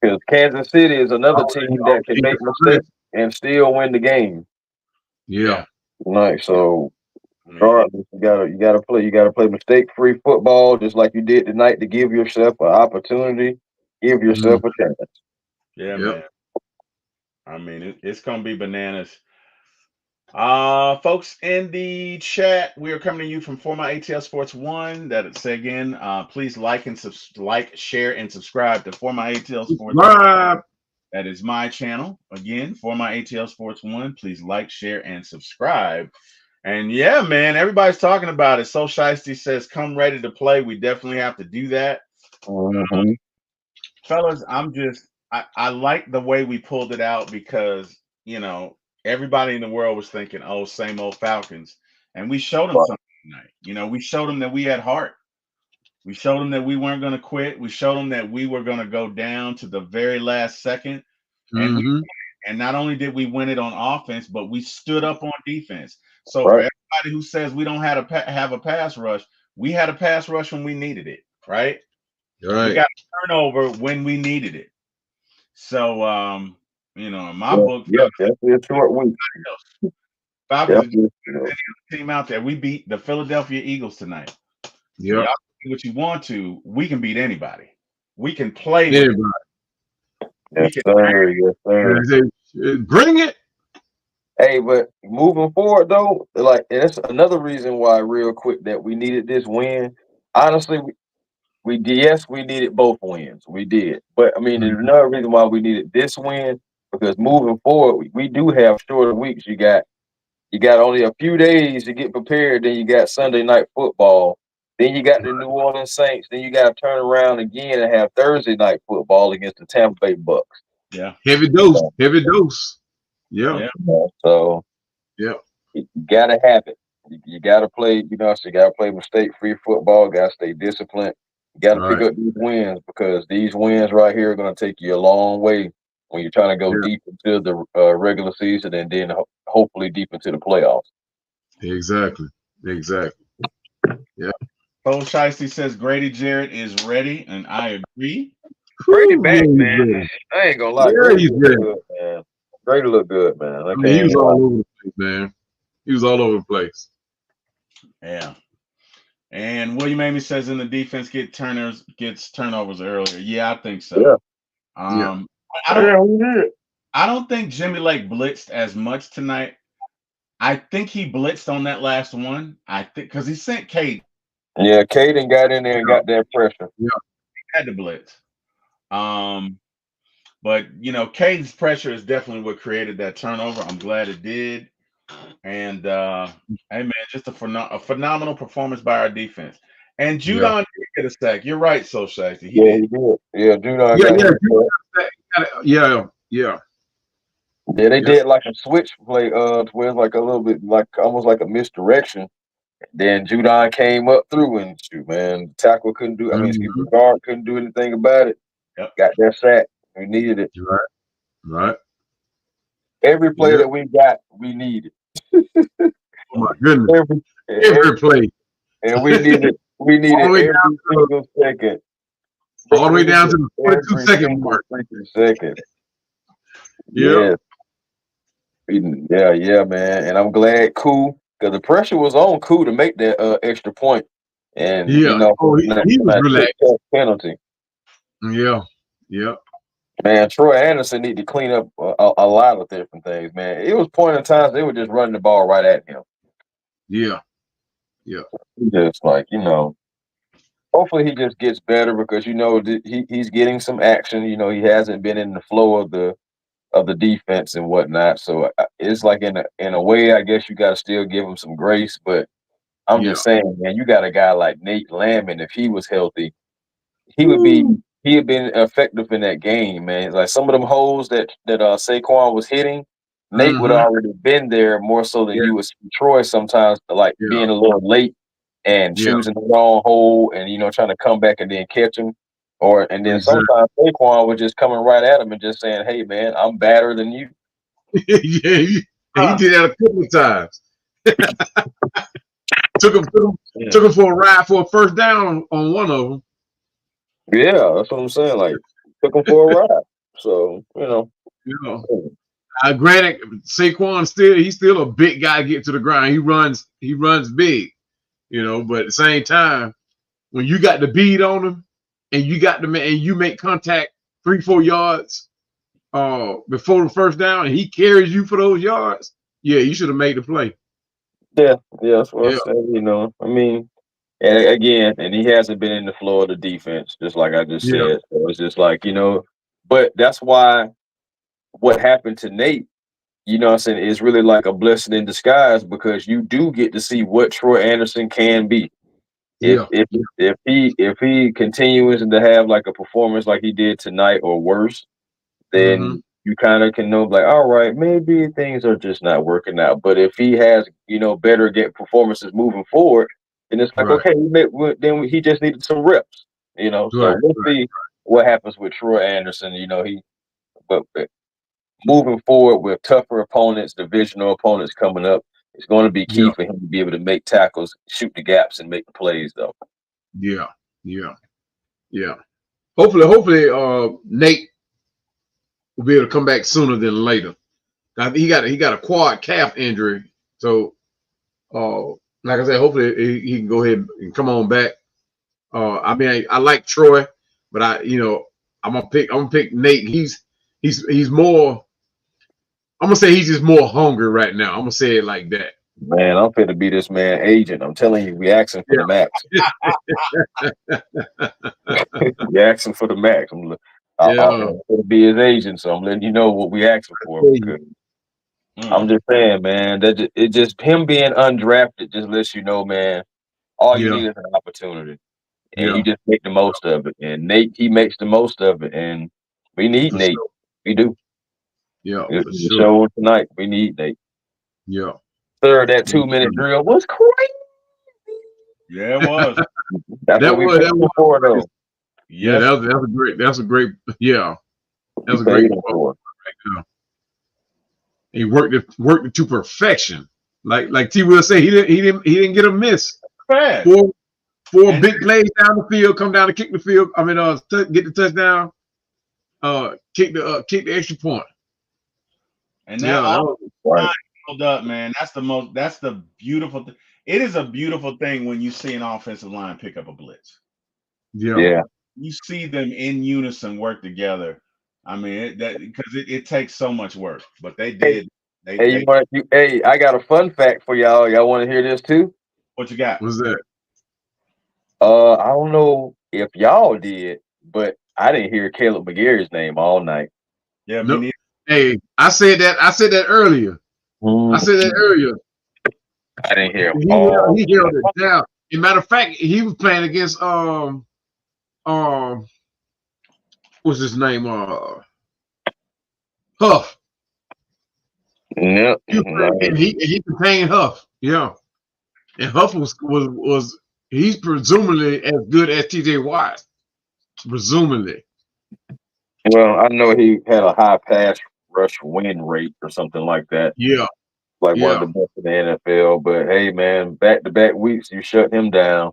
Because Kansas City is another team that can make mistakes and still win the game. Yeah. Right. So regardless, you gotta play mistake-free football just like you did tonight to give yourself an opportunity, give yourself a chance. Yeah, man. I mean, it's gonna be bananas. Folks in the chat, we are coming to you from For My ATL Sports 1. That say again, please like, share, and subscribe to For My ATL Sports 1. That is my channel. Again, For My ATL Sports 1. Please like, share, and subscribe. And yeah, man, everybody's talking about it. So Shiesty says, come ready to play. We definitely have to do that. Fellas, I like the way we pulled it out because, everybody in the world was thinking, oh, same old Falcons. And we showed them something tonight. We showed them that we had heart. We showed them that we weren't going to quit. We showed them that we were going to go down to the very last second. And not only did we win it on offense, but we stood up on defense. So for everybody who says we don't have a pass rush, we had a pass rush when we needed it, right? We got a turnover when we needed it. So, in my book, definitely a short week. Falcons team out there. We beat the Philadelphia Eagles tonight. Yeah. Y'all do what you want to. We can beat anybody. We can play with anybody. Yes, sir. Yes, sir. Bring it. Hey, but moving forward though, and that's another reason why, real quick, that we needed this win. Honestly, we needed both wins. We did. But I mean, there's another reason why we needed this win, because moving forward, we do have shorter weeks. You got only a few days to get prepared. Then you got Sunday night football. Then you got the New Orleans Saints. Then you got to turn around again and have Thursday night football against the Tampa Bay Bucks. Yeah. Heavy dose. Yeah. So you gotta have it. You gotta play, you gotta play mistake-free football, gotta stay disciplined. You gotta pick up these wins, because these wins right here are gonna take you a long way when you're trying to go deep into the regular season and then hopefully deep into the playoffs. Exactly. Yeah. Bo Shiesty says Grady Jarrett is ready, and I agree. Grady back, man. I ain't gonna lie. Grady look good, man. Grady look good, man. He was all over the place, man. He was all over the place. Yeah. And William Amy says in the defense gets turnovers earlier. Yeah, I think so. Yeah. I don't think Jimmy Lake blitzed as much tonight. I think he blitzed on that last one. I think because he sent Cade. Yeah, Caden got in there and got that pressure. Yeah, he had to blitz. But Caden's pressure is definitely what created that turnover. I'm glad it did. And hey man, just a phenomenal performance by our defense. And Judon did get a sack. You're right, So Shiesty. He did. Yeah, Judon. Yeah, they did like a switch play, where it's like a little bit almost like a misdirection. Then Judon came up through and shoot, man. The tackle couldn't do. The guard couldn't do anything about it. Got that sack. We needed it. Right. Every play that we got, we needed. Oh my goodness! Every play, and we needed every single second. All the way down to the 42-second mark. 42 seconds. Yeah, man. And I'm glad Koo, because the pressure was on Koo to make that extra point. And he was relaxed. Penalty. Yeah. Man, Troy Anderson need to clean up a lot of different things, man. It was point in times they were just running the ball right at him. Yeah. Just hopefully he just gets better, because he's getting some action. He hasn't been in the flow of the defense and whatnot. So it's like in a way, I guess you got to still give him some grace. But I'm just saying, man, you got a guy like Nate Landman. If he was healthy, he had been effective in that game, man. Like some of them holes that Saquon was hitting, Nate would already been there more so than you would see Troy sometimes, like being a little late and choosing the wrong hole and trying to come back and then catch him. And then sometimes Saquon was just coming right at him and just saying, "Hey man, I'm better than you." Yeah, he did that a couple of times. took him for a ride for a first down on one of them. Yeah, that's what I'm saying. Like took him for a ride. So granted, Saquon he's still a big guy to get to the ground. He runs big, But at the same time, when you got the bead on him, and you got the man, and you make contact 3-4 yards before the first down, and he carries you for those yards, you should have made the play. Yeah, that's what I'm saying. I mean, and again, and he hasn't been in the flow of the defense, just like I just said. So it's just like but that's why what happened to Nate, what I'm saying, is really like a blessing in disguise because you do get to see what Troy Anderson can be. If he continues to have like a performance like he did tonight or worse, then you kind of can know like, all right, maybe things are just not working out. But if he has better performances moving forward, then it's like okay, then he just needed some reps. So we'll see what happens with Troy Anderson. But moving forward with tougher opponents, divisional opponents coming up, it's going to be key for him to be able to make tackles, shoot the gaps, and make the plays, though. Yeah. Hopefully, Nate will be able to come back sooner than later. He got a quad calf injury, so like I said, hopefully he can go ahead and come on back. I mean, I like Troy, but I'm gonna pick Nate. He's more. I'm gonna say he's just more hungry right now. I'm gonna say it like that. Man, I'm fit to be this man agent. I'm telling you, we asking for the max. We asking for the max. I'm going to be his agent, so I'm letting you know what we asking for. Because I'm just saying, man, that it just him being undrafted just lets you know, man, all you need is an opportunity, and you just make the most of it. And Nate, he makes the most of it, and we need Nate. Sure. We do. Yeah, the show tonight. We need Nate. Yeah. Third, that 2-minute drill was crazy. Yeah, it was. That's what we paid for, though. Yeah, that's a great. Yeah, that's a great one. He worked it to perfection. Like T will say, he didn't get a miss. Four big plays down the field, come down to kick the field. I mean, get the touchdown, kick the extra point. And that all held up, man. That's the beautiful thing. It is a beautiful thing when you see an offensive line pick up a blitz. Yeah. You see them in unison work together. I mean, because it takes so much work, but they did. Hey, I got a fun fact for y'all. Y'all want to hear this too? What you got? What's that? I don't know if y'all did, but I didn't hear Caleb McGarry's name all night. Yeah, me neither. Hey, I said that earlier. I said that earlier. I didn't hear him. He held it down. As a matter of fact, he was playing against what's his name? Huff. Yep. And he contained Huff. Yeah. And Huff was he's presumably as good as TJ Watt. Presumably. Well, I know he had a high pass rush win rate or something like that. Yeah. Like one of the best in the NFL. But hey, man, back-to-back weeks, you shut him down.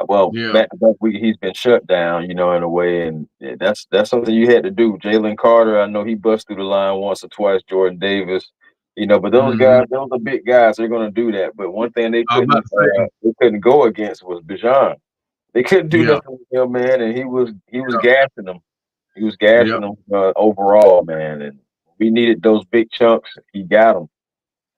Well, back-to-back week, he's been shut down, in a way. And that's something you had to do. Jalen Carter, I know he bust through the line once or twice. Jordan Davis, but those guys, those are big guys. They're going to do that. But one thing they couldn't go against was Bijan. They couldn't do nothing with him, man. And he was gassing them. He was gassing them overall, man. And we needed those big chunks. He got them.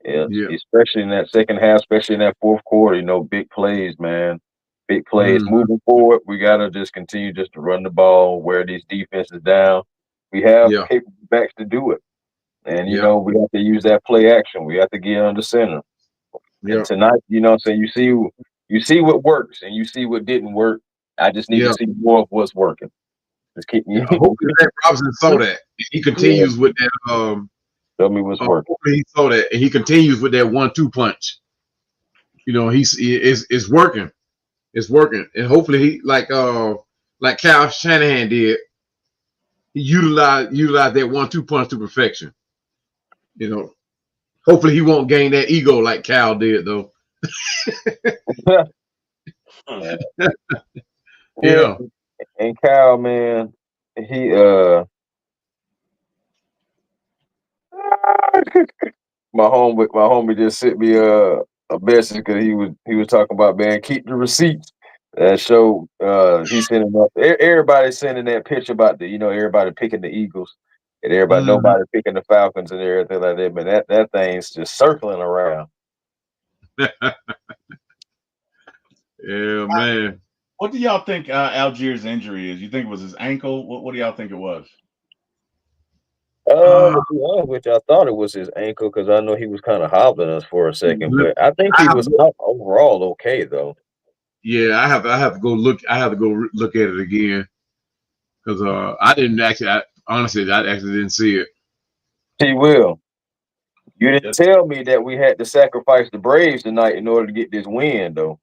Especially in that second half, especially in that fourth quarter, big plays, man. Big plays. Moving forward, we got to just continue just to run the ball, wear these defenses down. We have capable backs to do it. And, we have to use that play action. We have to get under center. And tonight, you see what works and you see what didn't work. I just need to see more of what's working. Just keep me. Hopefully, Zach Robinson saw that. He continues with that. Tell me what's working. Hopefully, he saw that, and he continues with that 1-2 punch. You know, it's working. It's working, and hopefully, he like Kyle Shanahan did. He utilized that 1-2 punch to perfection. You know, hopefully, he won't gain that ego like Cal did, though. Yeah. And Kyle, man, he my homie just sent me a message because he was talking about, man, keep the receipts. That show he's sending up. Everybody's sending that picture about everybody picking the Eagles and everybody nobody picking the Falcons and everything like that. But that thing's just circling around. Yeah, man. What do y'all think Algiers' injury is? You think it was his ankle? What do y'all think it was? To be honest with you, I thought it was his ankle because I know he was kind of hobbling us for a second, but I think he was overall okay though. Yeah, I have to go look. I have to go look at it again because I didn't actually. Honestly, I actually didn't see it. He will. You didn't tell me that we had to sacrifice the Braves tonight in order to get this win, though.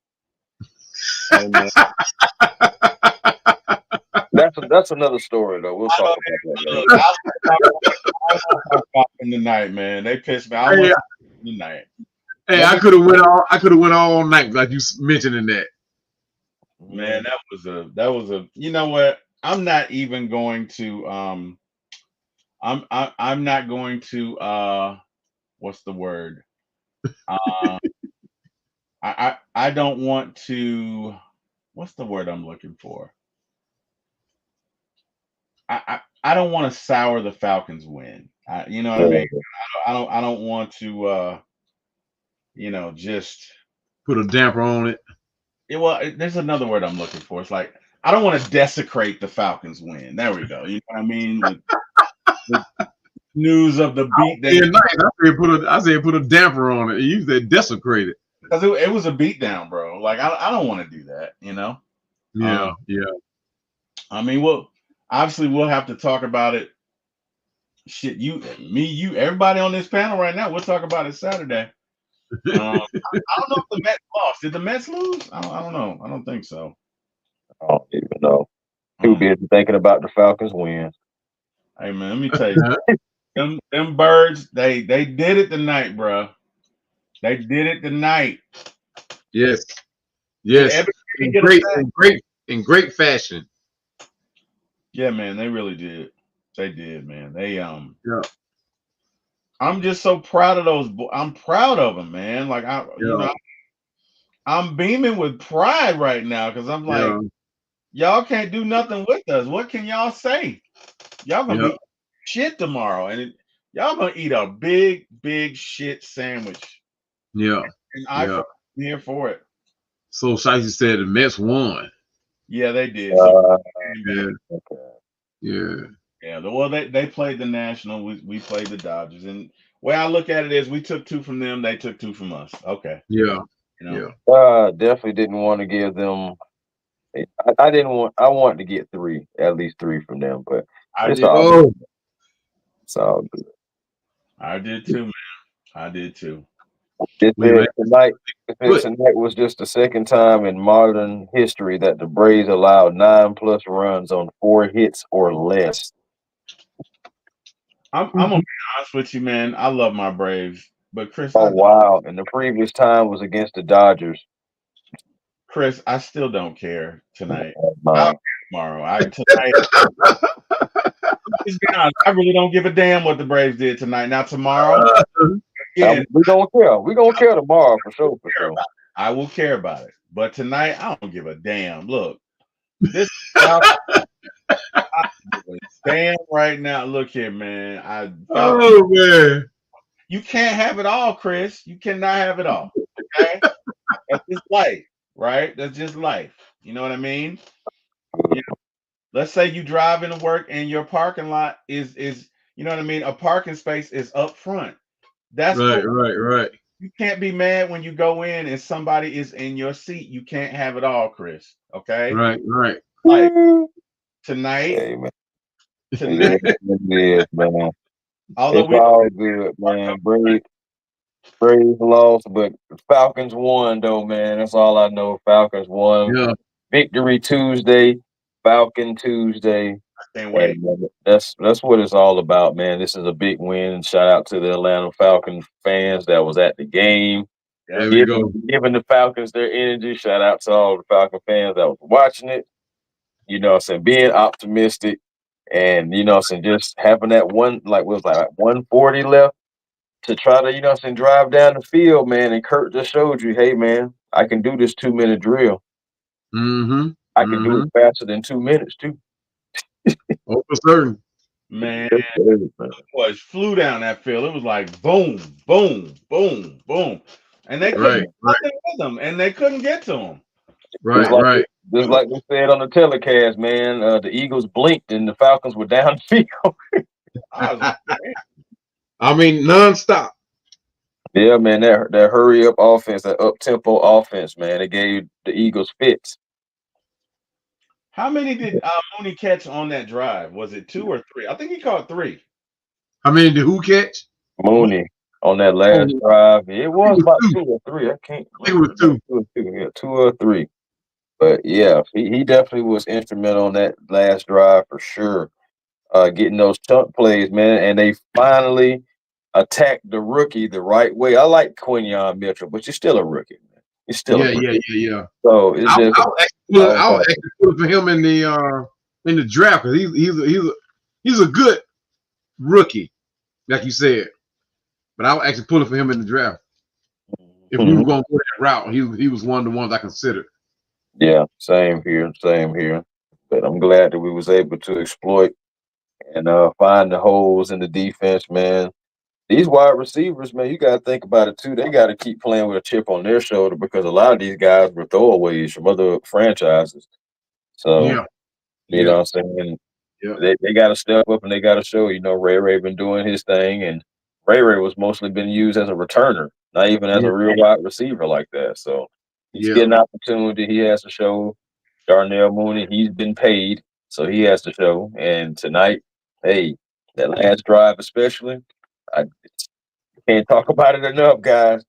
That's another story, though. We'll talk about that later. Tonight, man, they pissed me. I want tonight. Hey, I could have went all night like you mentioned in that. Man, that was a. You know what? I'm not even going to. I'm not going to. What's the word? I don't want to. What's the word I'm looking for? I don't want to sour the Falcons win. You know what I mean? I don't want to. Just put a damper on it. Yeah, well, there's another word I'm looking for. It's like I don't want to desecrate the Falcons win. There we go. You know what I mean? The news of the beat. I said put a damper on it. You said desecrate it. Because it was a beatdown, bro. Like I don't want to do that. You know? Yeah. I mean, obviously we'll have to talk about it. Shit, you, everybody on this panel right now. We'll talk about it Saturday. I don't know if the Mets lost. Did the Mets lose? I don't know. I don't think so. I don't even know. Too busy thinking about the Falcons win. Hey man, let me tell you, them birds, they did it tonight, bro. They did it tonight. Yes. In great fashion. Yeah, man, they really did. They did, man. They I'm just so proud of those. I'm proud of them, man. Like I'm beaming with pride right now because I'm like, y'all can't do nothing with us. What can y'all say? Y'all gonna be shit tomorrow, and y'all gonna eat a big shit sandwich. Yeah, and I'm here for it. So Shicey said the Mets won. Yeah, they did. Yeah. Well, they played the National. We played the Dodgers, and way I look at it is we took 2 from them. They took 2 from us. Okay. Yeah. Definitely didn't want to give them. I didn't want. I wanted to get at least 3 from them, but it's all good. I did too, man. I did too. Tonight was just the second time in modern history that the Braves allowed 9+ runs on 4 hits or less. I'm gonna be honest with you, man. I love my Braves, but Chris. Oh wow! And the previous time was against the Dodgers. Chris, I still don't care tonight. I'll care tomorrow. Tonight. Just be honest, I really don't give a damn what the Braves did tonight. Now tomorrow, again, we don't care. We're gonna care tomorrow for sure. I will care about it, but tonight I don't give a damn. Look, this damn right now. Look here, man. Man, you can't have it all, Chris. You cannot have it all. Okay, that's just life, right? That's just life. You know what I mean? Let's say you drive into work and your parking lot is you know what I mean? A parking space is up front. That's right. You can't be mad when you go in and somebody is in your seat. You can't have it all, Chris. Okay. Right. Like tonight. Hey, man. Tonight. It is, man. Although It's all good, man. Braves lost, but Falcons won, though, man. That's all I know. Falcons won. Yeah. Victory Tuesday, Falcon Tuesday. I can't wait. That's what it's all about, man. This is a big win. Shout out to the Atlanta Falcons fans that was at the game. There we go. Giving the Falcons their energy. Shout out to all the Falcon fans that was watching it. You know what I'm saying? Being optimistic and, you know what I'm saying, just having that one, like, what was like 140 left to try to, you know what I'm saying, drive down the field, man. And Kurt just showed you, hey, man, I can do this 2-minute drill. I can do it faster than 2 minutes, too. Oh, for certain. Man, boys flew down that field. It was like boom, boom, boom, boom. And they couldn't do nothing with them, and they couldn't get to him. Right. Just like we said on the telecast, man, the Eagles blinked and the Falcons were down the field. I mean, nonstop. Yeah, man, that hurry up offense, that up tempo offense, man, it gave the Eagles fits. How many did Mooney catch on that drive? Was it 2 or 3? I think he caught 3. How many did who catch? Mooney on that last drive. It was about 2 or 3. I think it was 2. 2 or 2. Yeah, 2 or 3. But yeah, he definitely was instrumental on that last drive for sure. Getting those chunk plays, man, and they finally attacked the rookie the right way. I like Quinyon Mitchell, but you're still a rookie, man. You're still a rookie. Yeah. So it's just I'll actually put it for him in the draft because he's a good rookie, like you said. But I'll actually put it for him in the draft. If we were going to go that route, he was one of the ones I considered. Yeah, same here. But I'm glad that we was able to exploit and find the holes in the defense, man. These wide receivers, man, you got to think about it too. They got to keep playing with a chip on their shoulder because a lot of these guys were throwaways from other franchises. So, you know what I'm saying? They got to step up and they got to show, you know, Ray been doing his thing, and Ray was mostly been used as a returner, not even as a real wide receiver like that. So he's getting an opportunity. He has to show. Darnell Mooney, he's been paid, so he has to show. And tonight, hey, that last drive especially, I can't talk about it enough, guys.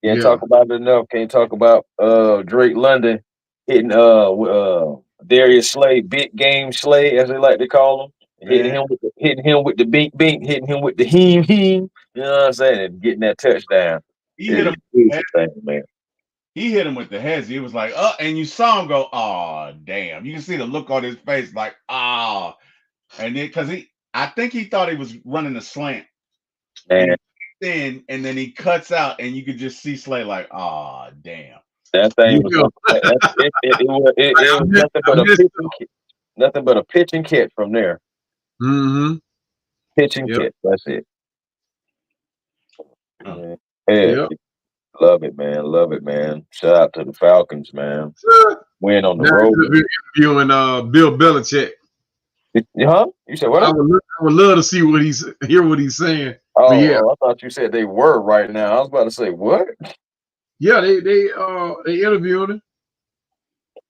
Can't talk about it enough. Can't talk about Drake London hitting Darius Slay, big game Slay, as they like to call him. Hitting him with the bink, hitting him with the heem. You know what I'm saying? And getting that touchdown. He hit him with the thing, man. He hit him with the heads. He was like, and you saw him go, oh, damn. You can see the look on his face, like, and then because I think he thought he was running a slant. And then he cuts out, and you could just see Slay like, oh, damn. That thing was nothing but a pitch and catch from there. Pitch and catch. That's it. Love it, man. Love it, man. Shout out to the Falcons, man. Win on the road. Interviewing Bill Belichick. You said what? I would love to see hear what he's saying. Oh, I thought you said they were right now. I was about to say what? Yeah, they interviewed him.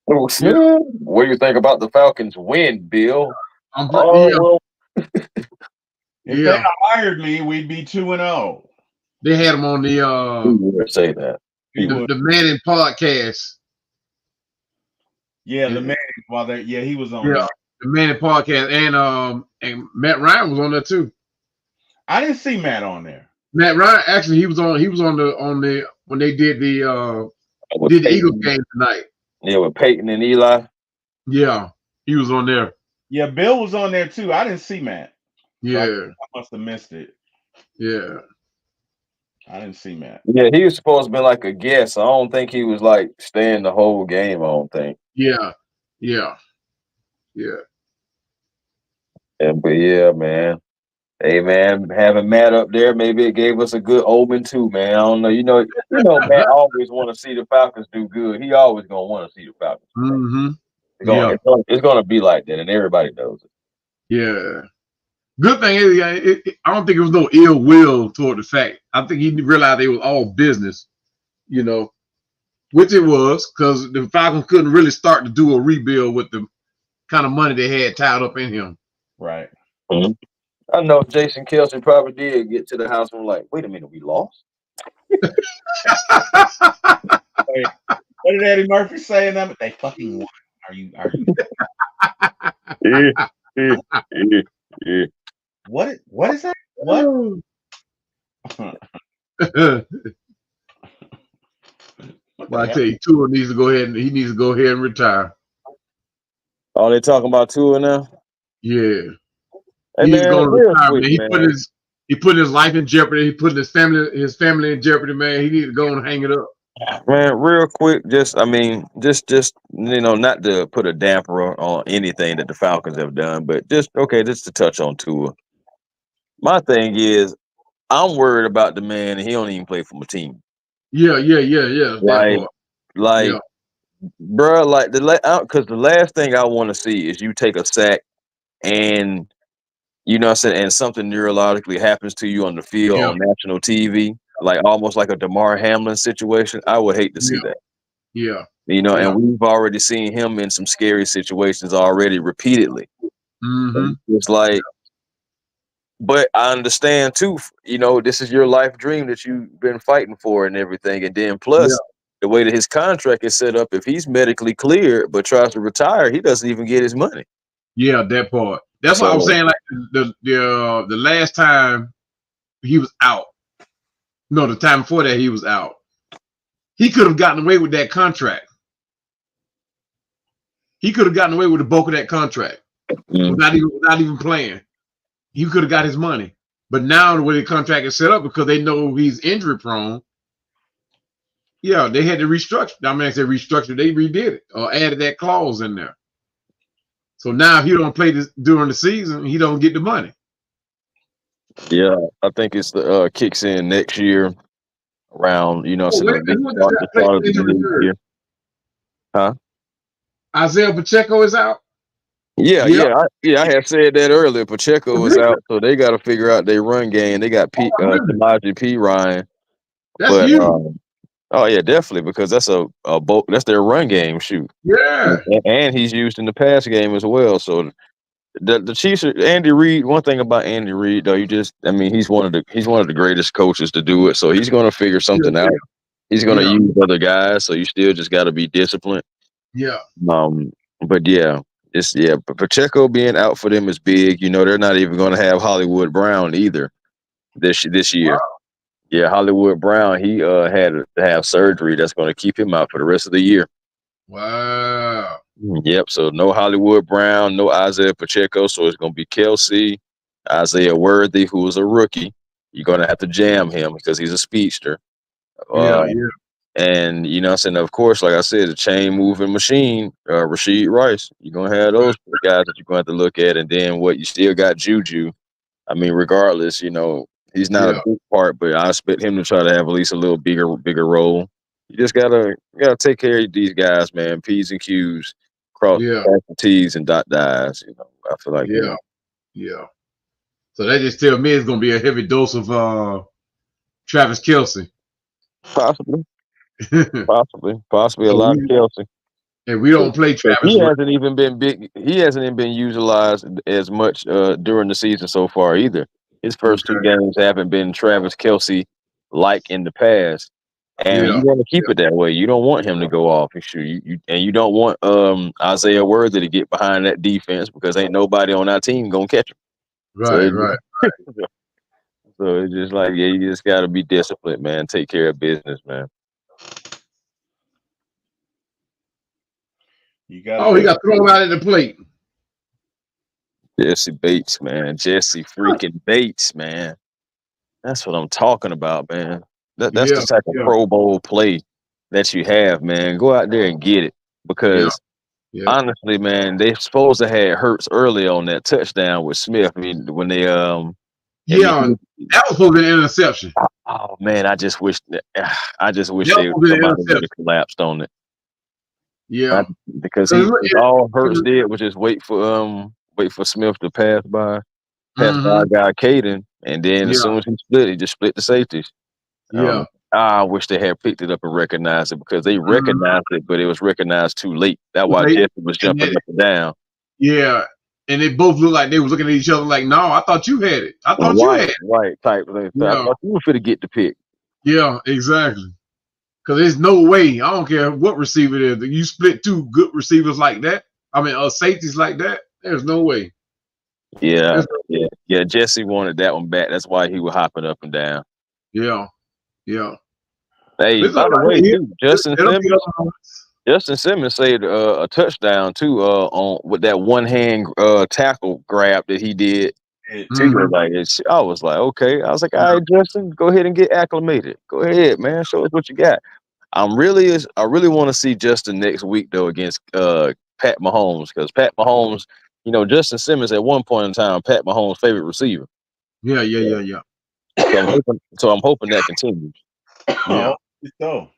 What do you think about the Falcons win, Bill? If they hired me, we'd be 2-0. They had him on the say that the Manning podcast. Yeah, the Manning. He was on. Yeah, the Manning podcast, and Matt Ryan was on there too. I didn't see Matt on there. Matt Ryan actually he was on the when they did the Eagles game tonight. Yeah, with Peyton and Eli. Yeah, he was on there. Yeah, Bill was on there too. I didn't see Matt. Yeah, so I must have missed it. Yeah. I didn't see Matt. Yeah, he was supposed to be like a guest. I don't think he was like staying the whole game. I don't think. Yeah. But yeah, man. Hey, man, having Matt up there, maybe it gave us a good omen too, man. I don't know. You know, Matt always want to see the Falcons do good. He always gonna want to see the Falcons. It's gonna be like that, and everybody knows it. Yeah. Good thing is, I don't think it was no ill will toward the fact. I think he realized it was all business, you know, which it was, because the Falcons couldn't really start to do a rebuild with the kind of money they had tied up in him. Right. Mm-hmm. I know Jason Kelce probably did get to the house and was like, wait a minute, we lost? Wait, what did Eddie Murphy say in that? They fucking won. Are you? Yeah. What is that? What? Well, I tell you, Tua needs to go ahead and retire. Oh, they talking about Tua now? Yeah. Hey, He's going to retire, quick, man. He put his life in jeopardy. He put his family in jeopardy, man. He needs to go and hang it up. Man, real quick, just not to put a damper on anything that the Falcons have done, but just to touch on Tua. My thing is, I'm worried about the man, and he don't even play for my team. Yeah. Bro, because the last thing I want to see is you take a sack, and you know what I'm saying, and something neurologically happens to you on the field on national TV, like almost like a DeMar Hamlin situation. I would hate to see that. Yeah. And we've already seen him in some scary situations already repeatedly. Mm-hmm. It's like, but I understand too, this is your life dream that you've been fighting for and everything. And then plus the way that his contract is set up, if he's medically cleared but tries to retire, he doesn't even get his money. Yeah, that part. That's what I'm saying. Like the last time he was out, no, the time before that he was out, he could have gotten away with that contract. He could have gotten away with the bulk of that contract without even playing. He could have got his money. But now the way the contract is set up, because they know he's injury prone, they had to restructure. I mean, I said restructure, they redid it or added that clause in there. So now if he don't play this during the season, he don't get the money. Yeah, I think it's the kicks in next year around, start of the new year. Huh? Isaiah Pacheco is out. Yeah. I had said that earlier. Pacheco was out, so they got to figure out their run game. They got Samaje Perine. That's huge. Oh yeah, definitely, because that's that's their run game. Shoot. Yeah. And he's used in the pass game as well. So the Chiefs are Andy Reid. One thing about Andy Reid, though, he's one of the greatest coaches to do it. So he's going to figure something out. He's going to use other guys. So you still just got to be disciplined. Yeah. But Pacheco being out for them is big. They're not even going to have Hollywood Brown either this year. Wow. Yeah, Hollywood Brown, he had to have surgery that's going to keep him out for the rest of the year. Wow. Yep. So no Hollywood Brown, no Isaiah Pacheco. So it's going to be Kelce, Isaiah Worthy, who is a rookie. You're going to have to jam him because he's a speedster. And of course, like I said, the chain moving machine, Rashid Rice. You're gonna have those guys that you're going to have to look at, and then you still got Juju. I mean, regardless, he's not a big part, but I expect him to try to have at least a little bigger role. You just gotta take care of these guys, man. P's and Q's, cross the T's and dot the I's. I feel like yeah. So that just tells me it's gonna be a heavy dose of Travis Kelce. Possibly a lot of Kelce. And we don't play Travis. He hasn't even been big. He hasn't even been utilized as much during the season so far either. His first two games haven't been Travis Kelce like in the past, and you want to keep it that way. You don't want him to go off and shoot. You don't want Isaiah Worthy to get behind that defense because ain't nobody on our team gonna catch him. Right. So it's just like, you just got to be disciplined, man. Take care of business, man. He got thrown out at the plate. Jesse Bates, man. Jesse freaking Bates, man. That's what I'm talking about, man. That's the type of Pro Bowl play that you have, man. Go out there and get it. Because honestly, man, they supposed to have Hurts early on that touchdown with Smith. I mean, when they that was supposed to be an interception. Oh man, I just wish somebody would have collapsed on it. Yeah, because all Hurts did was just wait for Smith to pass by. That's why I got Caden. And then as soon as he split, he just split the safeties. Yeah. I wish they had picked it up and recognized it because they recognized it, but it was recognized too late. That's why Jesse was jumping up and down. Yeah. And they both looked like they was looking at each other like, no, I thought you had it. I thought you had it. Right, type thing. So I thought you were fit to get the pick. Yeah, exactly. Because there's no way, I don't care what receiver it is, you split two good receivers like that. I mean, safeties like that. There's no way. Yeah. Jesse wanted that one back. That's why he was hopping up and down. Yeah. Hey, by the way, too, Justin Simmons saved a touchdown too with that one hand tackle grab that he did. I was like, okay. I was like, all right, Justin, go ahead and get acclimated. Go ahead, man. Show us what you got. I really want to see Justin next week though against Pat Mahomes, because Pat Mahomes, Justin Simmons at one point in time, Pat Mahomes' favorite receiver. Yeah. So I'm hoping that continues. Yeah. So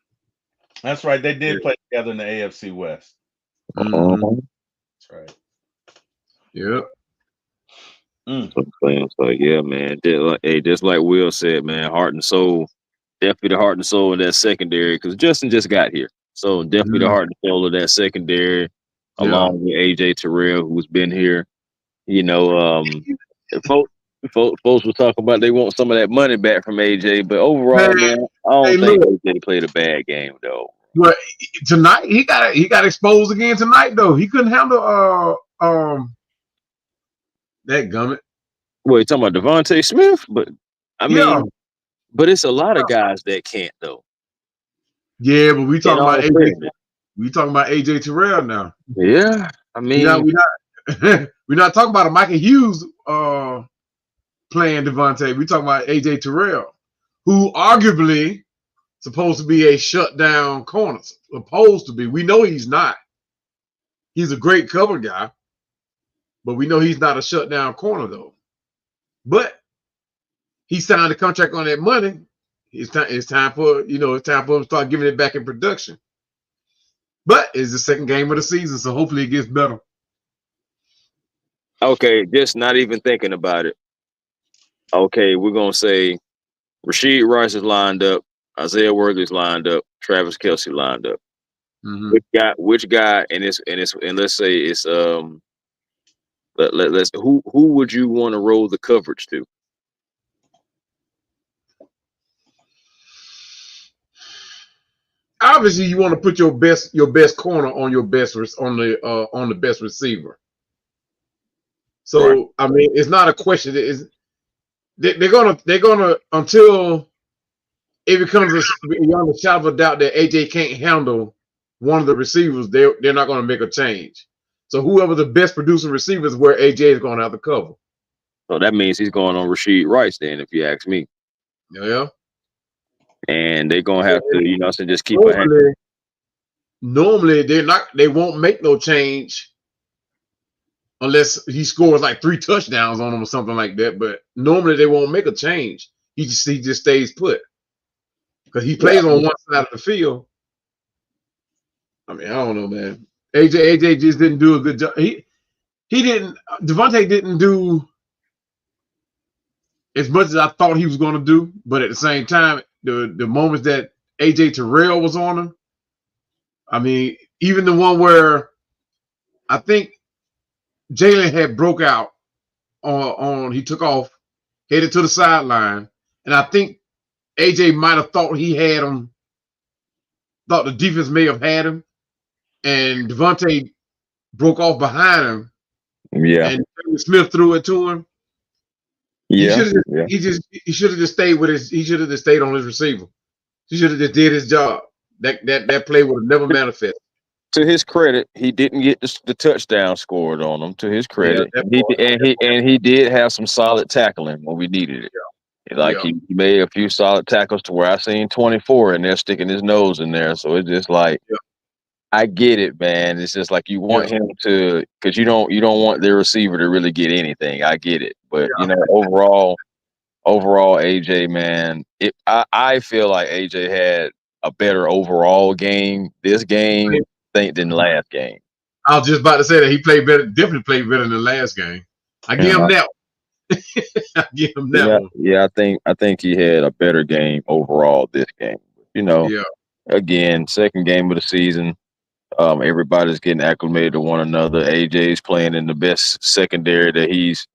that's right. They did play together in the AFC West. That's right. Yeah. So yeah, man. Just like Will said, man, heart and soul. Definitely the heart and soul in that secondary, because Justin just got here. So definitely the heart and soul of that secondary, along with AJ Terrell, who's been here. Folks were talking about they want some of that money back from AJ, but overall, man, I don't think AJ played a bad game though. But tonight he got exposed again tonight though. He couldn't handle that gummit. Well, you talking about Devontae Smith, but I mean, but it's a lot of guys that can't though. Yeah, but we talking about AJ. We talking about AJ Terrell now. Yeah, I mean, we're not talking about a Michael Hughes playing Devontae. We talking about AJ Terrell, who arguably supposed to be a shutdown corner. Supposed to be. We know he's not. He's a great cover guy, but we know he's not a shutdown corner though. But he signed a contract on that money. It's time for him to start giving it back in production. But it's the second game of the season, so hopefully it gets better. Okay, just not even thinking about it. Okay, we're gonna say Rashid Rice is lined up, Isaiah Worthy's lined up, Travis Kelce lined up. Which guy? And let's say it's let's who would you want to roll the coverage to? Obviously, you want to put your best corner on the best receiver. So I mean, it's not a question. They're gonna until it becomes beyond a shadow of a doubt that AJ can't handle one of the receivers. They're not going to make a change. So whoever the best producing receiver is, where AJ is going to have to cover. So that means he's going on Rashid Rice then, if you ask me. Yeah. And they're gonna have to, just keep a hand. Normally they won't make no change unless he scores like 3 touchdowns on them or something like that. But normally they won't make a change. He just stays put because he plays on one side of the field. I mean, I don't know, man. AJ just didn't do a good job. Devontae didn't do as much as I thought he was going to do, but at the same time, the moments that AJ Terrell was on him, I mean, even the one where I think Jalen had broke out he took off, headed to the sideline, and I think AJ might have thought he had him, thought the defense may have had him, and Devontae broke off behind him. Yeah. And Smith threw it to him. Yeah. He should have just stayed with he should have just stayed on his receiver. He should have just did his job. That play would have never manifested. To his credit, he didn't get the touchdown scored on him. To his credit, he did have some solid tackling when we needed it. He made a few solid tackles to where I seen 24 and they're sticking his nose in there. So it's just like, I get it, man. It's just like you want him to, because you don't want the receiver to really get anything. I get it, but overall, AJ, man, I feel like AJ had a better overall game this game than the last game. I was just about to say that he played better, definitely played better than the last game. I give him that. I give him that one. Yeah, I think he had a better game overall this game. Again, second game of the season. Everybody's getting acclimated to one another. AJ's playing in the best secondary that he's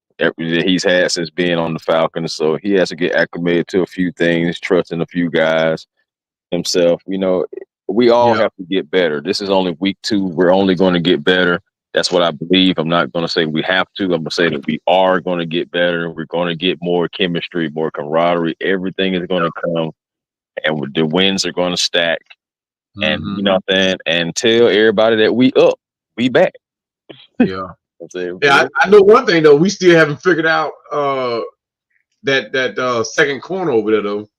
had since being on the Falcons, so he has to get acclimated to a few things, trusting a few guys himself. We all have to get better. This is only week 2. We're only going to get better. That's what I believe. I'm not going to say we have to. I'm going to say that we are going to get better. We're going to get more chemistry, more camaraderie. Everything is going to come, and the wins are going to stack. And you know what I'm saying? And tell everybody that we back. Yeah. I know one thing though. We still haven't figured out that second corner over there though,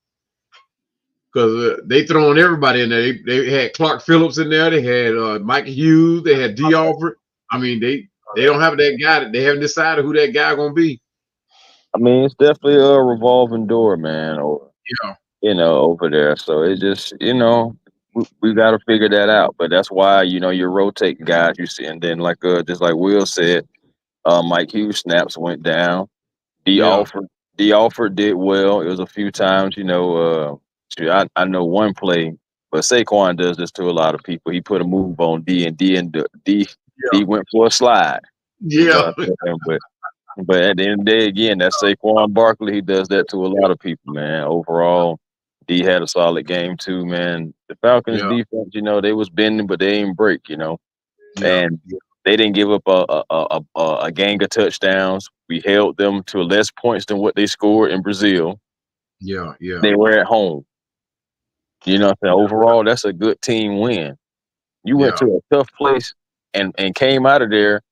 because they throwing everybody in there. They had Clark Phillips in there. They had Mike Hughes. They had D. Alford. I mean, they don't have that guy. They haven't decided who that guy gonna be. I mean, it's definitely a revolving door, man. Over there. So it just we got to figure that out. But that's why you're rotating guys. You see, and then just like Will said, Mike Hughes snaps went down. D. Alford did well. It was a few times. I know one play, but Saquon does this to a lot of people. He put a move on D, and D went for a slide. Yeah. But at the end of the day, again, that's Saquon Barkley. He does that to a lot of people, man. Overall, D had a solid game too, man. The Falcons defense, they was bending, but they didn't break, and they didn't give up a gang of touchdowns. We held them to less points than what they scored in Brazil. Yeah. They were at home. You know what I'm saying? Overall, that's a good team win. You went to a tough place and came out of there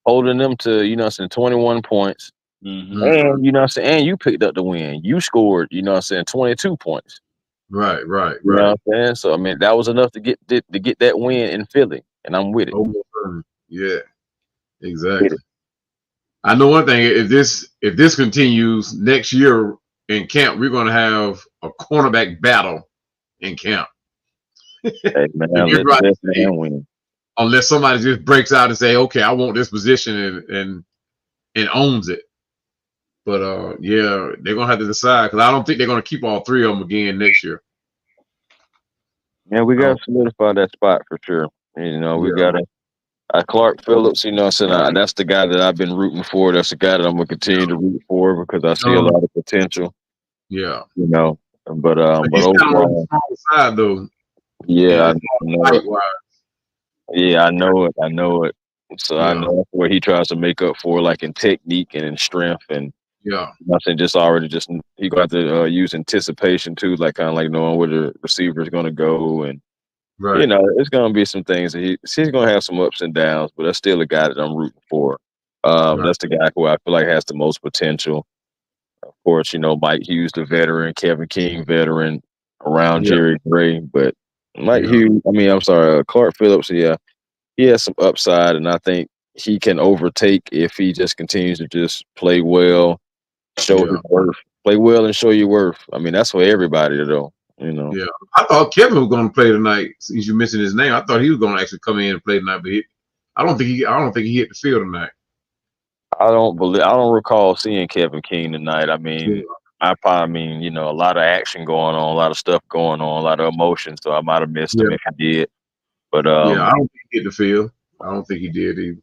holding them to, 21 points. Mm-hmm. And, and you picked up the win. You scored, 22 points. Right. You know what I'm saying? So, I mean, that was enough to get that win in Philly, and I'm with it. Yeah, exactly. I know one thing. If this continues next year in camp, we're going to have a cornerback battle in camp. Hey, man, win. Unless somebody just breaks out and say, "Okay, I want this position," and owns it. But they're gonna have to decide, because I don't think they're gonna keep all 3 of them again next year. Yeah, we gotta solidify that spot for sure. We gotta. Clark Phillips, that's the guy that I've been rooting for. That's the guy that I'm gonna continue to root for, because I see a lot of potential. Yeah. But he's overall, kind of on the small side though. Yeah, I know it. Yeah, I know it. So I know that's where he tries to make up for, like in technique and in strength, and nothing. He got to use anticipation too, like kind of like knowing where the receiver is going to go, and it's going to be some things that he's going to have some ups and downs, but that's still a guy that I'm rooting for. That's the guy who I feel like has the most potential. Of course, Mike Hughes, the veteran, Kevin King, veteran, around Jerry Gray, but Mike Hughes, Clark Phillips, he has some upside, and I think he can overtake if he just continues to just play well, show his worth. Play well and show your worth. I mean, that's for everybody, though. Yeah, I thought Kevin was going to play tonight. Since you mentioned his name, I thought he was going to actually come in and play tonight, but I don't think he hit the field tonight. I don't recall seeing Kevin King tonight. I mean, a lot of action going on, a lot of stuff going on, a lot of emotion. So I might have missed him if I did. But I don't think he hit the field. I don't think he did either.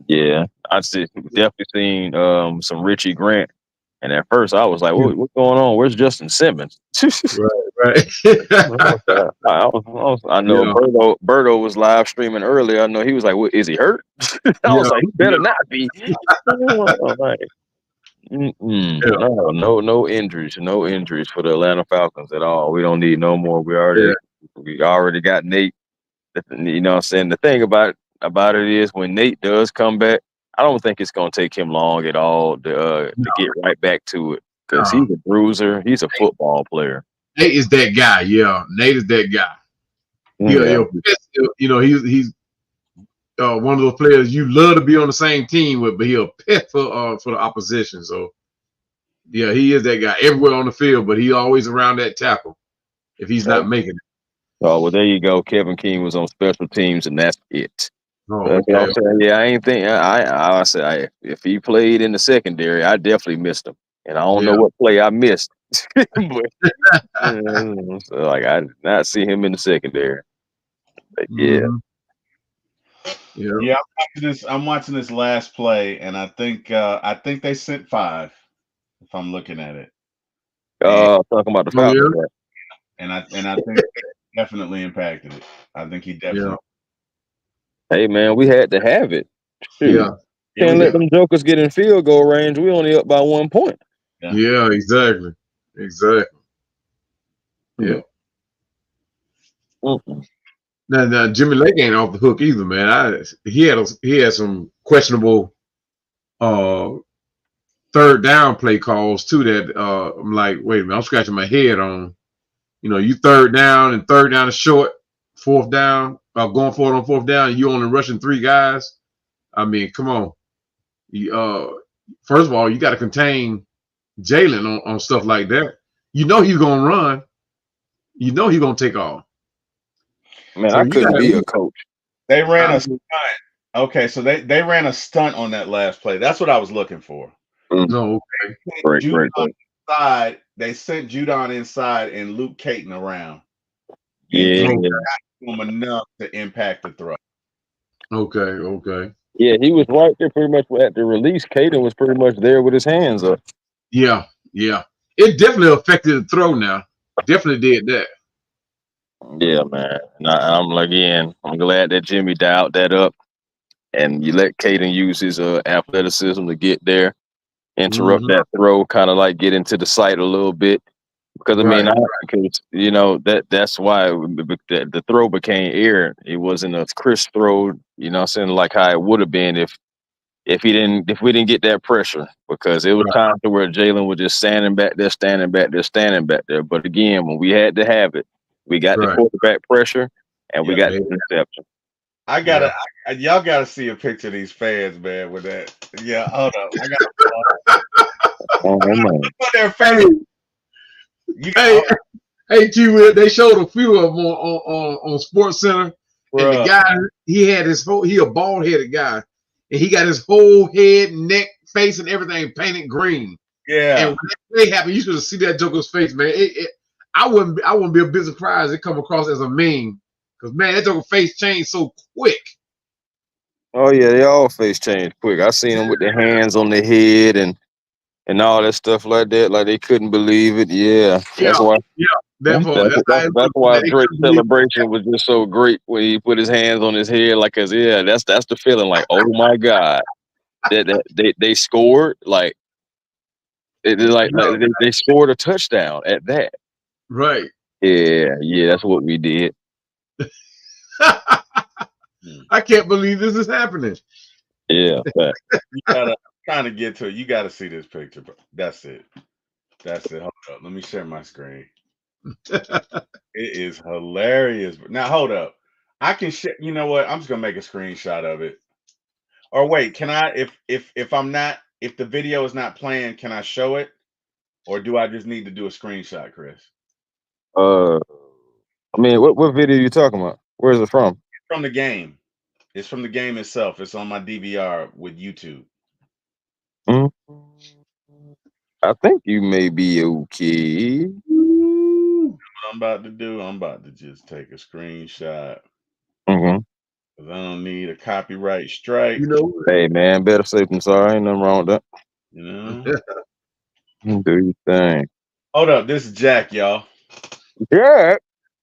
Yeah, I've definitely seen some Richie Grant, and at first I was like, "What's going on? Where's Justin Simmons?" Right. I know Berto was live streaming earlier. I know he was like, "What, is he hurt?" I was like, "He better not be." No injuries for the Atlanta Falcons at all. We don't need no more. We already got Nate. You know what I'm saying? The thing about it is, when Nate does come back, I don't think it's going to take him long at all to get right back to it, because he's a bruiser. He's a football player. Nate is that guy. Yeah, Nate is that guy. He's one of those players you love to be on the same team with, but he'll pet for the opposition. So yeah, he is that guy everywhere on the field, but he's always around that tackle if he's not making it. Oh, well, there you go. Kevin King was on special teams, and that's it. Oh, okay. Yeah, I ain't think I said if he played in the secondary, I definitely missed him, and I don't know what play I missed. But, so like I did not see him in the secondary. But yeah. Yeah, I'm watching this last play, and I think they sent 5. If I'm looking at it, Talking about the Falcons, right? and I think it definitely impacted it. I think he definitely. Hey man, we had to have it. Yeah. Can't let them jokers get in field goal range. We only up by 1 point. Yeah, exactly. Yeah. Now Jimmy Lake ain't off the hook either, man. He had some questionable third down play calls too that I'm like, wait a minute, I'm scratching my head on. You third down is short, fourth down, going forward on fourth down, you only rushing 3 guys. I mean, come on. First of all, you got to contain Jalen on stuff like that. He's gonna run. He's gonna take off. Man, I couldn't be a coach. They ran a stunt. Okay, so they ran a stunt on that last play. That's what I was looking for. No, okay. Great. Inside, they sent Judon inside and Luke Caton around. Yeah. Enough to impact the throw. Okay. Yeah, he was right there pretty much at the release. Caden was pretty much there with his hands up. Yeah. It definitely affected the throw now. Definitely did that. Yeah, man. I'm glad that Jimmy dialed that up, and you let Caden use his athleticism to get there, interrupt that throw, kind of like get into the sight a little bit. Because that's why the throw became air. It wasn't a crisp throw, saying like how it would have been if we didn't get that pressure, because it was times to where Jalen was just standing back there. But again, when we had to have it, we got the quarterback pressure and we got the interception. Y'all gotta see a picture of these fans, man, with that. Yeah, hold up. I gotta put their face. Hey, T. They showed a few of them on Sports Center, and the guy he a bald headed guy, and he got his whole head, neck, face, and everything painted green. Yeah, and when that happened, you should see that Joker's face, man. I wouldn't be a bit surprised it come across as a meme, because man, that Joker's face changed so quick. Oh yeah, they all face change quick. I seen them with their hands on their head and all that stuff like that, like they couldn't believe it. Yeah, that's why. That's why Drake's celebration was just so great when he put his hands on his head, like, cause that's the feeling, like, oh my God, that they scored, like, they scored a touchdown at that. Right. Yeah, that's what we did. I can't believe this is happening. Yeah, I'm trying to get to it. You got to see this picture, bro. That's it. Hold up. Let me share my screen. It is hilarious. Now hold up. I can share. You know what? I'm just gonna make a screenshot of it. Or wait, can I? If the video is not playing, can I show it? Or do I just need to do a screenshot, Chris? I mean, what video are you talking about? Where is it from? It's from the game. It's from the game itself. It's on my DVR with YouTube. I think you may be okay. What I'm about to do, I'm about to just take a screenshot. Because I don't need a copyright strike. Hey man, better safe than sorry. Ain't nothing wrong with that. Do your thing. Hold up, this is Jack, y'all. Yeah.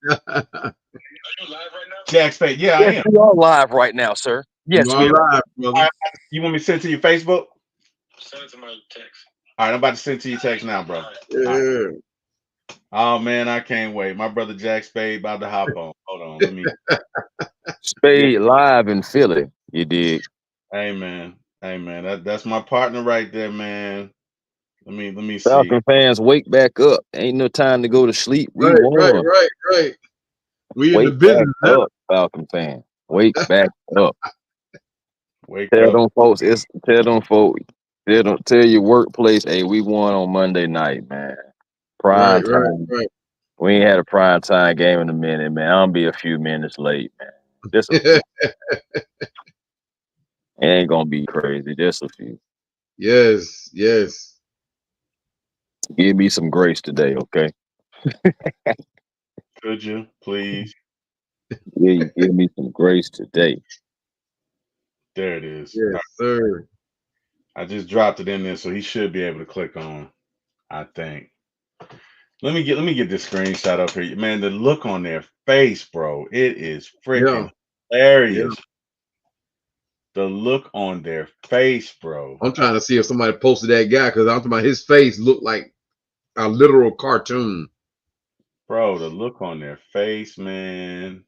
Are you live right now? Jack Spade. Yeah, I am. We are live right now, sir. Yes, we are live, brother. Right, you want me to send it to your Facebook? Send it to my text. All right, I'm about to send it to your text now, bro. Yeah. Right. Oh man, I can't wait. My brother Jack Spade about to hop on. Hold on, let me. Spade live in Philly. You dig? Hey man, that's my partner right there, man. Let me see. Falcon fans, wake back up. Ain't no time to go to sleep. We won. Right. We wake in the business back up, Falcon fan. Wake back up. Tell them folks. Tell your workplace. Hey, we won on Monday night, man. Prime time. Right. We ain't had a prime time game in a minute, man. I'll be a few minutes late, man. It ain't gonna be crazy. Just a few. Yes, yes. Give me some grace today, okay? Could you please? Yeah, give me some grace today. There it is. Yes, sir. I just dropped it in there, so he should be able to click on. I think. Let me get this screenshot up here, man. The look on their face, bro, it is freaking hilarious. Yeah. The look on their face, bro. I'm trying to see if somebody posted that guy because I'm talking about his face looked like a literal cartoon. Bro, the look on their face, man,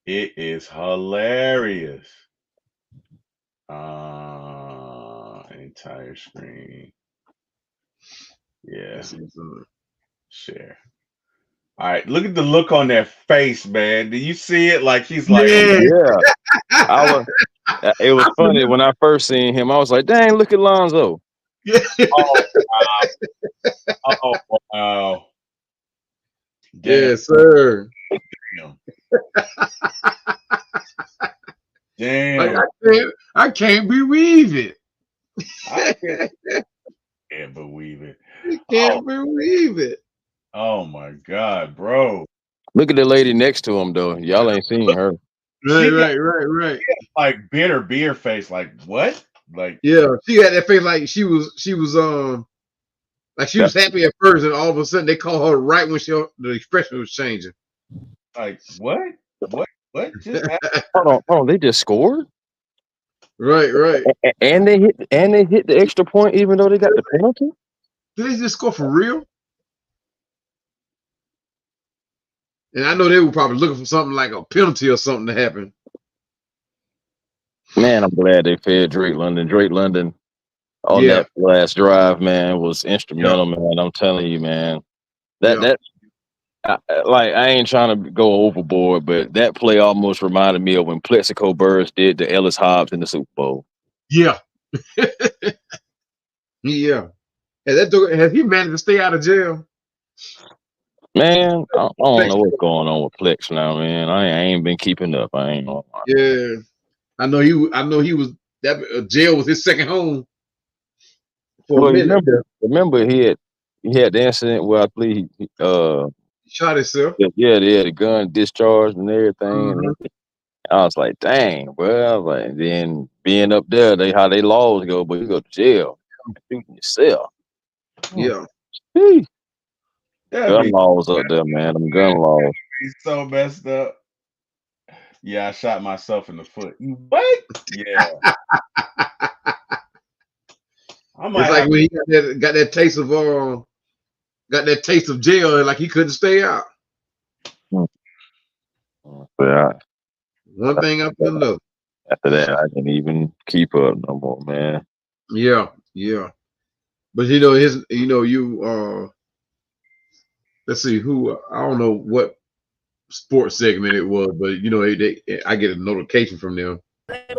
it is hilarious. Entire screen. Yeah. Share. All right, look at the look on their face, man. Do you see it? Like he's like, yeah. It was funny when I first seen him. I was like, dang, look at Lonzo. Yeah. Oh wow. Oh wow. Damn. Yes, sir. Damn. Like I can't believe it. I can't believe it. I can't believe it. Oh my God, bro. Look at the lady next to him though. Y'all ain't seen her. Right. Like bitter beer face. Like what? Like yeah, she had that face like she was like she was happy at first, and all of a sudden they call her right when the expression was changing. Like what? What just happened? Hold on, they just scored? Right. And they hit the extra point even though they got the penalty? Did they just score for real? And I know they were probably looking for something like a penalty or something to happen. Man, I'm glad they fed Drake London. Drake London on that last drive, man, was instrumental, man. I'm telling you, man. I ain't trying to go overboard, but that play almost reminded me of when Plexico Burress did to Ellis Hobbs in the Super Bowl. Yeah. Yeah. Has he managed to stay out of jail? Man, I don't know what's going on with Plex now, man. I ain't been keeping up. I ain't know. Yeah. I know he was that jail was his second home. Well, remember he had the incident where I believe he shot himself. Yeah, they had a gun discharged and everything. Mm-hmm. And I was like, dang, well, like then being up there, how they laws go, but you go to jail, shooting yourself. Yeah. Gun laws up there, man. Them gun laws. He's so messed up. Yeah, I shot myself in the foot. What? Yeah. It's like when he got that taste of jail, and like he couldn't stay out. Yeah. One thing after another. After that, I didn't even keep up no more, man. Yeah. But let's see who I don't know what sports segment it was, but I get a notification from them. And they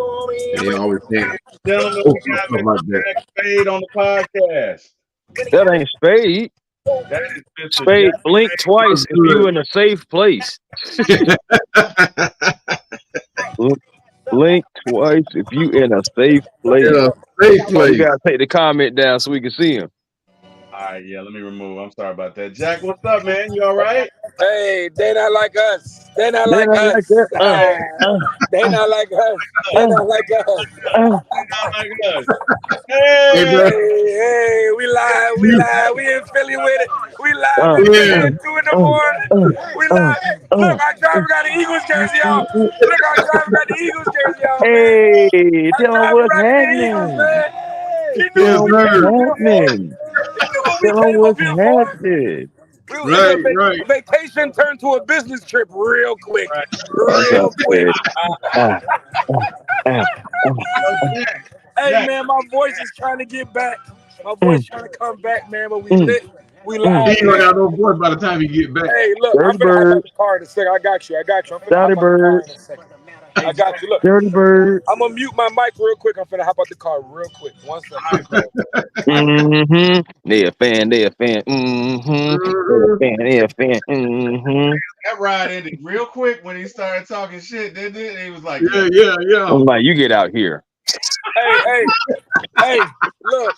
always saying gentlemen, we got Mr. Spade on the podcast. That ain't Spade. That is Mr. Spade. Blink twice if you in a safe place. Blink twice if you in a safe place. You gotta take the comment down so we can see him. All right, yeah, let me remove. I'm sorry about that. Jack, what's up, man? You all right? Hey, they not like us. They not like us. They not like us. They not like us. They not like us. Hey, we live. We in Philly with it. We live in Philly at 2 in the morning. We live. Look, our driver got an Eagles jersey on. Look, our driver got the Eagles jersey on. Hey, tell him what's happening. Tell him what's happening. Tell him what's happening. Right. Vacation turned to a business trip real quick. Real quick. Hey, man, my voice is trying to get back. My voice trying to come back, man, but we lit. We live. He don't got no voice by the time he get back. Hey, look, I'm gonna hop out the car in a second. I got you. I'm gonna hop out the car in a second. I got you. Look, Dirty Bird. I'm gonna mute my mic real quick. I'm finna hop out the car real quick. 1 second. They a fan. They a fan. They a fan. That ride ended real quick when he started talking shit, didn't it? He was like, yeah. I'm like, you get out here. Hey, look,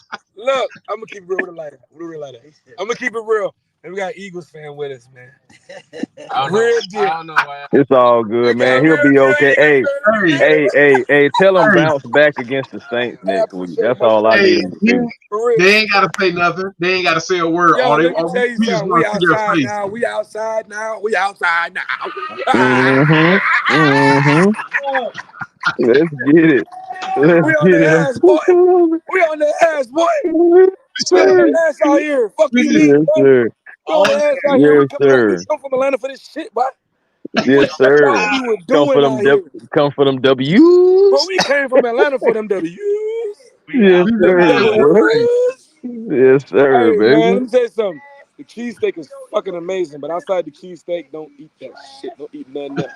I'm gonna keep it real with a lighter. I'm gonna keep it real. And we got Eagles fan with us, man. I don't know why. It's all good, man. He'll be okay. Hey, tell him bounce back against the Saints next week. That's all I need him to do. They ain't gotta say nothing. They ain't gotta say a word. Yo, let me we tell you just something. want to see their face. We outside now. Let's get it. We on the ass, boy. We on the ass, boy. We on the ass out here. Fuck you, Yes, sir. We on the ass out here. Yes, sir. We come from Atlanta for this shit, boy. Yes, sir. We were doing out here. Come for them W's. But we came from Atlanta for them W's. Yes, sir. Yes, sir, Hey, baby. man, let me tell you something. The cheesesteak is fucking amazing, but outside the cheesesteak, don't eat that shit. Don't eat nothing else.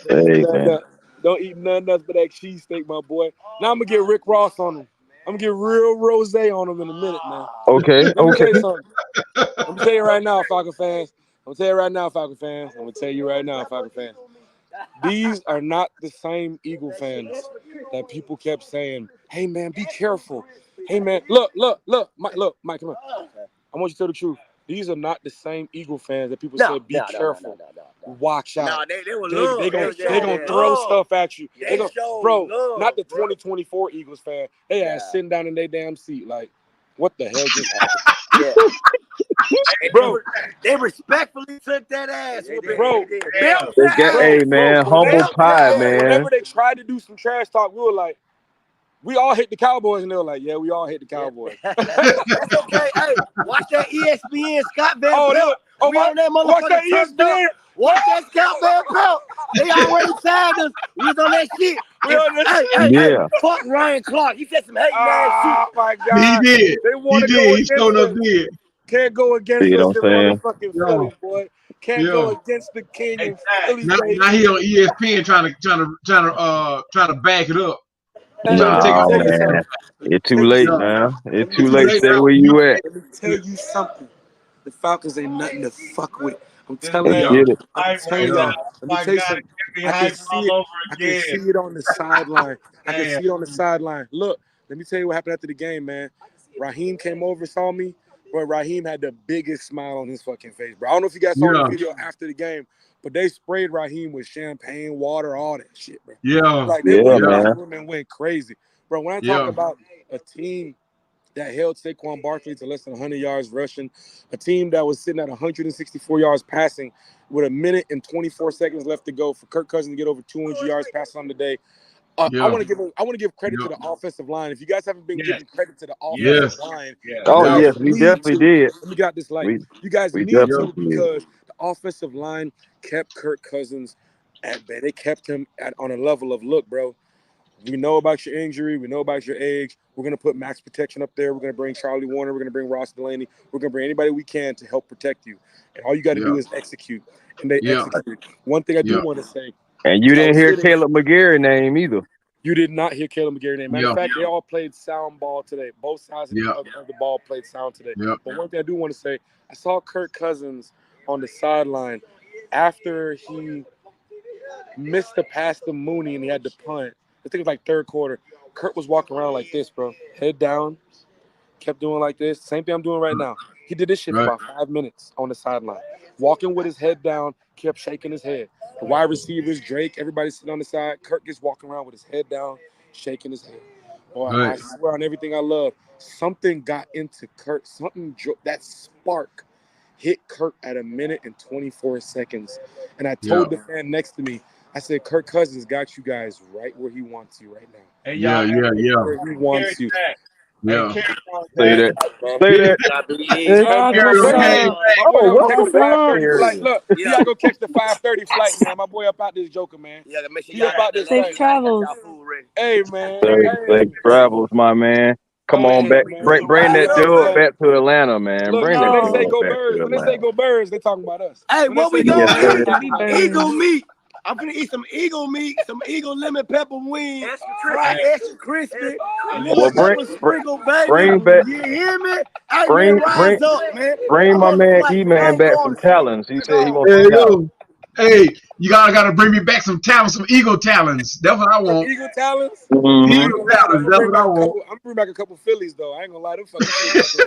Hey, man. Don't eat nothing else but that cheesesteak, my boy. Now I'm gonna get Rick Ross on him. I'm gonna get real rosé on him in a minute, man. Okay. Let me tell you something. I'm gonna tell you right now, Falcon fans. I'm gonna tell you right now, Falcon fans. These are not the same Eagle fans that people kept saying, hey, man, be careful. Hey, man, look, Mike, come here. I want you to tell the truth. These are not the same Eagle fans that people say, be careful. Watch out. They gonna throw stuff at you. Not the 2024 Eagles fan. They are sitting down in their damn seat like, what the hell just happened? Bro, they respectfully took that ass. Bro, hey, man, humble pie, man. Whenever they tried to do some trash talk, we were like, we all hate the Cowboys, and they were like, yeah, we all hate the Cowboys. That's okay. Hey, watch that ESPN Scott Van Pelt. We on that motherfucker. Watch that ESPN. Watch that Scott Van Pelt. They already tagged us. We was on that shit. Hey, fuck Ryan Clark. He said some hate ass shit. Oh my God. He did. They want to He go did. He against showed us. up did. Can't go against you us in motherfucking Philly, boy. Can't go against the king in Philly. Now he on ESPN trying to back it up. Nah, man. It's too late, man. It's too late. Stay where you at. Let me tell you something. The Falcons ain't nothing to fuck with. I'm telling you. Let me tell you something. I can see it on the sideline. Look, let me tell you what happened after the game, man. Raheem came over, saw me. Bro, Raheem had the biggest smile on his fucking face, bro. I don't know if you guys saw the video after the game, but they sprayed Raheem with champagne, water, all that shit, bro. Like they went crazy. Bro, when I talk about a team that held Saquon Barkley to less than 100 yards rushing, a team that was sitting at 164 yards passing with 1 minute and 24 seconds left to go for Kirk Cousins to get over 200 yards passing on the day. I want to give credit to the offensive line. If you guys haven't been giving credit to the offensive line, we definitely did. Let me got this light. You guys need to, because the offensive line kept Kirk Cousins at bay. They kept him on a level of, look, bro, we know about your injury. We know about your age. We're going to put max protection up there. We're going to bring Charlie Warner. We're going to bring Ross Delaney. We're going to bring anybody we can to help protect you. And all you got to do is execute. And they execute. One thing I do want to say. And you didn't hear Caleb McGarry's name either. You did not hear Caleb McGarry's name. Matter of fact, they all played sound ball today. Both sides of the ball played sound today. But one thing I do want to say, I saw Kirk Cousins on the sideline after he missed the pass to Mooney and he had to punt. I think it was like third quarter. Kirk was walking around like this, bro. Head down. Kept doing like this. Same thing I'm doing right now. He did this shit for about 5 minutes on the sideline. Walking with his head down, kept shaking his head. The wide receivers, Drake, everybody sitting on the side. Kirk gets walking around with his head down, shaking his head. Boy, I swear on everything I love, something got into Kirk. That spark hit Kirk at 1 minute and 24 seconds. And I told the fan next to me, I said, Kirk Cousins got you guys right where he wants you right now. Hey, y'all, where he wants you. Yeah. Say that. Look, you gotta go catch the 5:30 flight, man. My boy up out this joker, man. Yeah, make sure he up out this safe travels. Hey, man. Safe travels, my man. Come on back. Bring that dub back to Atlanta, man. Look, bring when that they say dub go back birds, to when they Atlanta. say go birds, they talking about us. Hey, When what they we say going go to eat? Eagle meat. I'm gonna eat some eagle meat, some eagle lemon pepper wings, fried extra crispy, lemon pepper sprinkle, baby. Bring back. You hear me? Hey, Bring man, rise up, man. Bring my man E-Man back from Talons. He said he wants some talent. Hey, you gotta bring me back some talents, some Eagle talents. That's what I want. Eagle talents. Eagle talents. That's what I want. I'm bring back a couple Phillies though. I ain't gonna lie, them fucking Phillies.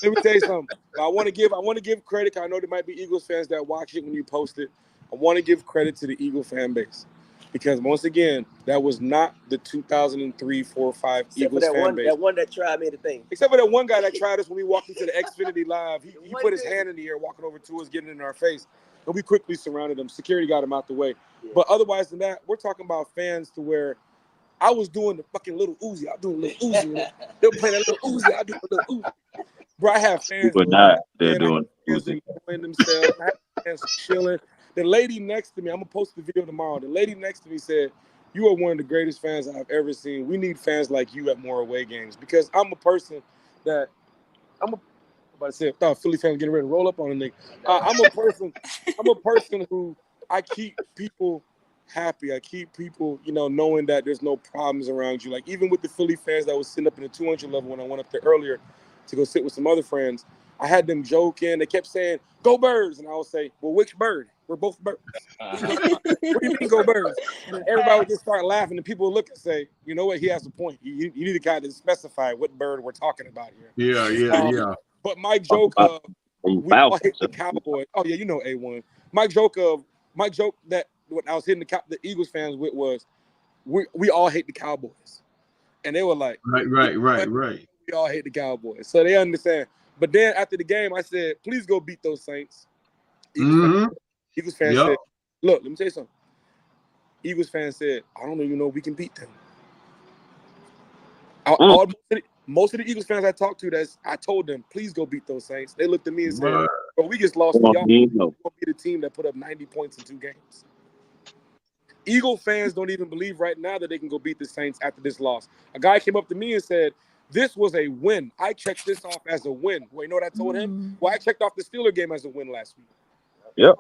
Let me tell you something. I want to give credit. 'Cause I know there might be Eagles fans that watch it when you post it. I want to give credit to the Eagle fan base because once again, that was not the 2003, 4, 5 Eagles fan base. That one that tried made a thing. Except for that one guy that tried us when we walked into the Xfinity Live. He put his hand in the air, walking over to us, getting in our face, and we quickly surrounded him. Security got him out the way. Yeah. But otherwise than that, we're talking about fans to where I was doing the fucking little Uzi. I do a little Uzi. They were playing that little Uzi. I do a little Uzi. Bro, I have fans. But not they're doing Uzi. Enjoying themselves. I have fans chilling. The lady next to me, I'm gonna post the video tomorrow. The lady next to me said, "You are one of the greatest fans I've ever seen. We need fans like you at more away games." Because I'm a person that I thought Philly fans getting ready to roll up on a nigga. I'm a person who I keep people happy. I keep people, knowing that there's no problems around you. Like even with the Philly fans that was sitting up in the 200 level when I went up there earlier to go sit with some other friends, I had them joking. They kept saying, "Go Birds," and I would say, "Well, which bird? We're both birds." What do you mean, go Birds? And everybody would just start laughing, and people would look and say, "You know what? He has a point. You need to kind of specify what bird we're talking about here." Yeah. But my joke of we all hate the Cowboys. Oh yeah, A1. My joke that what I was hitting the Eagles fans with was we all hate the Cowboys, and they were like, right. We all hate the Cowboys, so they understand. But then after the game, I said, "Please go beat those Saints." Eagles fans said, "Look, let me tell you something." Eagles fans said, "I don't even know if we can beat them." Most of the Eagles fans I talked to, I told them, "Please go beat those Saints." They looked at me and said, "But we just lost to y'all. We're gonna be the team that put up 90 points in 2 games." Eagle fans don't even believe right now that they can go beat the Saints after this loss. A guy came up to me and said, "This was a win. I checked this off as a win." Well, you know what I told him? Well, I checked off the Steeler game as a win last week. Yep.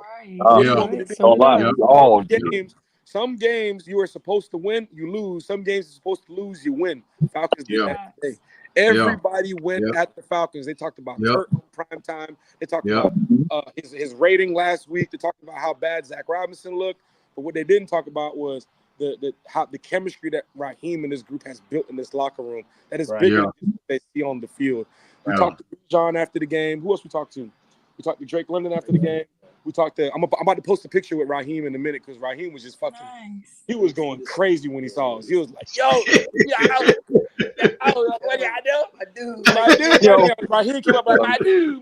Some games you are supposed to win, you lose. Some games you're supposed to lose, you win. Falcons did that today. Everybody went at the Falcons. They talked about Kurt on prime time. They talked about his rating last week. They talked about how bad Zach Robinson looked. But what they didn't talk about was the chemistry that Raheem and this group has built in this locker room. That is bigger than they see on the field. We talked to John after the game. Who else we talked to? We talked to Drake London after the game. We talked to. I'm about to post a picture with Raheem in a minute because Raheem was just fucking. Nice. He was going crazy when he saw us. He was like, "Yo, what y'all do? My dude." Raheem came up like,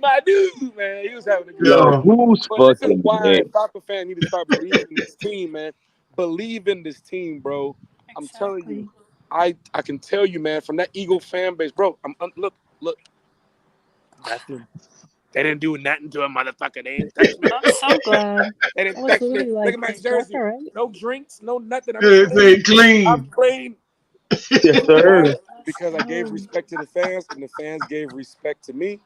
"My dude, man." He was having a good time. Who's but this is why Falcon fan need to start believing in this team, man. Believe in this team, bro. Exactly. I'm telling you, I can tell you, man, from that Eagle fan base, bro. Look. Nothing. They didn't do nothing to a motherfucker. They didn't touch me. I'm so glad. They didn't touch me. Look at my jersey. Right? No drinks, no nothing. I'm clean. I'm clean. Yes, sir. Because I gave respect to the fans, and the fans gave respect to me.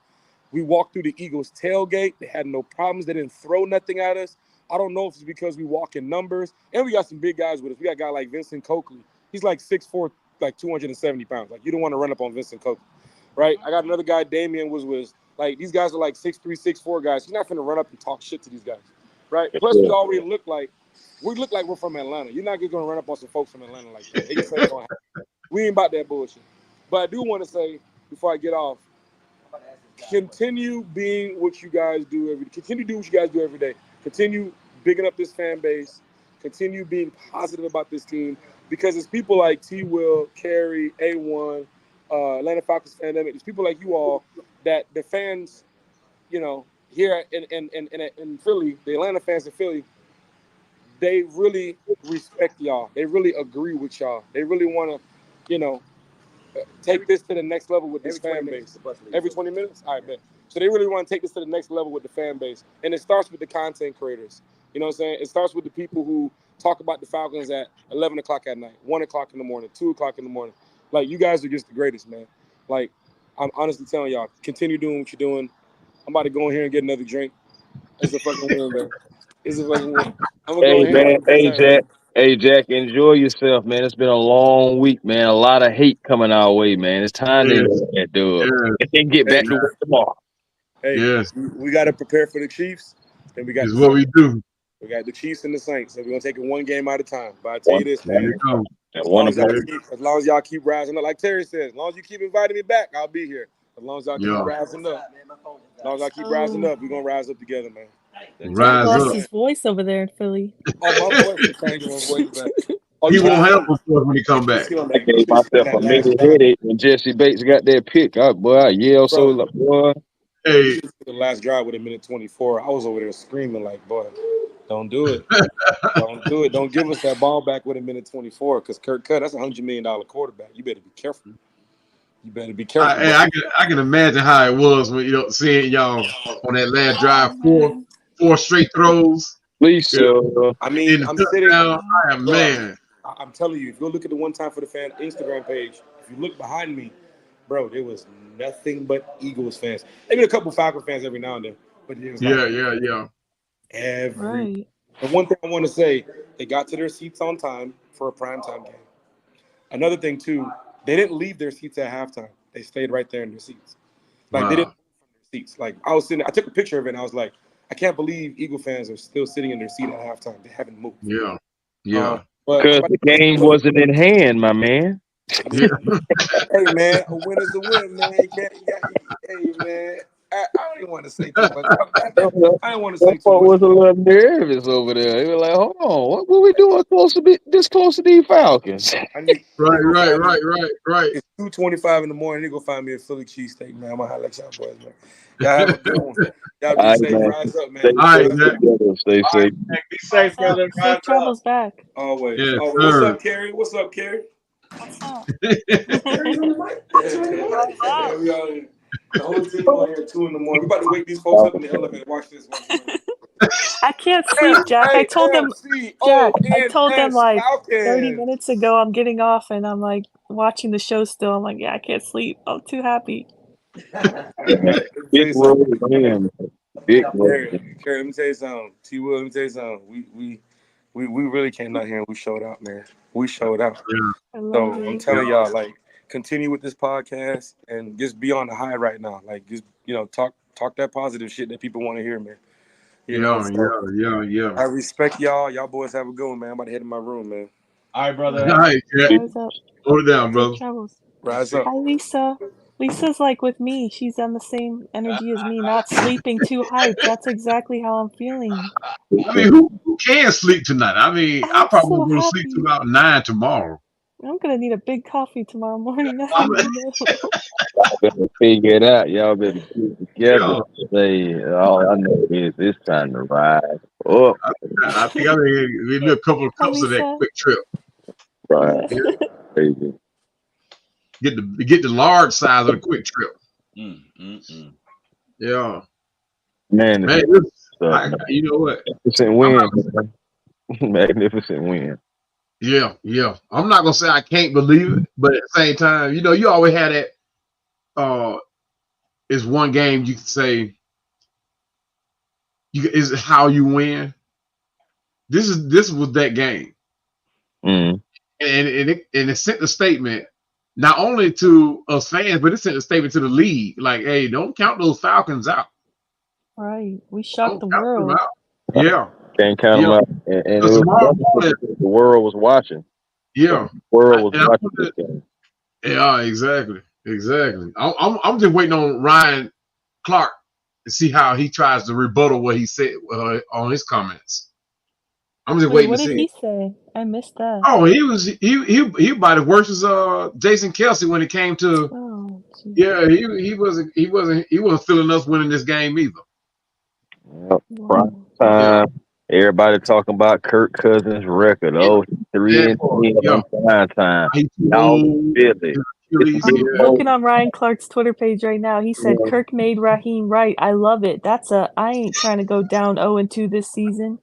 We walked through the Eagles tailgate. They had no problems. They didn't throw nothing at us. I don't know if it's because we walk in numbers. And we got some big guys with us. We got a guy like Vincent Coakley. He's like 6'4", like 270 pounds. Like, you don't want to run up on Vincent Coakley, right? I got another guy, Damian, was like, these guys are like 6'3", 6'4" guys. He's not going to run up and talk shit to these guys, right? Plus, we already look like we're from Atlanta. You're not going to run up on some folks from Atlanta like that. They just ain't gonna happen. We ain't about that bullshit. But I do want to say, before I get off, continue being what you guys do every day. Continue to do what you guys do every day. Continue bigging up this fan base. Continue being positive about this team, because it's people like T. Will, Carey, A1, Atlanta Falcons Fandemic. There's people like you all that the fans, here in Philly, the Atlanta fans in Philly, they really respect y'all. They really agree with y'all. They really want to, take this to the next level with this fan base. Every 20 minutes? All right, bet. So they really want to take this to the next level with the fan base. And it starts with the content creators. You know what I'm saying? It starts with the people who talk about the Falcons at 11 o'clock at night, 1 o'clock in the morning, 2 o'clock in the morning. Like, you guys are just the greatest, man. Like, I'm honestly telling y'all, continue doing what you're doing. I'm about to go in here and get another drink. It's a fucking win, man. It's a fucking win. I'm gonna go in here. Hey, Jack. Hey, Jack, enjoy yourself, man. It's been a long week, man. A lot of hate coming our way, man. It's time to do it and get back to work tomorrow. Hey, we got to prepare for the Chiefs, and we got. It's what we do. We got the Chiefs and the Saints, so we're gonna take it one game at a time. But I tell you this, man. As long as y'all keep rising up, like Terry says, as long as you keep inviting me back, I'll be here. As long as y'all keep rising up, we're gonna rise up together, man. Jack lost his voice over there in Philly. Oh, my voice is changing. My voice back. Oh, he won't have us when he come back. I gave myself a mini headache when Jesse Bates got that pick. I yelled so like, boy. Hey, the last drive with a minute 24. I was over there screaming like, boy, don't do it. Don't do it. Don't give us that ball back with a minute 24 because Kirk Cut, that's $100 million quarterback. You better be careful. I can imagine how it was when seeing y'all on that last drive, four straight throws. Please, I mean, I'm sitting down. Man, I'm telling you, if you go look at the One Time for the Fan Instagram page, if you look behind me, bro, there was nothing but Eagles fans. Maybe a couple Falcon fans every now and then, but it was every. And one thing I want to say, they got to their seats on time for a primetime game. Another thing too, they didn't leave their seats at halftime. They stayed right there in their seats. Like they didn't move from their seats. Like I was sitting, I took a picture of it and I was like, I can't believe Eagle fans are still sitting in their seat at halftime. They haven't moved. Yeah. Because the game wasn't in hand, my man. Hey man, a win is a win, man. Hey man. I don't even want to say too much. I don't want to say too much. Was a little nervous over there. He was like, "Hold on, what we doing this close to these Falcons?" Right. It's 2:25 in the morning. They go find me a Philly cheesesteak, man. I'm gonna highlight y'all boys, man. Y'all have a good one. Y'all be safe. Rise up, man. Stay safe. Be safe, brother. Safe travels back. Always. Yes, what's up, Carrie? What's up, Carrie? What's up? The whole team on here 2 in the morning. We about to wake these folks up in the elevator. Watch this. I can't sleep, Jack. I told them, Jack. I told them like 30 minutes ago. I'm getting off, and I'm like watching the show still. I'm like, yeah, I can't sleep. I'm too happy. Big road, man. Big road. Let me tell you something. T. Will, let me tell you something. We really came out here and we showed out, man. We showed out. So I'm telling y'all, like, continue with this podcast and just be on the high right now. Like, just talk that positive shit that people want to hear, man. Yeah. I respect y'all. Y'all boys have a good one, man. I'm about to head in my room, man. All right, brother. All right, Rise up. Hold it down, brother. Rise up. Hi, Lisa. Lisa's like with me. She's on the same energy as me, not sleeping too hyped. That's exactly how I'm feeling. I mean, who can sleep tonight? I mean, I probably won't go to sleep till about 9 tomorrow. I'm gonna need a big coffee tomorrow morning. Y'all better figure it out. Y'all better keep it together. Say, all I know is it's time to rise up. I think we do a couple of cups of that quick trip. Right. Crazy. Get the large size of the quick trip. Yeah. Man, you know what? Magnificent win. Magnificent win. Yeah. I'm not gonna say I can't believe it, but at the same time, you always had that. It's one game you can say. Is it how you win? This was that game, and it sent the statement not only to us fans, but it sent a statement to the league, like, hey, don't count those Falcons out. Right, we shocked the world. Yeah. Can't count them out. And it was the world was watching. Yeah. The world was watching this game. Yeah, exactly. I'm just waiting on Ryan Clark to see how he tries to rebuttal what he said on his comments. I'm just waiting to see. What did he say? I missed that. Oh, he about as worse as Jason Kelsey when it came to. Oh, he wasn't feeling us winning this game either. Yep. Prime time. Everybody talking about Kirk Cousins' record. 3-10 on prime time. Y'all feel it. I'm looking on Ryan Clark's Twitter page right now. He said Kirk made Raheem right. I love it. I ain't trying to go down 0-2 this season.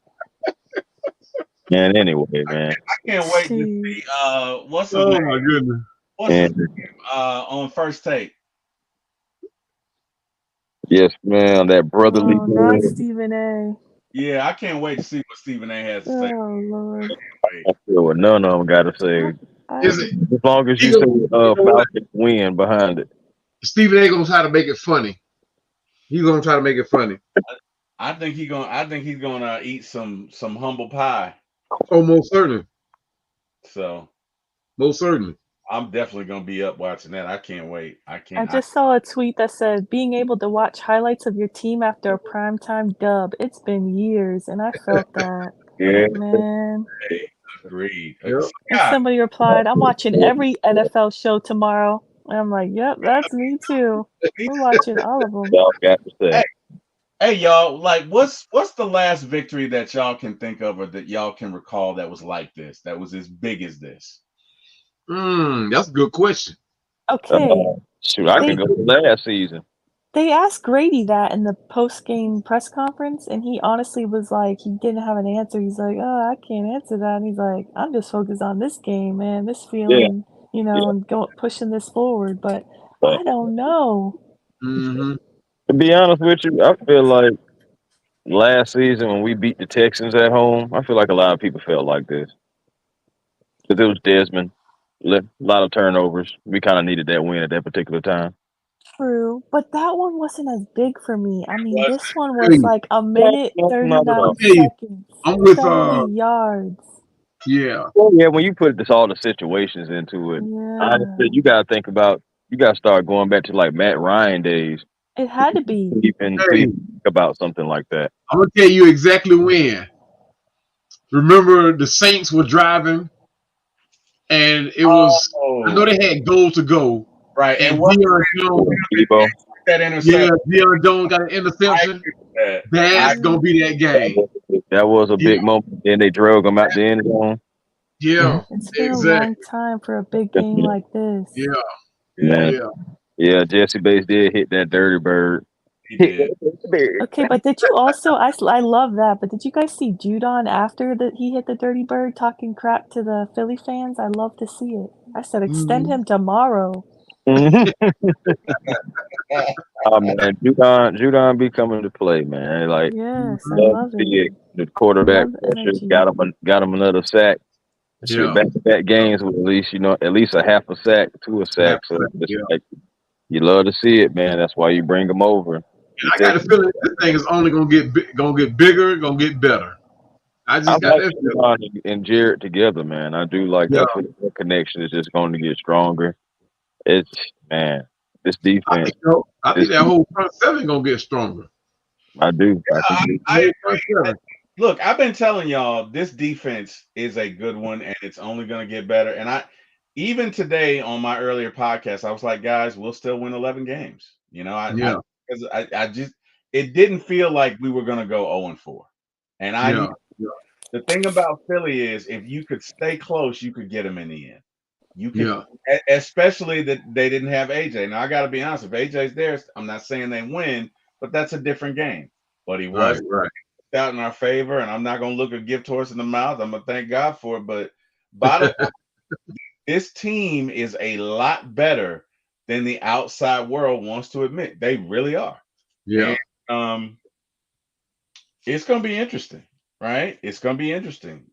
And anyway, man, I can't wait to see what's his name? Oh my goodness. What's his name on First Take? Yes, man, that brotherly. Not Stephen A. Yeah, I can't wait to see what Stephen A has to say. Oh Lord. I feel what none of them got to say. As long as you say Falcons win behind it. Stephen A gonna try to make it funny. He's gonna try to make it funny. I think he's gonna eat some humble pie. Oh, most certainly. So most certainly. I'm definitely gonna be up watching that. I can't wait. I I just saw a tweet that said, "Being able to watch highlights of your team after a primetime dub. It's been years," and I felt that. Yeah. Man. Agreed. Yep. And somebody replied, "I'm watching every NFL show tomorrow." And I'm like, "Yep, that's me too. We're watching all of them." Y'all got to say. Hey, y'all, like, what's the last victory that y'all can think of or that y'all can recall that was like this, that was as big as this? That's a good question. Okay. Shoot, I can go to last season. They asked Grady that in the post-game press conference, and he honestly was like, he didn't have an answer. He's like, "Oh, I can't answer that." And he's like, "I'm just focused on this game, man, this feeling, you know, and pushing this forward." But I don't know. Mm-hmm. To be honest with you, I feel like last season when we beat the Texans at home, I feel like a lot of people felt like this. Because it was Desmond, a lot of turnovers. We kind of needed that win at that particular time. True, but that one wasn't as big for me. I mean, this one was like a minute, 39 seconds, I'm with 70 yards. Yeah. Well, yeah, when you put all the situations into it, honestly, you got to think about, you got to start going back to like Matt Ryan days. It had to be. Even think about something like that. I'm going to tell you exactly when. Remember the Saints were driving and it was, I know they had goal to go. Right. And Deion Jones, that interception. Deion Jones got an interception. That's going to be that game. That was a big moment. Then they drug them out the end zone. Yeah. It's been a long time for a big game like this. Yeah, Jesse Bates did hit that dirty bird. He did. Okay, but did you also, I love that, but did you guys see Judon after that he hit the dirty bird talking crap to the Philly fans? I love to see it. I said extend him tomorrow. Oh man, Judon be coming to play, man. Like, yes, I love it. The quarterback got him another sack. Back-to-back games with at least a half a sack to a sack. So like, you love to see it, man. That's why you bring them over. I got a feeling this thing is only gonna get bigger, gonna get better. I just got that feeling. And Jared together, man. I do like that. Connection is just going to get stronger. It's this defense. I think that whole front seven gonna get stronger. I do. Look, I've been telling y'all this defense is a good one, and it's only going to get better. And even today on my earlier podcast, I was like, guys, we'll still win 11 games. I just it didn't feel like we were going to go 0-4. And the thing about Philly is, if you could stay close, you could get them in the end. You can, especially that they didn't have AJ. Now I got to be honest, if AJ's there, I'm not saying they win, but that's a different game. But he was out in our favor, and I'm not going to look a gift horse in the mouth. I'm going to thank God for it. But bottom line, this team is a lot better than the outside world wants to admit. They really are. Yeah. And, it's going to be interesting, right? It's going to be interesting.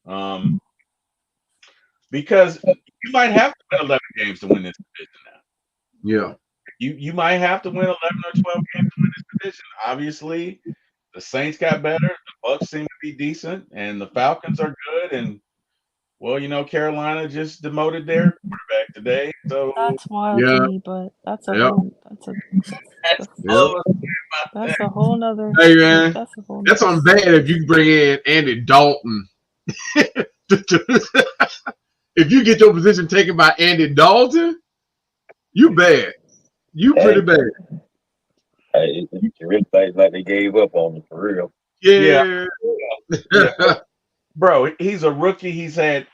Because you might have to win 11 games to win this division now. Yeah. You might have to win 11 or 12 games to win this division. Obviously, the Saints got better. The Bucks seem to be decent, and the Falcons are good. And Carolina just demoted their quarterback today. So that's wild to me, but that's a whole nother. Hey man, that's on bad if you bring in Andy Dalton. If you get your position taken by Andy Dalton, you bad. You pretty bad. Hey, you really think like they gave up on him for real. Yeah. Bro, he's a rookie. He's had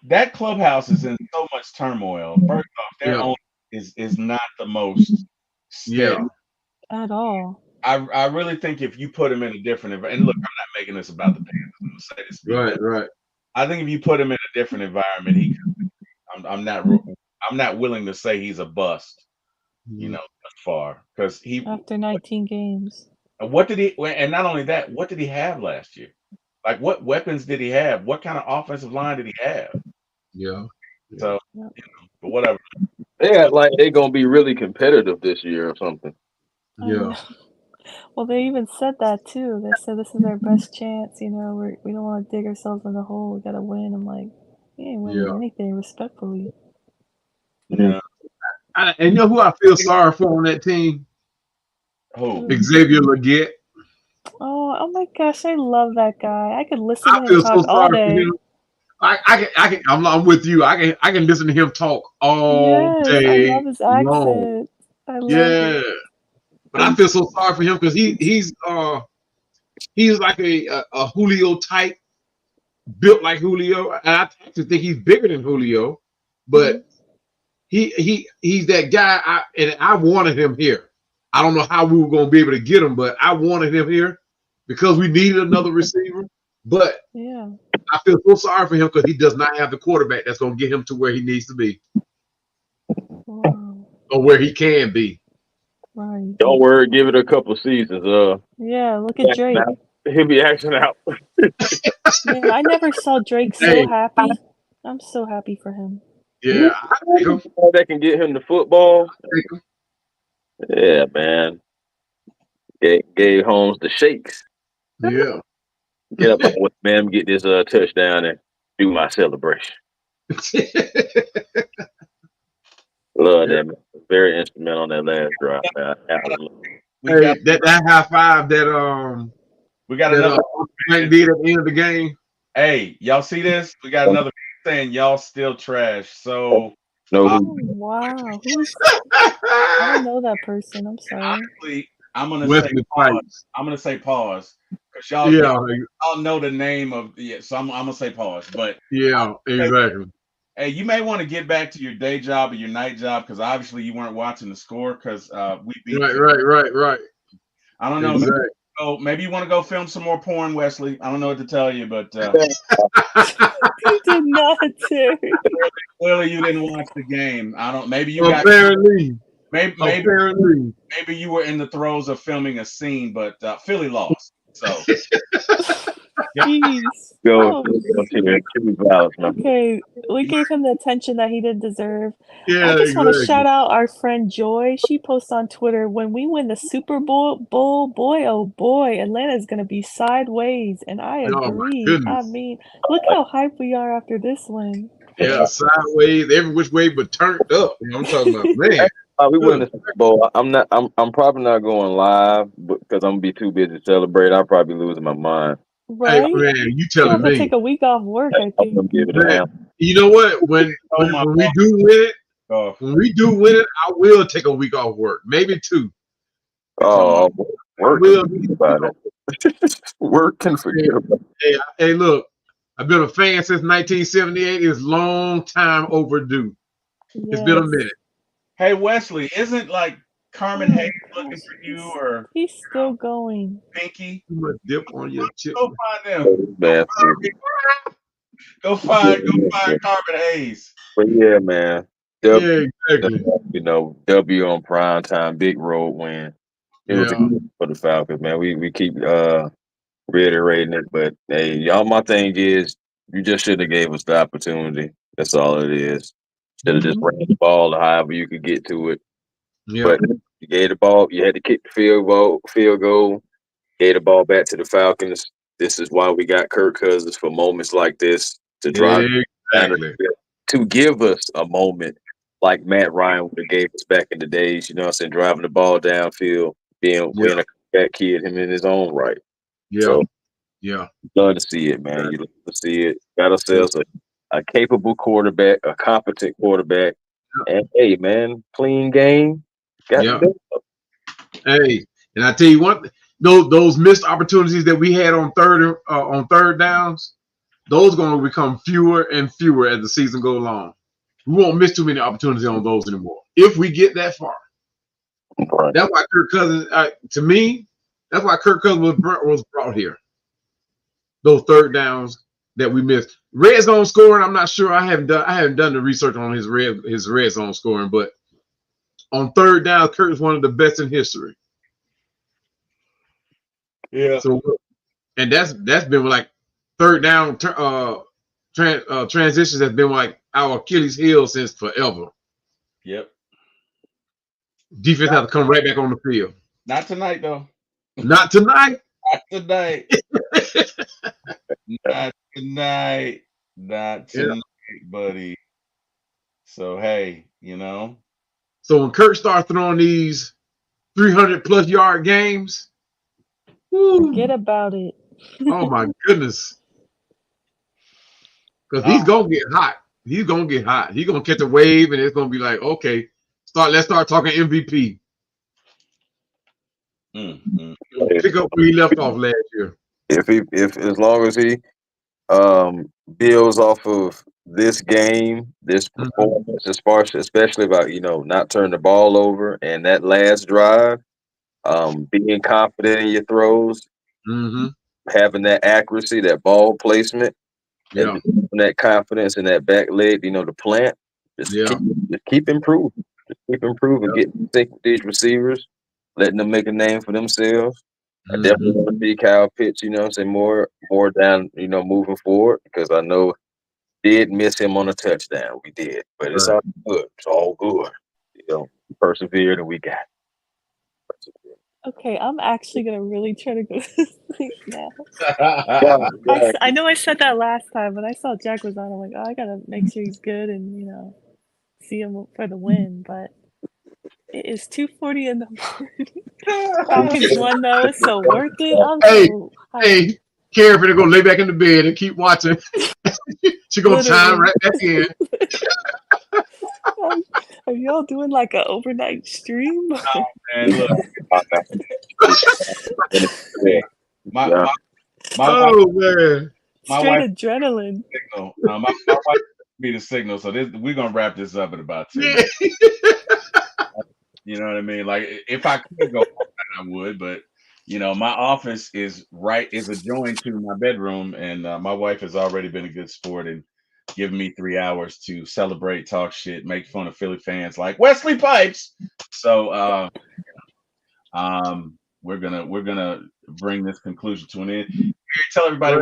that clubhouse is in so much turmoil. First off, their own is not the most steady at all. I really think if you put him in a different environment, and look, I'm not making this about the Panthers. I'm gonna say this. Right. I think if you put him in a different environment, I'm not willing to say he's a bust. Thus far, because after 19 games. What did he? And not only that, what did he have last year? Like, what weapons did he have? What kind of offensive line did he have? Yeah. So, but whatever. They act like they're gonna be really competitive this year or something. Yeah. Well, they even said that too. They said this is our best chance. You know, we don't want to dig ourselves in the hole. We gotta win. I'm like, you ain't winning anything, respectfully. Yeah. And you know who I feel sorry for on that team? Who? Xavier Leggett. Oh my gosh, I love that guy. I could listen to him feel talk so all sorry for day. him. I'm with you. I can listen to him talk all Yes, I day love his long. accent. I love it. But I feel so sorry for him because he's like a Julio type, built like Julio, and I actually think he's bigger than Julio. But he's that guy, and I wanted him here. I don't know how we were going to be able to get him, but I wanted him here because we needed another receiver. But yeah, I feel so sorry for him because he does not have the quarterback that's going to get him to where he needs to be, or where he can be. Right. Don't worry, give it a couple seasons. Yeah, look at Drake. He'll be acting out. Man, I never saw Drake so happy. I'm so happy for him. Yeah, that can get him the football. Yeah, man. Gave Holmes the shakes. Yeah. Get up, man. Get this touchdown and do my celebration. Love that, man. Very instrumental on that last drive, man. That high five that we got another Frank did at the end of the game. Hey, y'all see this? We got another saying y'all still trash. So wow. I don't know that person. I'm sorry. Honestly, I'm gonna say pause. Because y'all know the name of so I'm gonna say pause. But yeah, exactly. Hey, you may want to get back to your day job or your night job because obviously you weren't watching the score because we beat right. I don't know. Exactly. Maybe you want to go film some more porn, Wesley. I don't know what to tell you, but he did not, Terry. Clearly, you didn't watch the game. I don't. Maybe you apparently. Maybe you were in the throes of filming a scene, but Philly lost. So. Jeez. Okay, we gave him the attention that he didn't deserve. Yeah, I just want to shout out our friend Joy. She posts on Twitter, when we win the Super Bowl, boy, oh boy, Atlanta's going to be sideways. And I agree. I mean, look how hyped we are after this win. Yeah, sideways, every which way but turned up. You know what I'm talking about, man. We win the Super Bowl. I'm probably not going live because I'm gonna be too busy to celebrate. I'll probably be losing my mind. Right? Hey, man, you telling me? Take a week off work. I think. You know what? When we do win it, I will take a week off work, maybe 2. Oh, work about it. Work can forget about it. Hey, look, I've been a fan since 1978. It's long time overdue. Yes. It's been a minute. Hey, Wesley, isn't like Carmen Hayes looking for you, or he's still going? Pinky, you must dip on your chip. Go find them. Go find Carmen Hayes. But yeah, man. Exactly. You know, W on prime time, big road win. It was for the Falcons, man. We keep reiterating it, but hey, y'all, my thing is you just should have gave us the opportunity. That's all it is. Instead of just ran the ball however you could get to it. Yeah. But you gave the ball, you had to kick the field goal, gave the ball back to the Falcons. This is why we got Kirk Cousins for moments like this to drive to give us a moment like Matt Ryan would have gave us back in the days, you know what I'm saying, driving the ball downfield, being a that kid, him in his own right. Yeah. So, yeah. Love to see it, man. You love to see it. Got ourselves a capable quarterback, a competent quarterback, and hey, man, clean game. Hey, and I tell you what, those missed opportunities that we had on third downs, those are going to become fewer and fewer as the season goes along. We won't miss too many opportunities on those anymore if we get that far. Right. That's why Kirk Cousins, to me, that's why Kirk Cousins was brought here. Those third downs that we missed. Red zone scoring, I'm not sure. I haven't done the research on his red zone scoring, but on third down, Kirk is one of the best in history. Yeah. So, and that's been like third down transitions has been like our Achilles heel since forever. Yep. Defense has to come right back on the field. Not tonight, though. Not tonight. Not tonight. Not tonight. Not tonight, buddy. So hey, So when Kirk starts throwing these 300+ yard games, forget about it. Oh my goodness. Because he's gonna get hot. He's gonna get hot. He's gonna catch a wave, and it's gonna be like, okay, let's start talking MVP. Pick up where he left off last year. If as long as he builds off of this game, this performance, especially about not turning the ball over and that last drive, being confident in your throws, having that accuracy, that ball placement, and that confidence in that back leg, the plant, just keep improving. Just keep improving. Get sync with these receivers, letting them make a name for themselves. I definitely want to see Kyle Pitts, more down, moving forward, because I know did miss him on a touchdown. We did, but it's all good. It's all good. Persevered and we got it. Okay, I'm actually gonna really try to go to sleep now. I know I said that last time, but I saw Jack was on. I'm like, I gotta make sure he's good and see him for the win. But it is 2:40 in the morning. Falcons won though, so worth it. Hey, Karen finna go lay back in the bed and keep watching. She gonna chime right back in. Are y'all doing like an overnight stream? Oh man, look. My wife adrenaline. Signal. My wife be the signal, so we're gonna wrap this up in about 2 minutes. You know what I mean? Like if I could go, I would, but my office is adjoined to my bedroom, and my wife has already been a good sport and given me 3 hours to celebrate, talk shit, make fun of Philly fans like Wesley Pipes. So we're gonna bring this conclusion to an end. Tell everybody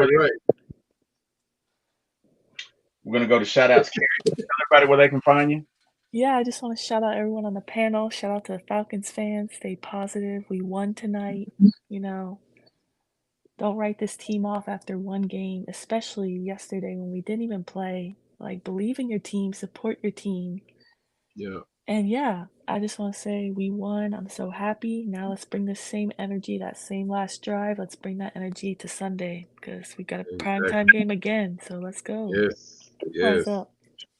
we're gonna go to shout outs. Tell everybody where they can find you. Yeah, I just want to shout out everyone on the panel. Shout out to the Falcons fans. Stay positive. We won tonight. Don't write this team off after one game, especially yesterday when we didn't even play. Like, believe in your team, support your team. Yeah. And yeah, I just want to say we won. I'm so happy. Now let's bring the same energy, that same last drive. Let's bring that energy to Sunday because we got a primetime game again. So let's go. Yes. Rise up.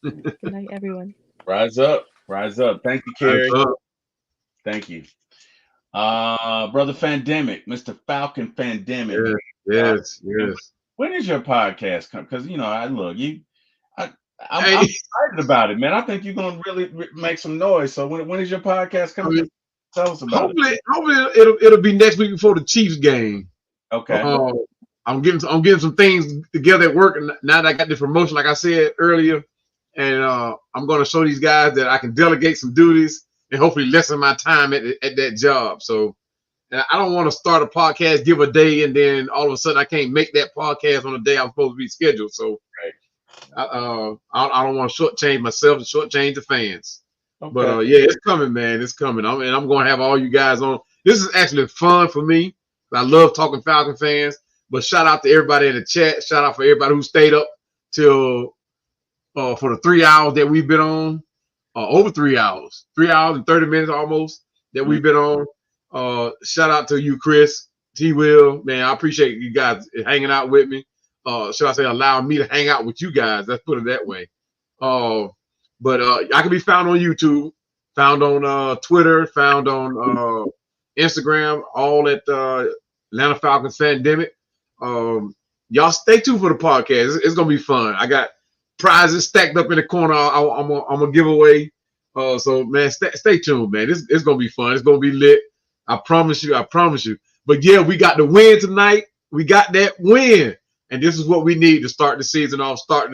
Good night, everyone. Rise up. Rise up. Thank you, Carrie. Thank you. Brother Fandemic, Mr. Falcon Fandemic. Yes. When is your podcast come? Because I'm excited about it, man. I think you're gonna really make some noise. So when is your podcast coming? Tell us about it. Hopefully it'll be next week before the Chiefs game. Okay. I'm getting some things together at work, and now that I got the promotion, like I said earlier, and I'm gonna show these guys that I can delegate some duties and hopefully lessen my time at that job. So I don't want to start a podcast, give a day, and then all of a sudden I can't make that podcast on the day I'm supposed to be scheduled. So I don't want to shortchange myself and shortchange the fans. Okay. But it's coming, man. It's coming. I'm going to have all you guys on. This is actually fun for me. I love talking Falcon fans. But shout out to everybody in the chat. Shout out for everybody who stayed up till for the 3 hours that we've been on. Over 3 hours. 3 hours and 30 minutes almost that we've been on. Shout out to you, Chris, T-Will. Man, I appreciate you guys hanging out with me. Should I say allowing me to hang out with you guys? Let's put it that way. But I can be found on YouTube, found on Twitter, found on Instagram, all at Atlanta Falcons Fandemic. Y'all stay tuned for the podcast. It's gonna be fun. I got prizes stacked up in the corner. I'm gonna give away. So man, stay tuned, man. It's gonna be fun. It's gonna be lit. I promise you. But yeah, we got the win tonight. We got that win, and this is what we need to start the season off. Start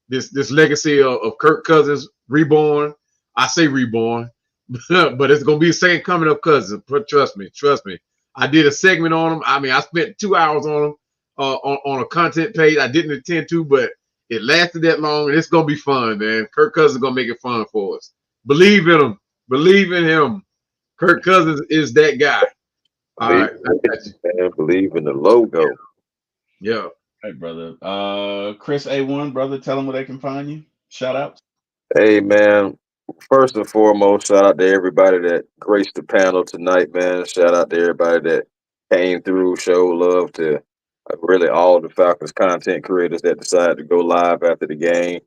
this legacy of Kirk Cousins reborn. I say reborn, but it's gonna be the second coming of Cousins. Trust me. I did a segment on him. I mean, I spent 2 hours on him on a content page. I didn't intend to, but it lasted that long, and it's gonna be fun, man. Kirk Cousins is gonna make it fun for us. Believe in him. Believe in him. Kirk Cousins is that guy. All right. And believe in the logo. Yeah. Hey, brother. Chris A1, brother, tell them where they can find you. Shout out. Hey, man. First and foremost, shout out to everybody that graced the panel tonight, man. Shout out to everybody that came through, showed love to really all the Falcons content creators that decided to go live after the game.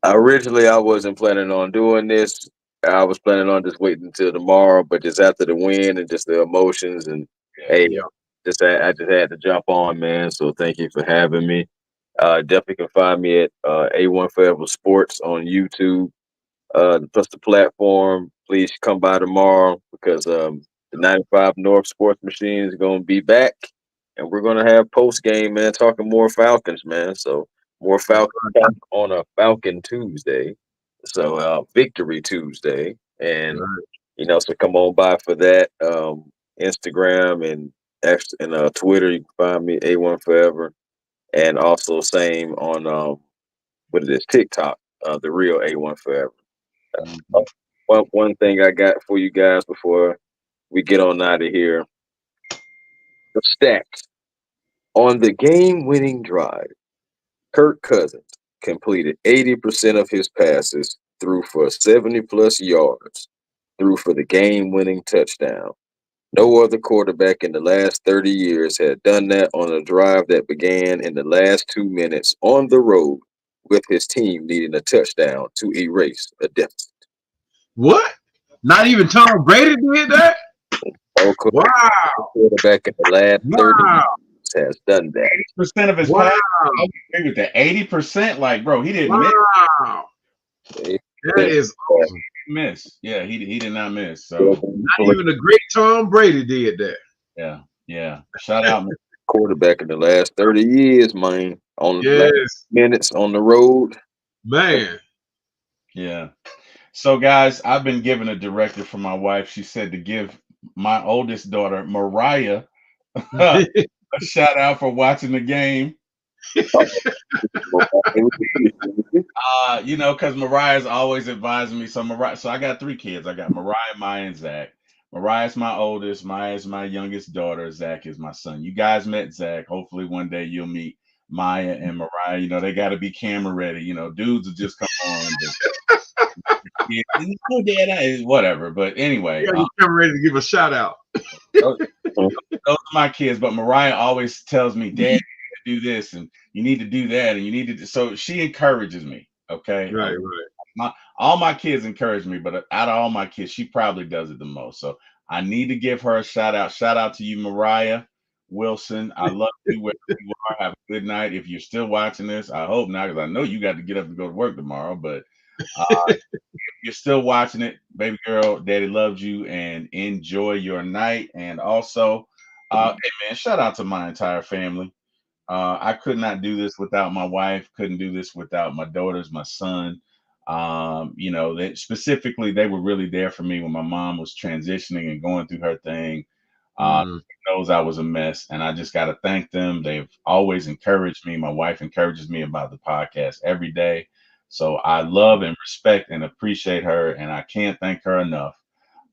Originally, I wasn't planning on doing this. I was planning on just waiting until tomorrow, but just after the win and just the emotions and I just had to jump on, man. So thank you for having me. Definitely can find me at A1 Forever Sports on YouTube. Plus the platform. Please come by tomorrow because the 95 North Sports Machine is going to be back, and we're going to have post game, man, talking more Falcons, man. So more Falcons talk on a Falcon Tuesday, so Victory Tuesday, and so come on by for that. Instagram and Twitter, you can find me A1 Forever, and also same on TikTok, the real A1 Forever. One thing I got for you guys before we get on out of here: the stats on the game-winning drive. Kirk Cousins completed 80% of his passes, threw for 70+ yards, threw for the game-winning touchdown. No other quarterback in the last 30 years had done that on a drive that began in the last 2 minutes on the road with his team needing a touchdown to erase a deficit. What? Not even Tom Brady did that? Wow. Quarterback in the last 30 years has done that. 80% of his passes. I agree with that. 80%, like, bro, he didn't miss. That is awesome. Miss. Yeah, he did not miss. So not even the great Tom Brady did that. Yeah. Shout out, man. Quarterback in the last 30 years, man. On the last minutes on the road. Man. Yeah. So guys, I've been given a directive from my wife. She said to give my oldest daughter, Mariah, a shout out for watching the game. Because Mariah's always advising me. So I got 3 kids. I got Mariah, Maya, and Zach. Mariah's my oldest. Maya's my youngest daughter. Zach is my son. You guys met Zach. Hopefully one day you'll meet Maya and Mariah. They got to be camera ready. Dudes will just come on. Whatever. But anyway, I'm ready to give a shout out. Those are my kids. But Mariah always tells me, Dad, you need to do this and you need to do that and you need to. So she encourages me. Okay. Right. All my kids encourage me, but out of all my kids, she probably does it the most. So I need to give her a shout out. Shout out to you, Mariah Wilson. I love you wherever you are. Have a good night. If you're still watching this, I hope not, because I know you got to get up and go to work tomorrow. But if you're still watching it, baby girl, Daddy loves you, and enjoy your night. And also, hey man, shout out to my entire family. I could not do this without my wife. Couldn't do this without my daughters, my son. That specifically, they were really there for me when my mom was transitioning and going through her thing. Knows I was a mess, and I just got to thank them. They've always encouraged me. My wife encourages me about the podcast every day. So I love and respect and appreciate her, and I can't thank her enough.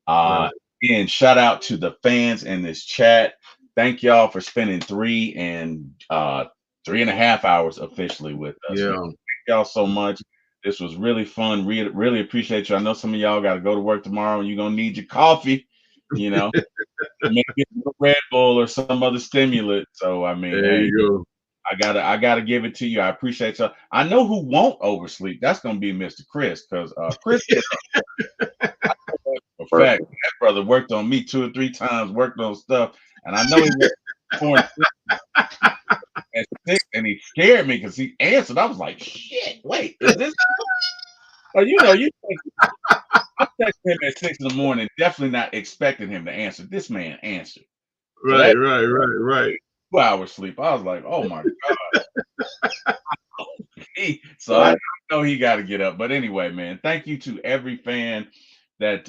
And shout out to the fans in this chat. Thank y'all for spending 3.5 hours officially with us. Yeah. Thank y'all so much. This was really fun. Really appreciate you. I know some of y'all got to go to work tomorrow and you're going to need your coffee, maybe a Red Bull or some other stimulant. So, I mean, there you go. I gotta give it to you. I appreciate you. I know who won't oversleep. That's gonna be Mr. Chris, because Chris, in fact, that brother worked on me 2 or 3 times, worked on stuff, and I know he went and 6, and he scared me because he answered. I was like, shit, wait, is this? I texted him at 6 in the morning, definitely not expecting him to answer. This man answered. Right. 2 hours sleep. I was like, oh my God. So I know he got to get up. But anyway, man, thank you to every fan that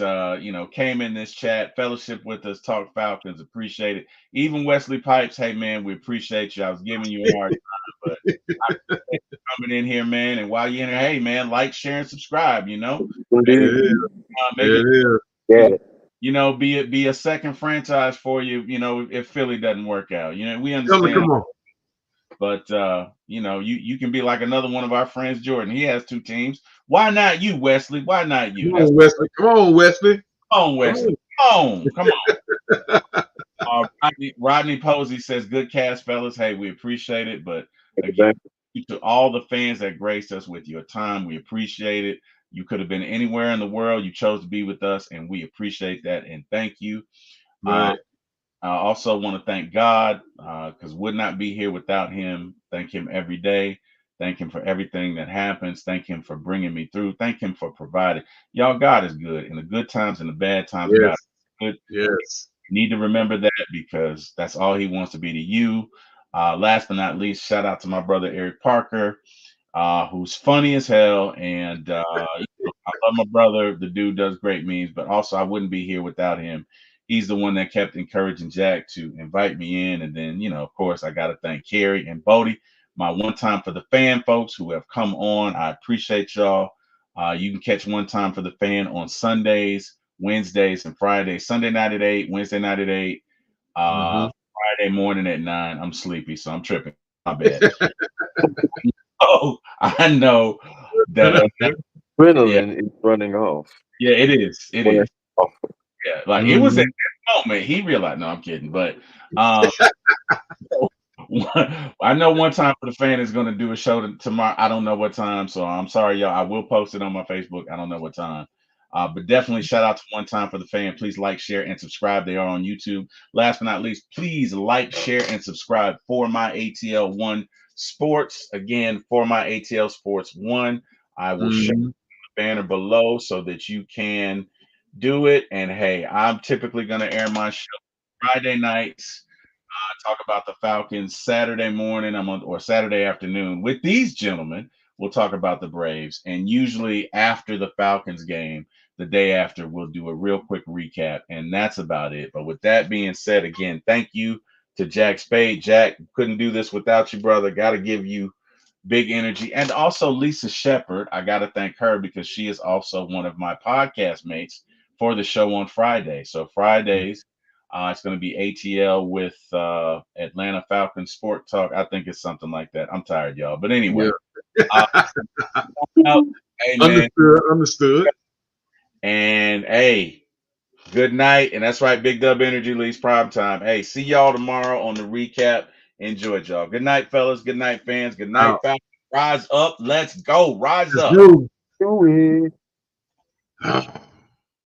came in this chat, fellowship with us, talk Falcons, appreciate it. Even Wesley Pipes, hey man, we appreciate you. I was giving you a hard time, but I appreciate you coming in here, man. And while you're in here, hey man, like, share, and subscribe. It is. you know, be a second franchise for you, you know, if Philly doesn't work out. You know, we understand. Come on. But you know, you can be like another one of our friends, Jordan. He has 2 teams. Why not you, Wesley? Why not you? Come on, Wesley. Come on, Wesley. Come on, Wesley. Come on. Rodney Posey says, "Good cast, fellas. Hey, we appreciate it, but again, to all the fans that graced us with your time, we appreciate it. You could have been anywhere in the world. You chose to be with us, and we appreciate that. And thank you." Right. I also want to thank God because would not be here without Him. Thank Him every day. Thank Him for everything that happens. Thank Him for bringing me through. Thank Him for providing. Y'all, God is good in the good times and the bad times. Yes. God is good. Yes. You need to remember that because that's all He wants to be to you. Last but not least, shout out to my brother Eric Parker, who's funny as hell. And I love my brother. The dude does great memes, but also I wouldn't be here without him. He's the one that kept encouraging Jack to invite me in. And then, you know, of course, I got to thank Carrie and Bodie, my one time for the fan folks who have come on. I appreciate y'all. You can catch one time for the fan on Sundays, Wednesdays, and Fridays. Sunday night at 8, Wednesday night at 8, Friday morning at 9. I'm sleepy, so I'm tripping. My bad. Oh, I know that adrenaline is running off. Yeah, it is. It is. Yeah, like it was at that moment he realized. No, I'm kidding. But I know one time for the fan is going to do a show tomorrow. I don't know what time, so I'm sorry, y'all. I will post it on my Facebook. I don't know what time. But definitely shout out to one time for the fan. Please like, share, and subscribe. They are on YouTube. Last but not least, please like, share, and subscribe for my ATL One Sports. Again, for my ATL Sports One. I will share the banner below so that you can do it. And hey, I'm typically going to air my show Friday nights. Talk about the Falcons Saturday morning or Saturday afternoon with these gentlemen. We'll talk about the Braves. And usually after the Falcons game, the day after, we'll do a real quick recap. And that's about it. But with that being said, again, thank you to Jack Spade. Jack, couldn't do this without you, brother. Got to give you big energy. And also Lisa Shepard. I got to thank her because she is also one of my podcast mates for the show on Friday. So Fridays, it's going to be ATL with Atlanta Falcons Sport Talk. I think it's something like that. I'm tired, y'all. But anyway. Hey, man. Understood. And hey, good night. And that's right, Big Dub Energy leaves prime time. Hey, see y'all tomorrow on the recap. Enjoy, y'all. Good night, fellas. Good night, fans. Good night, Falcons. Rise up. Let's go. Rise up. Do it.